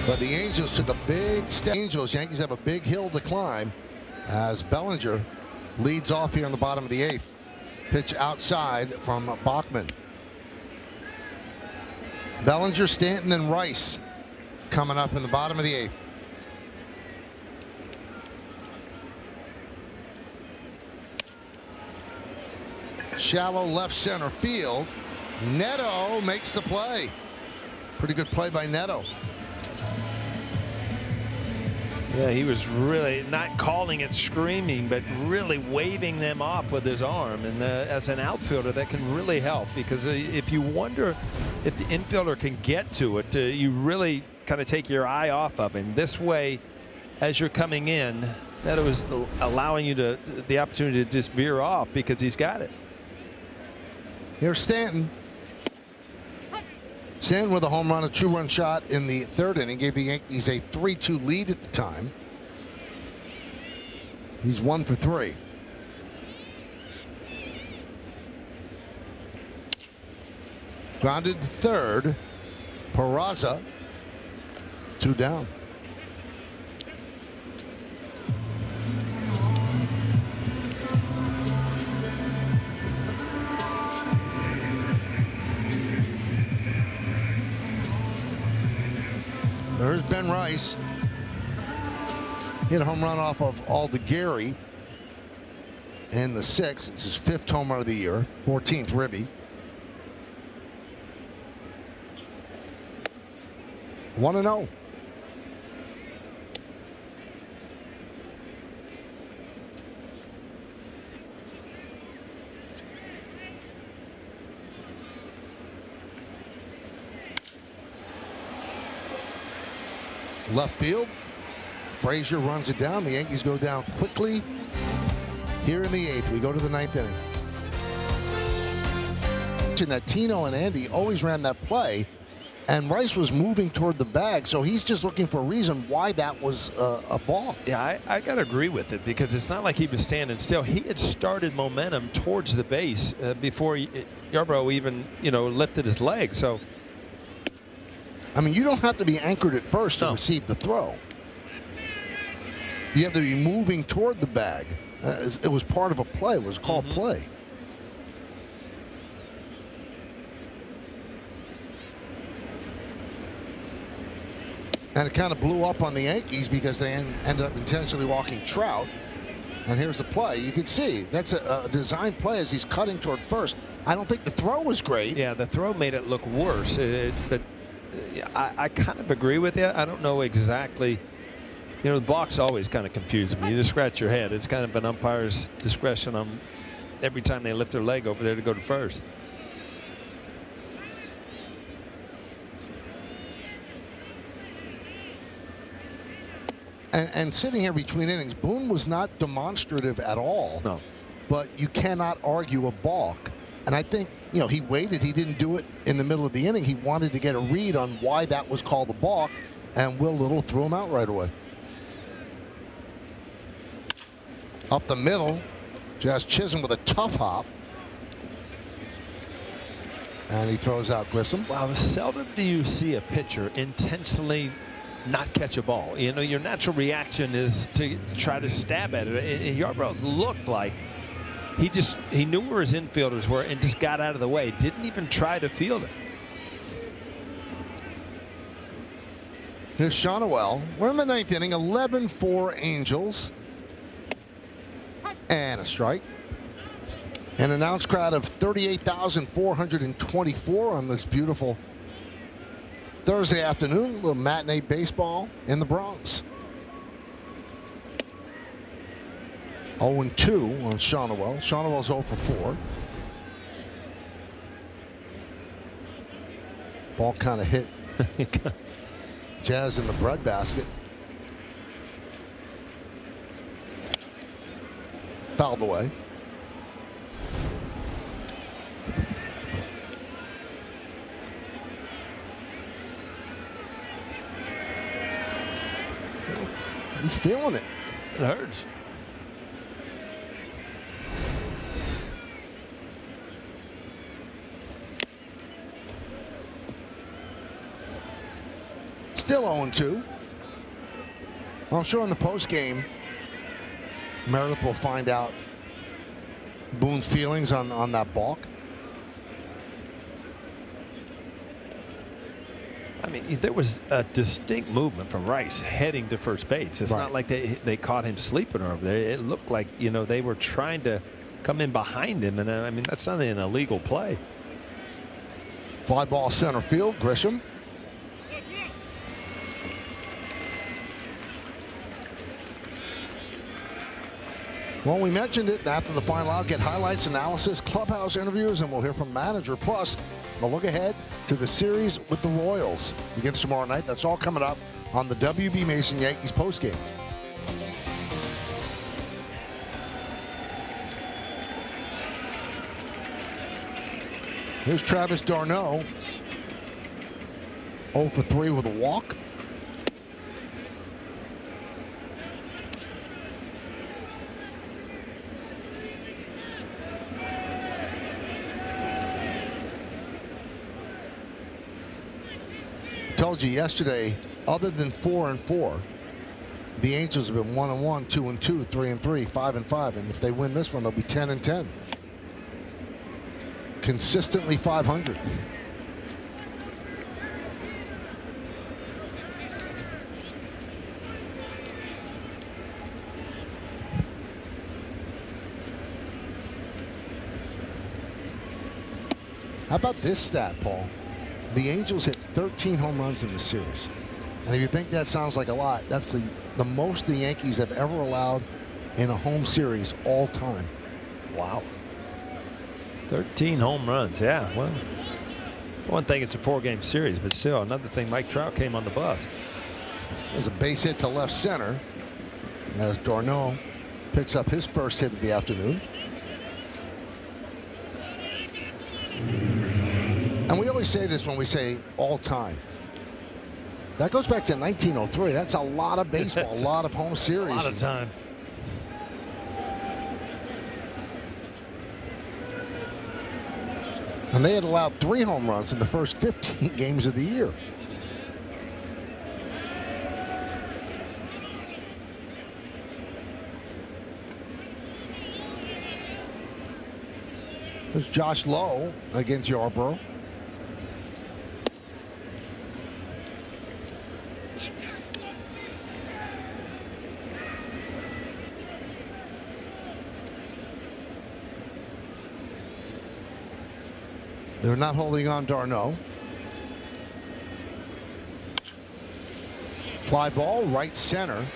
but the Angels took a big step. Yankees have a big hill to climb as Bellinger leads off here in the bottom of the 8th. Pitch outside from Bachman. Bellinger, Stanton, and Rice coming up in the bottom of the 8th. Shallow left center field. Neto makes the play. Pretty good play by Neto. Yeah, he was really not calling it screaming, but really waving them off with his arm. And as an outfielder, that can really help, because if you wonder if the infielder can get to it, you really kind of take your eye off of him. This way, as you're coming in, that was allowing you the opportunity to just veer off because he's got it. Here's Stanton. Stanton with a home run, a 2-run shot in the 3rd inning, gave the Yankees a 3-2 lead at the time. He's 1 for 3. Grounded to 3rd. Peraza, 2 down. There's Ben Rice. Hit a home run off of Aldegary in the 6th. It's his 5th home run of the year, 14th ribby. 1-0. Left field. Frazier runs it down. The Yankees go down quickly here in the 8th. We go to the 9th inning. That Tino and Andy always ran that play, and Rice was moving toward the bag, so he's just looking for a reason why that was a ball. Yeah, I got to agree with it, because it's not like he was standing still. He had started momentum towards the base before Yarbrough even, lifted his leg. So, I mean, you don't have to be anchored at first to receive the throw. You have to be moving toward the bag. It was part of a play. It was called play. And it kind of blew up on the Yankees because they ended up intentionally walking Trout. And here's the play. You can see that's a design play as he's cutting toward first. I don't think the throw was great. Yeah, the throw made it look worse. But I kind of agree with you. I don't know exactly. The box always kind of confuses me. You just scratch your head. It's kind of an umpire's discretion on every time they lift their leg over there to go to first. And sitting here between innings, Boone was not demonstrative at all. No. But you cannot argue a balk. And I think, he waited. He didn't do it in the middle of the inning. He wanted to get a read on why that was called a balk, and Will Little threw him out right away. Up the middle, Jazz Chisholm with a tough hop. And he throws out Grissom. Wow, seldom do you see a pitcher intentionally not catch a ball. You know, your natural reaction is to try to stab at it. And Yarbrough looked like he knew where his infielders were and just got out of the way. Didn't even try to field it. Here's Shonowell. We're in the 9th inning. 11-4 Angels. And a strike. An announced crowd of 38,424 on this beautiful Thursday afternoon. A little matinee baseball in the Bronx. 0-2 on Shonowell. Shonowell's 0 for 4. Ball kind of hit Jazz in the breadbasket. Fouled away. He's feeling it. It hurts. Still 0-2. Well, I'm sure in the postgame, Meredith will find out Boone's feelings on that balk. I mean, there was a distinct movement from Rice heading to first base. It's not like they caught him sleeping over there. It looked like, you know, they were trying to come in behind him. And I mean, that's not an illegal play. Fly ball center field. Grisham. Well, we mentioned it after the final out. Get highlights, analysis, clubhouse interviews, and we'll hear from manager. Plus, a look ahead to the series with the Royals. Begins tomorrow night. That's all coming up on the WB Mason Yankees postgame. Here's Travis d'Arnaud. 0 for 3 with a walk. Told you yesterday, other than 4-4, the Angels have been 1-1, 2-2, 3-3, 5-5, and if they win this one, they'll be 10-10. Consistently 500. How about this stat, Paul? The Angels hit 13 home runs in the series. And if you think that sounds like a lot, that's the most the Yankees have ever allowed in a home series all time. Wow. 13 home runs. Yeah, well, one thing, it's a 4-game series, but still another thing, Mike Trout came on the bus. There's a base hit to left center as d'Arnaud picks up his first hit of the afternoon. And we always say this when we say all time. That goes back to 1903. That's a lot of baseball, a lot of home series. A lot of time. And they had allowed 3 home runs in the first 15 games of the year. There's Josh Lowe against Yarbrough. They're not holding on d'Arnaud. Fly ball, right center.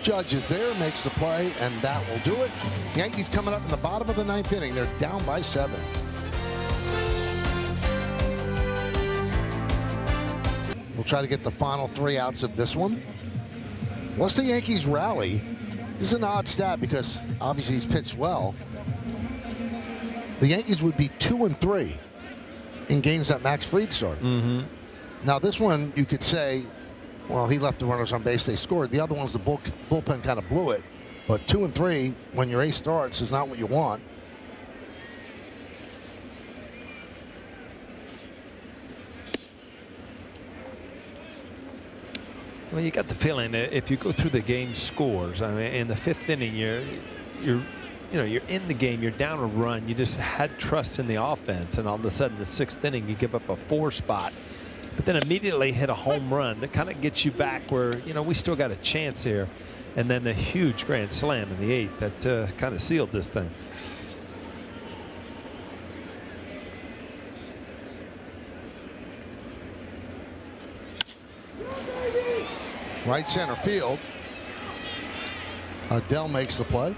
Judge is there, makes the play, and that will do it. Yankees coming up in the bottom of the 9th inning. They're down by 7. We'll try to get the final 3 outs of this one. Once the Yankees rally, this is an odd stat because obviously he's pitched well. The Yankees would be 2-3 in games that Max Fried started. Now this one you could say, well, he left the runners on base, they scored. The other one's the bullpen kind of blew it. But 2-3 when your ace starts is not what you want. Well, you got the feeling that if you go through the game scores, I mean, in the 5th inning, you're in the game, you're down a run, you just had trust in the offense, and all of a sudden the 6th inning you give up a 4 spot, but then immediately hit a home run that kind of gets you back where, we still got a chance here, and then the huge grand slam in the 8th that kind of sealed this thing. Right center field. Adele makes the play.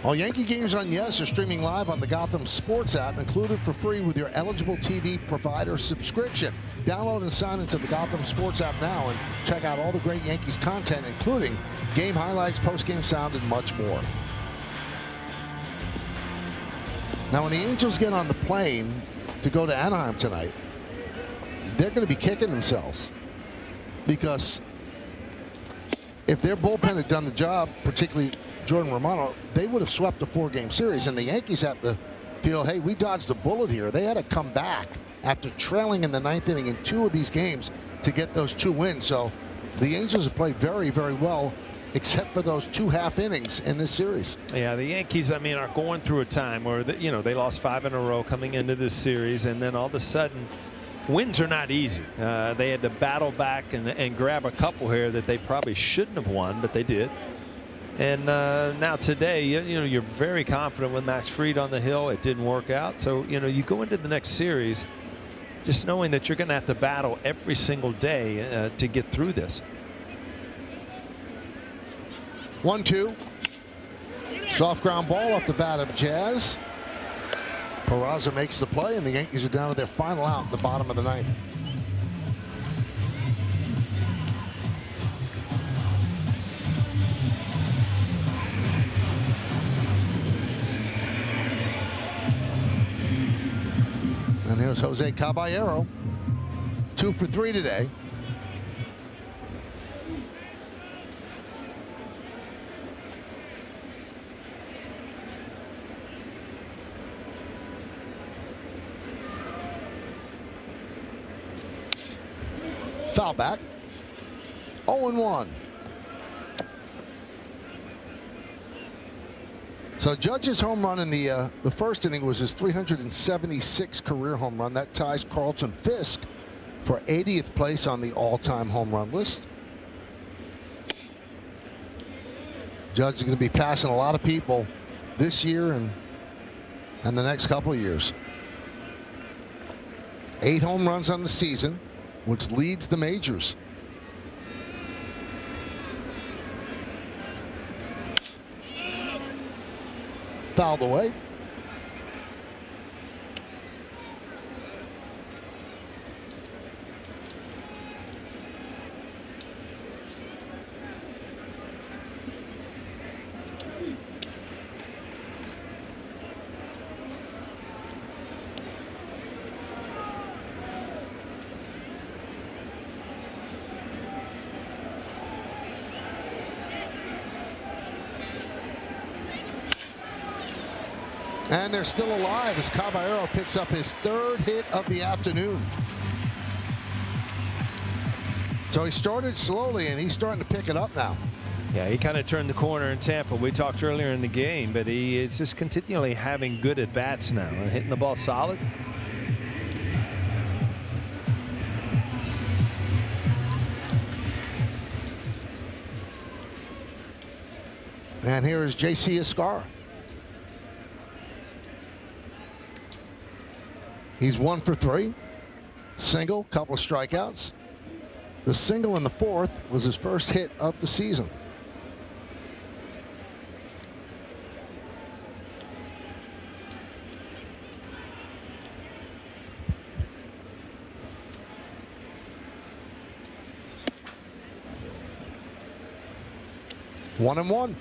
All Yankee games on Yes are streaming live on the Gotham Sports app, included for free with your eligible TV provider subscription. Download and sign into the Gotham Sports app now and check out all the great Yankees content, including game highlights, post-game sound, and much more. Now, when the Angels get on the plane to go to Anaheim tonight, they're going to be kicking themselves, because if their bullpen had done the job, particularly Jordan Romano, they would have swept a 4-game series, and the Yankees have to feel, hey, we dodged the bullet here. They had to come back after trailing in the 9th inning in 2 of these games to get those 2 wins. So the Angels have played very, very well, except for those 2 half innings in this series. Yeah, the Yankees, I mean, are going through a time where, they lost 5 in a row coming into this series, and then all of a sudden, wins are not easy. They had to battle back and grab a couple here that they probably shouldn't have won, but they did. And now today, you're very confident with Max Fried on the hill. It didn't work out. So, you go into the next series just knowing that you're going to have to battle every single day to get through this. 1-2. Soft ground ball off the bat of Jazz. Peraza makes the play, and the Yankees are down to their final out in the bottom of the 9th. And here's Jose Caballero, 2 for 3 today. Foul back. 0-1. So Judge's home run in the 1st inning was his 376th career home run. That ties Carlton Fisk for 80th place on the all-time home run list. Judge is going to be passing a lot of people this year and the next couple of years. 8 home runs on the season, which leads the majors. Fouled away. And they're still alive as Caballero picks up his 3rd hit of the afternoon. So he started slowly, and he's starting to pick it up now. Yeah, he kind of turned the corner in Tampa. We talked earlier in the game, but he is just continually having good at-bats now, hitting the ball solid. And here is J.C. Escar. He's 1 for 3. Single, couple of strikeouts. The single in the 4th was his first hit of the season. One and one.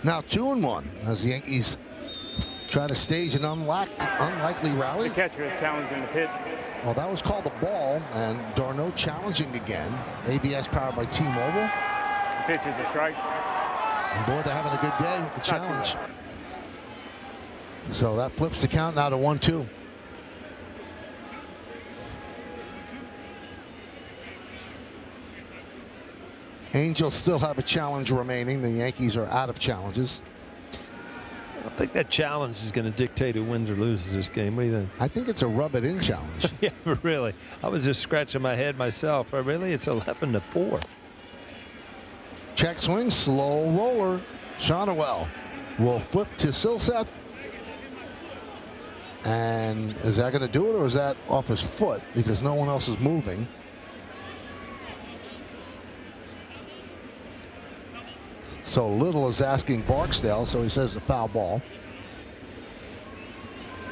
Now 2-1 as the Yankees try to stage an unlikely rally. The catcher is challenging the pitch. Well, that was called the ball, and Darno challenging again. ABS powered by T-Mobile. The pitch is a strike. And boy, they're having a good day with the challenge. So that flips the count now to 1-2. Angels still have a challenge remaining. The Yankees are out of challenges. I think that challenge is going to dictate who wins or loses this game. What do you think? I think it's a rub-it-in challenge. Yeah, really. I was just scratching my head myself. Really, it's 11-4. Check swing, slow roller. Shonowell will flip to Silseth. And is that going to do it, or is that off his foot because no one else is moving? So Little is asking Barksdale, so he says a foul ball.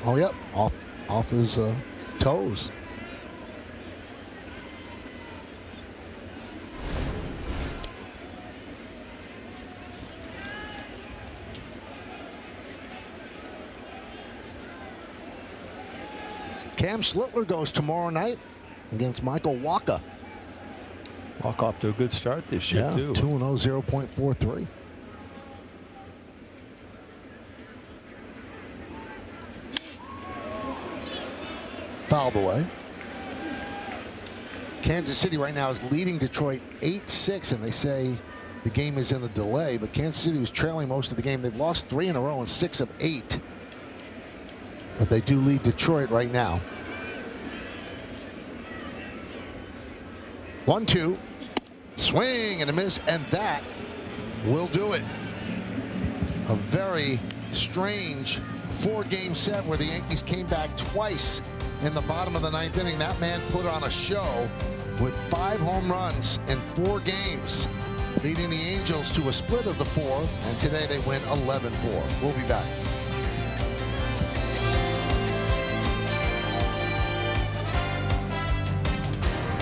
Oh, yep, off his toes. Cam Schlittler goes tomorrow night against Michael Wacha. Walk off to a good start this year, too. 2-0, 0.43. Fouled away. Kansas City right now is leading Detroit 8-6, and they say the game is in a delay, but Kansas City was trailing most of the game. They've lost 3 in a row and 6 of 8. But they do lead Detroit right now. 1-2. Swing and a miss, and that will do it. A very strange 4-game set where the Yankees came back twice in the bottom of the 9th inning. That man put on a show with 5 home runs in 4 games, leading the Angels to a split of the 4, and today they win 11-4. We'll be back.